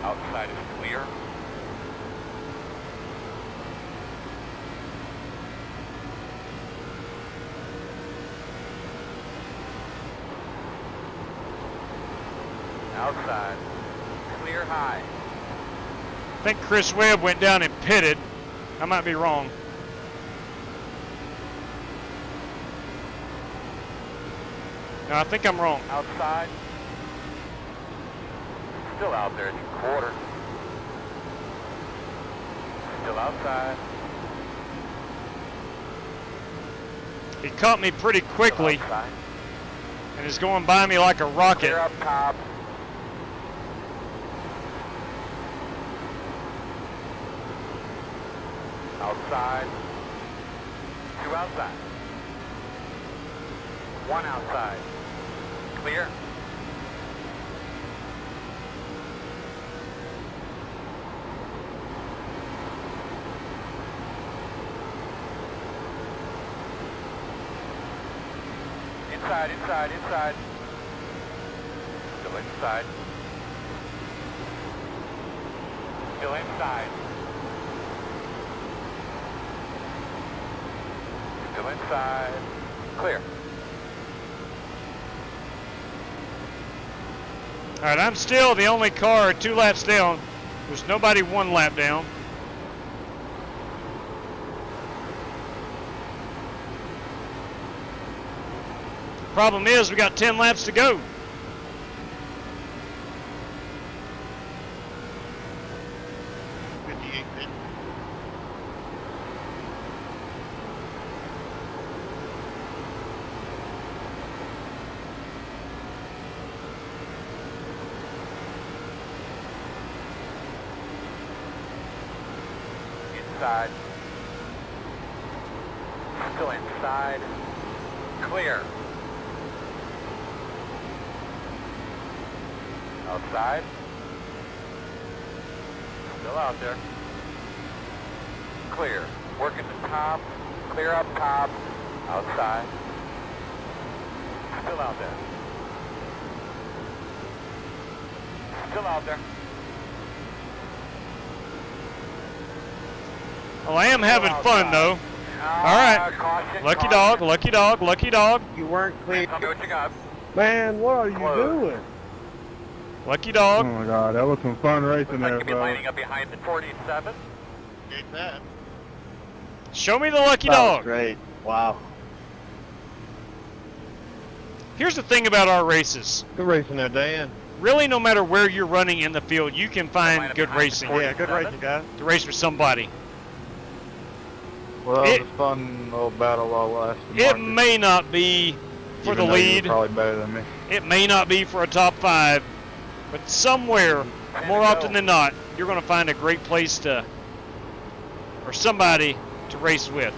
Outside is clear. Outside. Clear high. I think Chris Webb went down and pitted. I might be wrong. No, I think I'm wrong. Outside. Still out there at the quarter. Still outside. He caught me pretty quickly and is going by me like a rocket. Clear up top. Outside. 2 outside. 1 outside. Clear. Inside, inside, inside. Still inside. Still inside. Still inside. Clear. All right, I'm still the only car 2 laps down. There's nobody 1 lap down. Problem is, we got 10 laps to go. Inside. Still inside. Clear. Outside. Still out there. Clear. Working the top. Clear up top. Outside. Still out there. Still out there. Well, I am having fun, though. All right. Caution, Lucky caution. dog, lucky dog, lucky dog. You weren't clear. Tell me what you got. Man, what are you doing? Lucky dog. Oh my God, that was some fun racing there, You'll be bro. lining up behind the 47. Take that. Show me the lucky That was dog. great. Wow. Here's the thing about our races. Good racing there, Dan. Really, no matter where you're running in the field, you can find good racing. Yeah, good racing, guys. To race with somebody. Well, that was a fun little battle while last. It may not be for the lead. Probably better than me. It may not be for a top 5, but somewhere, more often than not, you're going to find a great place to, or somebody to race with.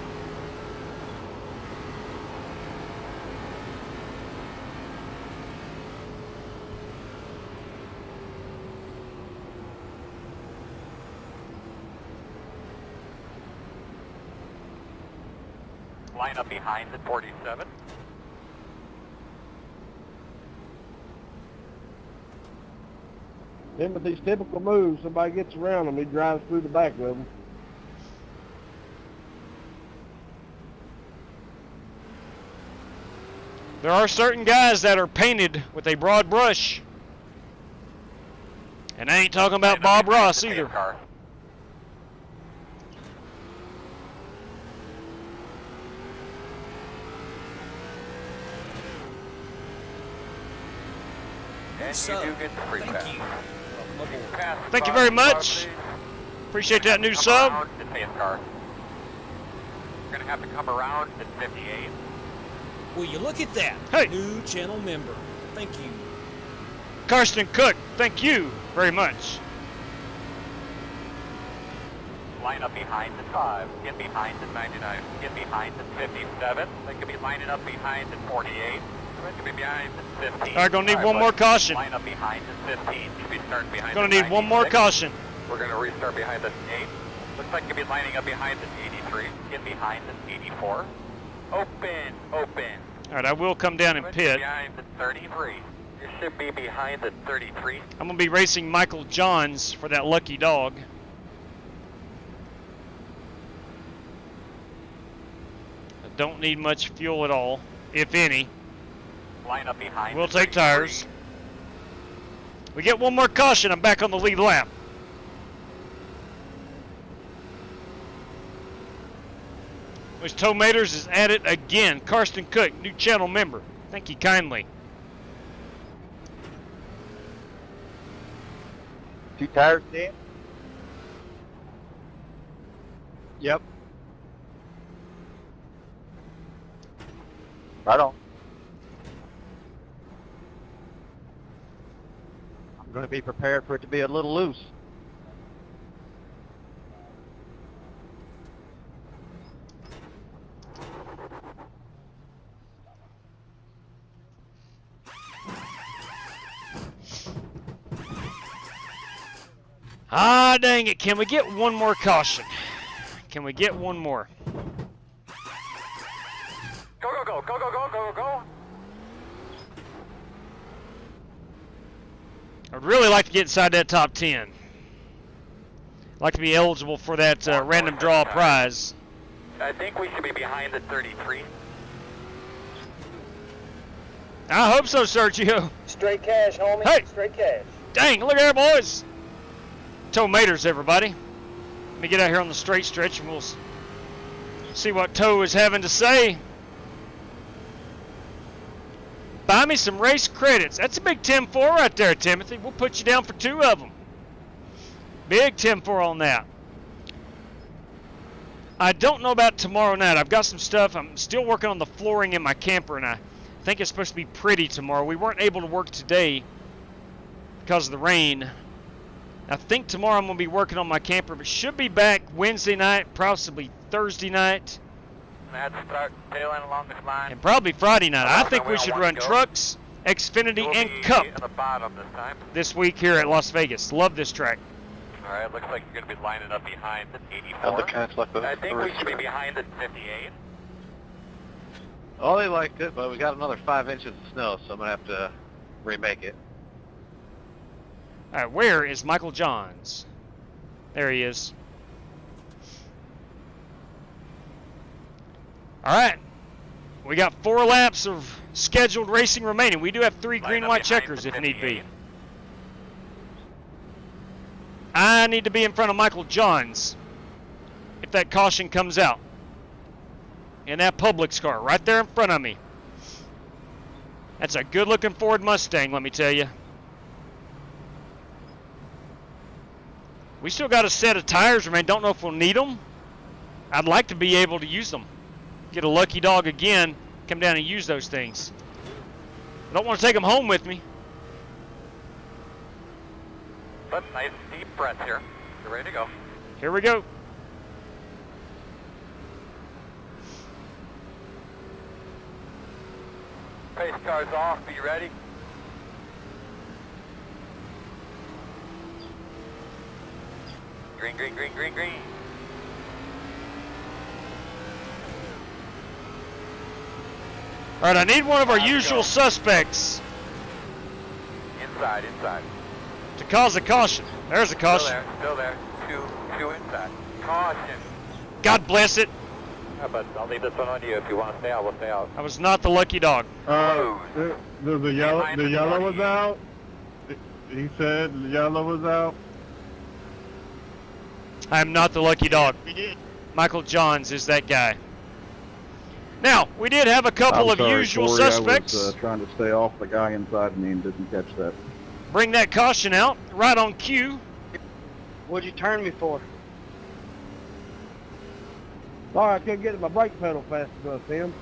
Line up behind the 47. Then with these typical moves, somebody gets around them, he drives through the back of them. There are certain guys that are painted with a broad brush. And I ain't talking about Bob Ross either. And you do get the free pass. Thank you. Welcome aboard. Thank you very much. Appreciate that new sub. You're going to have to come around at 58. Will you look at that? Hey. New channel member. Thank you. Karsten Cook, thank you very much. Line up behind the 5. Get behind the 99. Get behind the 57. They could be lining up behind the 48. They could be behind the 15. All right, gonna need one more caution. Line up behind the 15. Should be starting behind Gonna the need one more 96. caution. We're going to restart behind the 8. Looks like you'll be lining up behind the 83. Get behind the 84. Open, open. All right, I will come down and pit. Behind the 33. You should be behind the 33. I'm gonna be racing Michael Johns for that lucky dog. I don't need much fuel at all, if any. Line up behind. We'll take tires. We get one more caution. I'm back on the lead lap. Which Tomators is at it again. Karsten Cook, new channel member. Thank you kindly. 2 tires, Dan? Yep. Right on. I'm going to be prepared for it to be a little loose. Ah, dang it. Can we get one more caution? Can we get one more? Go, go, go, go, go, go, go, go. I'd really like to get inside that top 10. I'd like to be eligible for that random draw prize. I think we should be behind the 33. I hope so, Sergio. Straight cash, homie. Hey. Straight cash. Dang, look at there, boys. Tomators, everybody. Let me get out here on the straight stretch and we'll see what Toe is having to say. Buy me some race credits. That's a big 10-4 right there, Timothy. We'll put you down for 2 of them. Big 10-4 on that. I don't know about tomorrow night. I've got some stuff. I'm still working on the flooring in my camper, and I think it's supposed to be pretty tomorrow. We weren't able to work today because of the rain. I think tomorrow I'm going to be working on my camper, but should be back Wednesday night, possibly Thursday night. Had to start tailing along this line. And probably Friday night. I think we should run trucks, Xfinity, and Cup in the bottom this time. this week here at Las Vegas. Love this track. All right, looks like you're going to be lining up behind the 84. How'd the cats like I think we should be behind the 58. Oh, they liked it, but we got another 5 inches of snow, so I'm going to have to remake it. All right, where is Michael Johns? There he is. All right, we got 4 laps of scheduled racing remaining. We do have 3 green-white checkers if need be. I need to be in front of Michael Johns if that caution comes out. In that Publix car right there in front of me. That's a good-looking Ford Mustang, let me tell you. We still got a set of tires remaining. Don't know if we'll need them. I'd like to be able to use them. Get a lucky dog again, come down and use those things. I don't want to take them home with me. But nice deep breath here. You're ready to go. Here we go. Pace car's off. Be ready. Green, green, green, green, green. All right, I need one of our usual suspects Inside, inside. to cause a caution. There's a caution. Still there. Two inside. Caution. God bless it. But I'll leave this one on you. If you want to stay out, we'll stay out. I was not the lucky dog. The yellow was out. He said the yellow was out. I am not the lucky dog. Michael Johns is that guy. Now, we did have a couple of usual Corey, suspects. I was trying to stay off the guy inside me and didn't catch that. Bring that caution out, right on cue. What'd you turn me for? Sorry, I couldn't get to my brake pedal fast enough, Tim.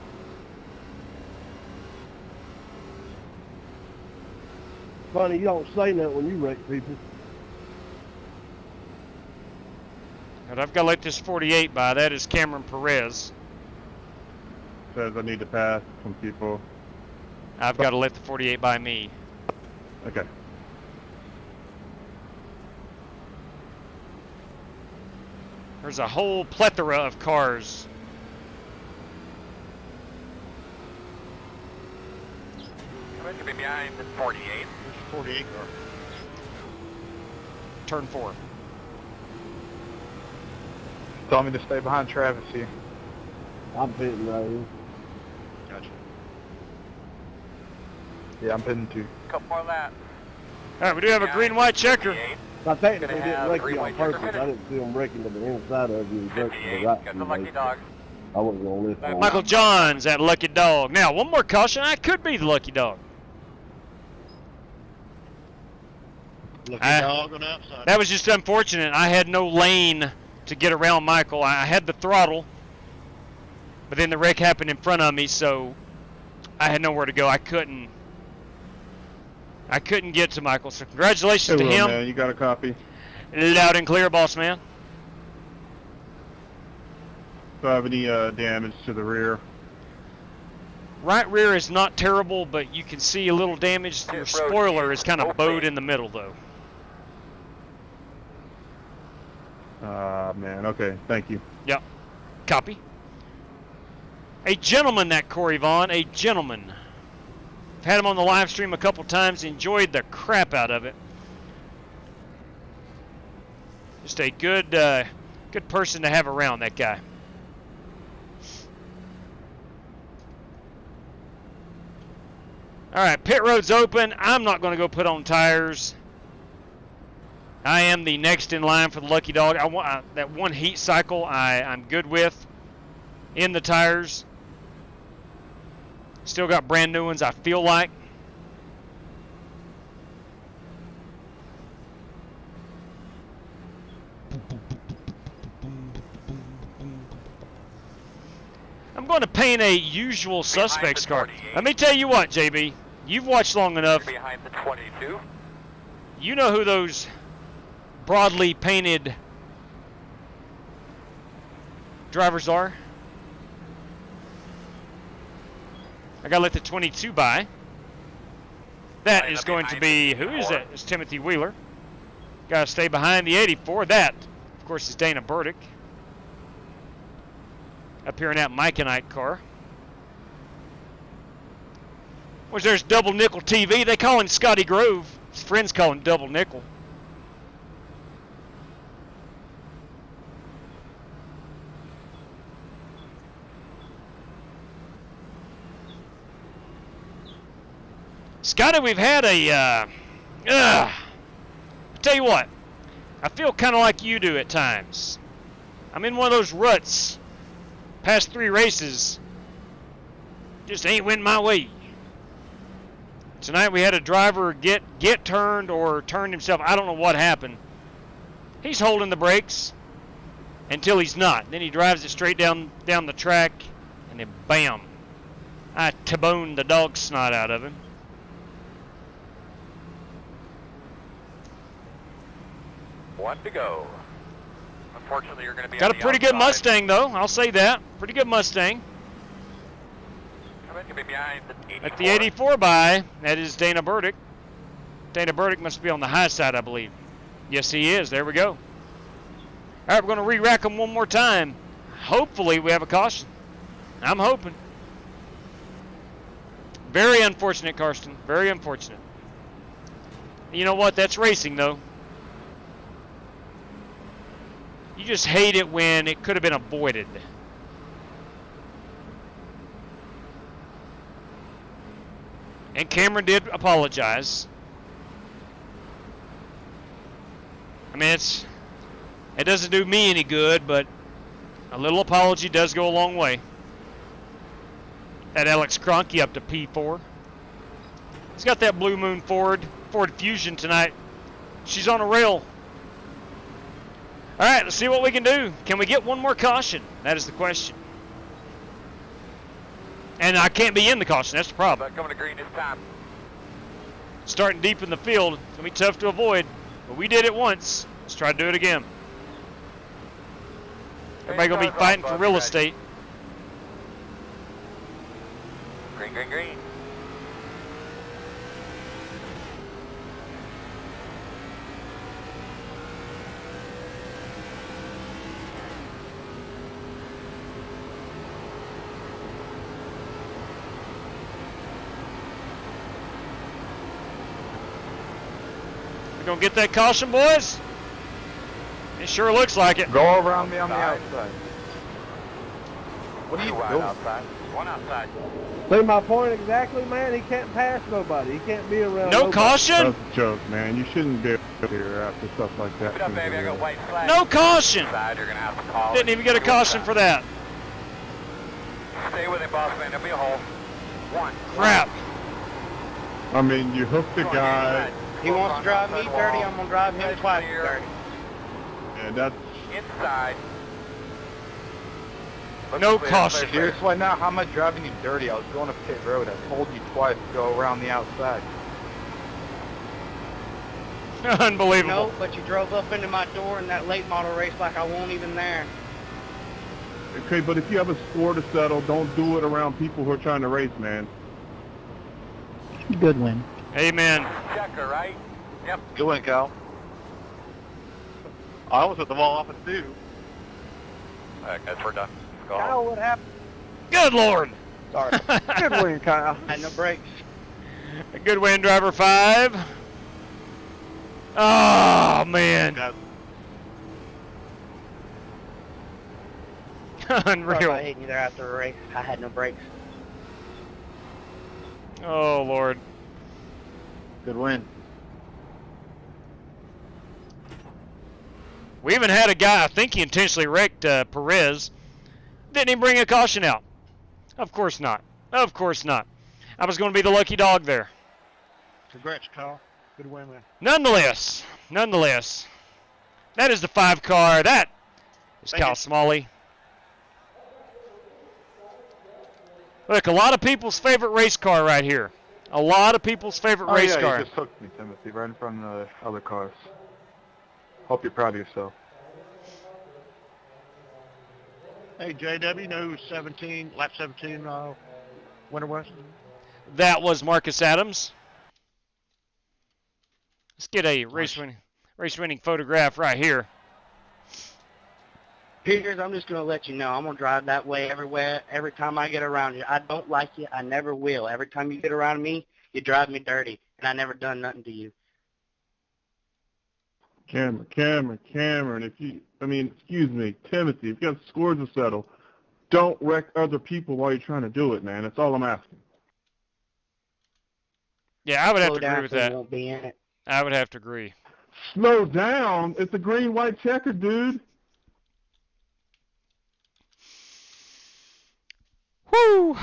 Funny, you don't say that when you wreck people. But I've got to let this 48 by. That is Cameron Perez. Says I need to pass some people. I've got to let the 48 by me. Okay. There's a whole plethora of cars. I'm going to be behind the 48. There's a 48 car. Turn 4. Tell me to stay behind Travis here. I'm pitting right here. Gotcha. Yeah, I'm pitting too. Couple more laps. All right, we do have a green-white checker. I technically Gonna didn't have wreck you on green-white checker purpose. finish. I didn't see them wrecking to the inside of you. Wrecked to the 58. right. Got the lucky dog. I wasn't going to lift on Michael Johns at Lucky Dog. Now, one more caution. I could be the Lucky Dog. Lucky dog on the outside. That was just unfortunate. I had no lane to get around Michael. I had the throttle, but then the wreck happened in front of me, so I had nowhere to go. I couldn't get to Michael. So congratulations to Hey, him. man, you got a copy? Loud and clear, boss man. Do I have any damage to the rear? Right rear is not terrible, but you can see a little damage. Your spoiler is kind of bowed in the middle, though. Man, okay, thank you. Yep. Copy. A gentleman, that Corey Vaughn, a gentleman. I've had him on the live stream a couple times, enjoyed the crap out of it. Just a good person to have around, that guy. All right, pit road's open. I'm not going to go put on tires. I am the next in line for the Lucky Dog. I want that one heat cycle. I'm good with in the tires. Still got brand new ones, I feel like. I'm going to paint a usual suspects car. Let me tell you what, JB. You've watched long enough. Behind the 22. You know who those broadly painted drivers are. I gotta let the 22 by. That is going to be, who is that? It's Timothy Wheeler. Gotta stay behind the 84. That, of course, is Dana Burdick. Up here in that Micanite car. Which there's Double Nickel TV. They call him Scotty Grove. His friends call him Double Nickel. Scotty, we've had a, I tell you what, I feel kind of like you do at times. I'm in one of those ruts. Past 3 races, just ain't went my way. Tonight we had a driver get turned or turned himself. I don't know what happened. He's holding the brakes until he's not. Then he drives it straight down the track, and then bam, I T-boned the dog snot out of him. One to go. Unfortunately, you're going to be Got on a the pretty good outside. Mustang, though. I'll say that. Pretty good Mustang. I'm going to be behind the 84. At the 84 by, that is Dana Burdick. Dana Burdick must be on the high side, I believe. Yes, he is. There we go. All right, we're going to re-rack them one more time. Hopefully, we have a caution. I'm hoping. Very unfortunate, Karsten. Very unfortunate. You know what? That's racing, though. You just hate it when it could have been avoided. And Cameron did apologize. I mean, it doesn't do me any good, but a little apology does go a long way. That Alex Cronky up to P4. He's got that Blue Moon Ford Fusion tonight. She's on a rail. All right, let's see what we can do. Can we get one more caution? That is the question. And I can't be in the caution. That's the problem. Coming to green this time. Starting deep in the field. It's going to be tough to avoid. But we did it once. Let's try to do it again. Everybody going to be fighting for real estate. Green, green, green. Gonna get that caution, boys? It sure looks like it. Go around me on the outside. What are you Right doing? outside. One outside. See my point exactly, man? He can't pass nobody. He can't be around No nobody. caution? That's a joke, man. You shouldn't be here after stuff like that. Keep it up, baby. I got white flag. No caution. Inside, you're gonna have to call. Didn't even get a caution for that. Stay with him, boss man. There'll be a hole. One. Crap. I mean, you hooked the guy. He wants to drive me dirty, I'm going to drive him twice dirty. Yeah, that's... Inside. No caution. Seriously now, how am I driving you dirty? I was going to pit road. I told you twice to go around the outside. Unbelievable. No, but you drove up into my door in that late model race like I wasn't even there. Okay, but if you have a score to settle, don't do it around people who are trying to race, man. Good win. Amen. Checker, right? Yep. Good win, Cal. I almost hit the wall off at 2. All right, guys, we're done. Let's go. Kyle, what happened? Good Lord. Sorry. Good win, Kyle. Had no brakes. A good win, driver 5. Oh, man. Sorry Unreal. about hitting you there after a race. I had no brakes. Oh, Lord. Good win. We even had a guy, I think he intentionally wrecked Perez. Didn't even bring a caution out. Of course not. Of course not. I was going to be the lucky dog there. Congrats, Kyle. Good win, man. Nonetheless, that is the 5 car. That is Kyle Smalley. Look, a lot of people's favorite race car right here. A lot of people's favorite race car. You just hooked me, Timothy, right in front of the other cars. Hope you're proud of yourself. Hey, JW, you know who 17, lap 17 winner was? That was Marcus Adams. Let's get a race-winning photograph right here. Peters, I'm just going to let you know, I'm going to drive that way everywhere, every time I get around you. I don't like you. I never will. Every time you get around me, you drive me dirty, and I never done nothing to you. Cameron, excuse me, Timothy, if you have scores to settle, don't wreck other people while you're trying to do it, man. That's all I'm asking. Yeah, I would have to Slow agree with down so you that. won't be in it. I would have to agree. Slow down. It's a green-white checker, dude. Woo!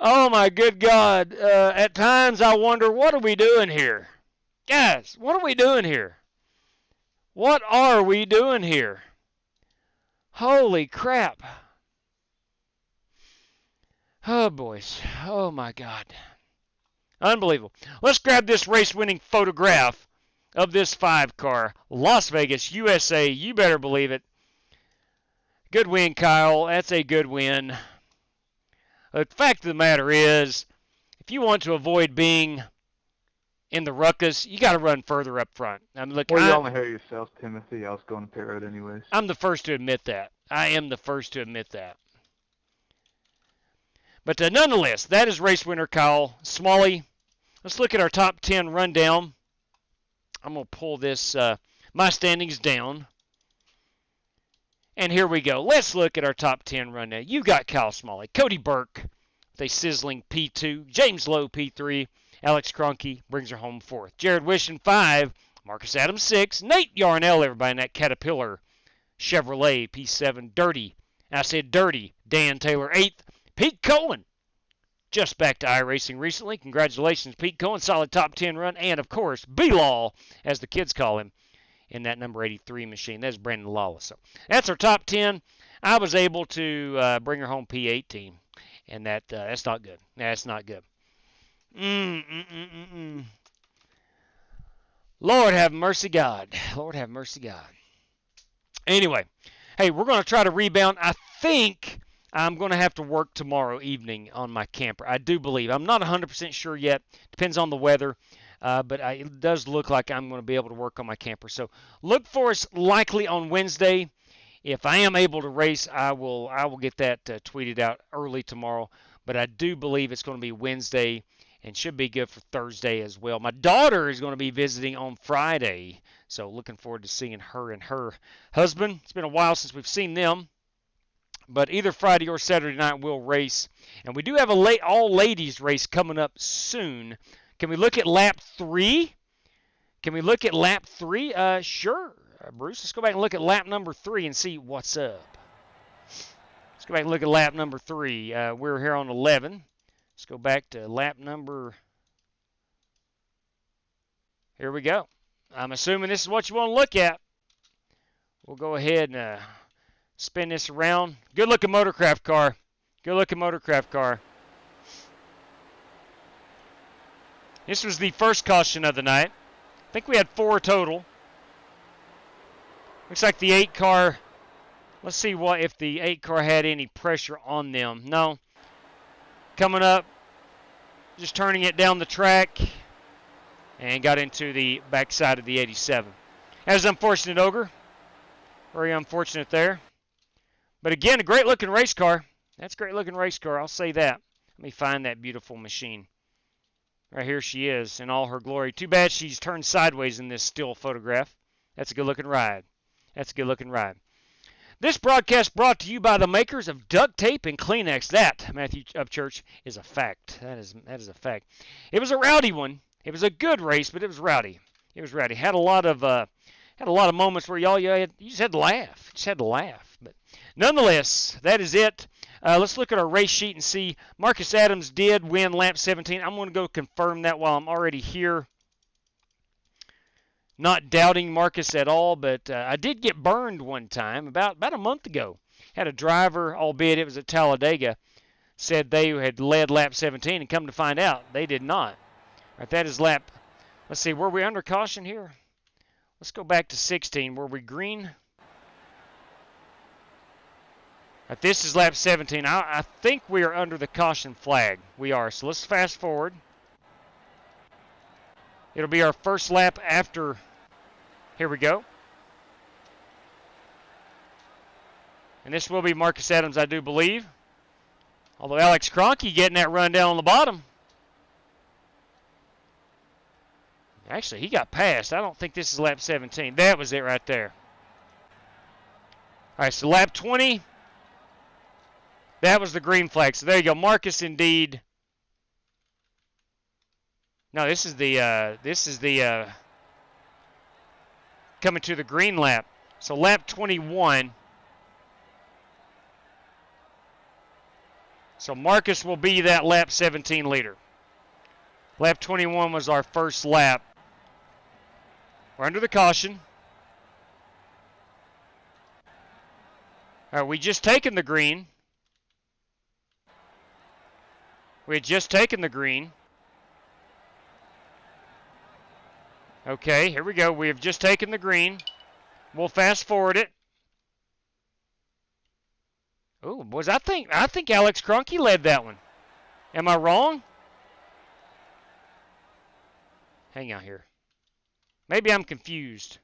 Oh my good God. At times I wonder, what are we doing here? Guys, what are we doing here? What are we doing here? Holy crap. Oh, boys. Oh, my God. Unbelievable. Let's grab this race-winning photograph of this 5 car. Las Vegas, USA. You better believe it. Good win, Kyle. That's a good win. The fact of the matter is, if you want to avoid being in the ruckus, you got to run further up front. I mean, look, Well, you only hear yourself, Timothy. I was going to pit road anyways. I'm the first to admit that. I am the first to admit that. But nonetheless, that is race winner Kyle Smalley. Let's look at our top 10 rundown. I'm going to pull this, my standings down. And here we go. Let's look at our top 10 rundown. You got Kyle Smalley, Cody Burke with a sizzling P2, James Lowe P3, Alex Cronky brings her home 4th, Jared Wishing 5, Marcus Adams 6, Nate Yarnell, everybody in that Caterpillar Chevrolet, P7, Dirty. I said Dirty. Dan Taylor, 8th. Pete Cohen, just back to iRacing recently. Congratulations, Pete Cohen. Solid top 10 run. And, of course, B-Law, as the kids call him, in that number 83 machine. That's Brandon Lawless. So that's our top 10. I was able to bring her home P18, and that's not good. That's not good. Lord have mercy, God. Lord have mercy, God. Anyway, hey, we're going to try to rebound. I think I'm going to have to work tomorrow evening on my camper. I do believe. I'm not 100% sure yet. Depends on the weather. But it does look like I'm going to be able to work on my camper. So look for us likely on Wednesday. If I am able to race, I will get that tweeted out early tomorrow. But I do believe it's going to be Wednesday and should be good for Thursday as well. My daughter is going to be visiting on Friday. So looking forward to seeing her and her husband. It's been a while since we've seen them. But either Friday or Saturday night we'll race. And we do have a all-ladies race coming up soon. Can we look at lap 3? Can we look at lap 3? Sure, Bruce. Let's go back and look at lap number 3 and see what's up. Let's go back and look at lap number 3. We're here on 11. Let's go back to lap number. Here we go. I'm assuming this is what you want to look at. We'll go ahead and spin this around. Good-looking motorcraft car. Good-looking motorcraft car. This was the first caution of the night. I think we had 4 total. Looks like the 8 car. Let's see if the 8 car had any pressure on them. No. Coming up, just turning it down the track, and got into the backside of the 87. That was unfortunate, Ogre. Very unfortunate there. But again, a great-looking race car. That's a great-looking race car. I'll say that. Let me find that beautiful machine. Right here she is in all her glory. Too bad she's turned sideways in this still photograph. That's a good-looking ride. That's a good-looking ride. This broadcast brought to you by the makers of duct tape and Kleenex. That, Matthew Upchurch, is a fact. That is a fact. It was a rowdy one. It was a good race, but it was rowdy. It was rowdy. Had a lot of moments where you just had to laugh. You just had to laugh. But nonetheless, that is it. Let's look at our race sheet and see. Marcus Adams did win lap 17. I'm going to go confirm that while I'm already here. Not doubting Marcus at all, but I did get burned one time about a month ago. Had a driver, albeit it was at Talladega, said they had led lap 17, and come to find out, they did not. All right, that is lap. Let's see, were we under caution here? Let's go back to 16. Were we green? Right, this is lap 17. I think we are under the caution flag. We are. So let's fast forward. It'll be our first lap after. Here we go. And this will be Marcus Adams, I do believe. Although Alex Kroenke getting that run down on the bottom. Actually, he got passed. I don't think this is lap 17. That was it right there. All right, so lap 20. That was the green flag. So there you go. Marcus indeed. No, this is the coming to the green lap. So lap 21. So Marcus will be that lap 17 leader. Lap 21 was our first lap. We're under the caution. All right, we just taken the green. We had just taken the green. Okay, here we go. We have just taken the green. We'll fast forward it. Oh, boys, I think Alex Kroenke led that one. Am I wrong? Hang on here. Maybe I'm confused.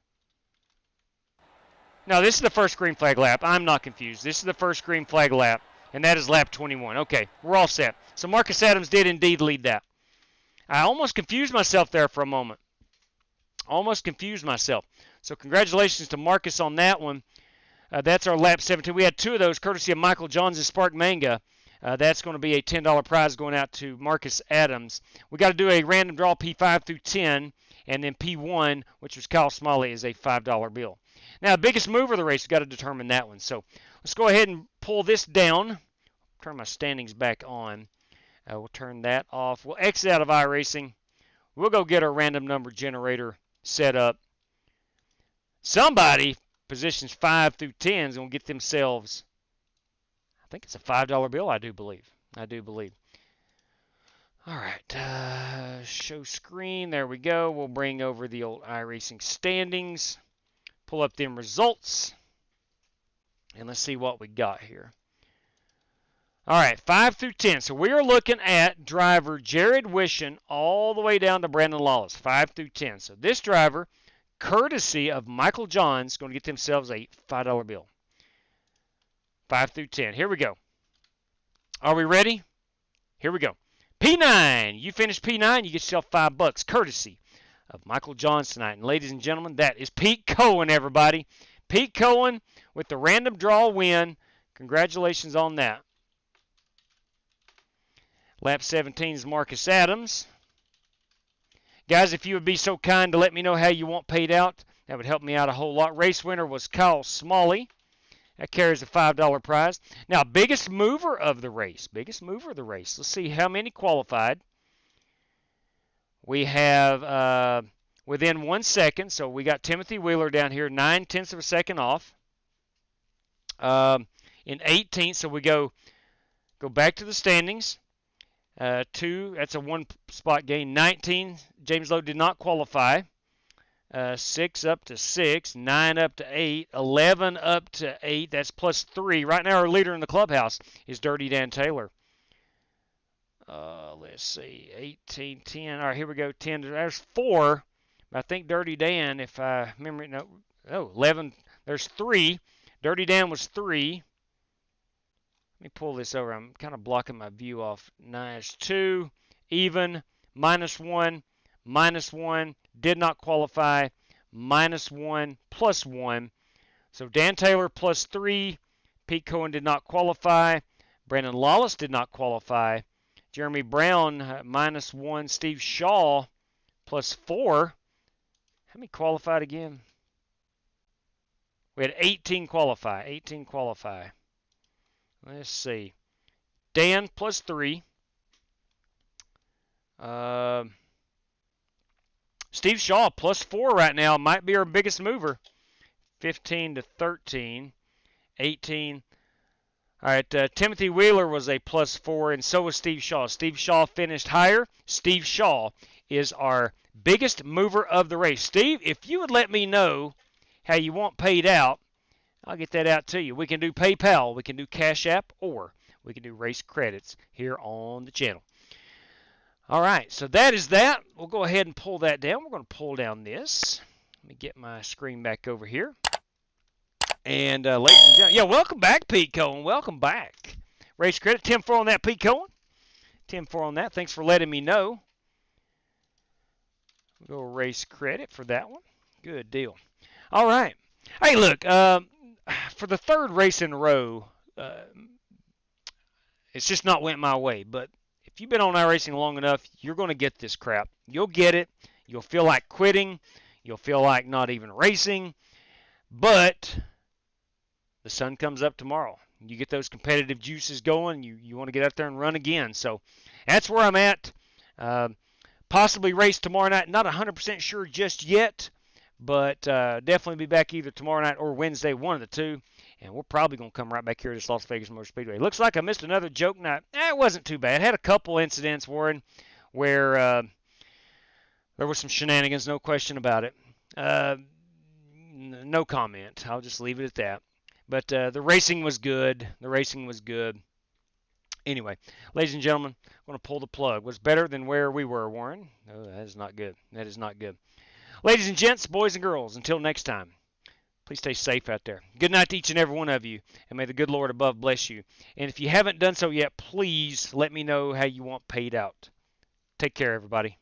No, this is the first green flag lap. I'm not confused. This is the first green flag lap, and that is lap 21. Okay, we're all set. So Marcus Adams did indeed lead that. I almost confused myself there for a moment. Almost confused myself. So congratulations to Marcus on that one. That's our lap 17. We had 2 of those courtesy of Michael Johns' Spark Manga. That's going to be a $10 prize going out to Marcus Adams. We got to do a random draw P5 through 10, and then P1, which was Kyle Smalley, is a $5 bill. Now, the biggest mover of the race, we've got to determine that one. So let's go ahead and pull this down. Turn my standings back on. We'll turn that off. We'll exit out of iRacing. We'll go get our random number generator set up. Somebody, positions 5 through 10, is going to get themselves, I think it's a $5 bill, I do believe. All right, show screen. There we go. We'll bring over the old iRacing standings. Pull up them results. And let's see what we got here. All right, 5 through 10. So we are looking at driver Jared Wishon all the way down to Brandon Lawless, 5 through 10. So this driver, courtesy of Michael Johns, going to get themselves a $5 bill. 5 through 10. Here we go. Are we ready? Here we go. P9. You finish P9, you get yourself $5, courtesy of Michael Johns tonight. And ladies and gentlemen, that is Pete Cohen, everybody. Pete Cohen with the random draw win. Congratulations on that. Lap 17 is Marcus Adams. Guys, if you would be so kind to let me know how you want paid out, that would help me out a whole lot. Race winner was Kyle Smalley. That carries a $5 prize. Now, biggest mover of the race. Let's see how many qualified. We have within 1 second. So we got Timothy Wheeler down here, 9/10 of a second off. In 18th, so we go back to the standings. 2, that's a 1 spot gain. 19, James Lowe did not qualify. 6 up to 6, 9 up to 8, 11 up to 8. That's plus 3. Right now, our leader in the clubhouse is Dirty Dan Taylor. Let's see, 18, 10. All right, here we go. 10. There's 4. I think Dirty Dan, if I remember, 11. There's 3. Dirty Dan was 3. Let me pull this over. I'm kind of blocking my view off. Nice. 2, even, -1, -1, did not qualify, -1, +1. So Dan Taylor +3. Pete Cohen did not qualify. Brandon Lawless did not qualify. Jeremy Brown, -1. Steve Shaw, +4. How many qualified again? We had 18 qualify. Let's see. Dan +3. Steve Shaw +4 right now. Might be our biggest mover. 15 to 13. 18. All right, Timothy Wheeler was a +4, and so was Steve Shaw. Steve Shaw finished higher. Steve Shaw is our biggest mover of the race. Steve, if you would let me know how you want paid out, I'll get that out to you. We can do PayPal, we can do Cash App, or we can do race credits here on the channel. All right, so that is that. We'll go ahead and pull that down. We're going to pull down this. Let me get my screen back over here. And ladies and gentlemen, yeah, welcome back, Pete Cohen. Welcome back. Race credit, 10-4 on that, Pete Cohen. 10-4 on that. Thanks for letting me know. We'll go race credit for that one. Good deal. All right. Hey, look, for the 3rd race in a row, it's just not went my way. But if you've been on iRacing long enough, you're going to get this crap. You'll get it. You'll feel like quitting. You'll feel like not even racing. But the sun comes up tomorrow. You get those competitive juices going. You want to get out there and run again. So that's where I'm at. Possibly race tomorrow night. Not 100% sure just yet. But definitely be back either tomorrow night or Wednesday, one of the two. And we're probably going to come right back here to this Las Vegas Motor Speedway. Looks like I missed another joke night. It wasn't too bad. Had a couple incidents, Warren, where there was some shenanigans, no question about it. No comment. I'll just leave it at that. But the racing was good. Anyway, ladies and gentlemen, I'm going to pull the plug. Was better than where we were, Warren? No, that is not good. Ladies and gents, boys and girls, until next time, please stay safe out there. Good night to each and every one of you, and may the good Lord above bless you. And if you haven't done so yet, please let me know how you want paid out. Take care, everybody.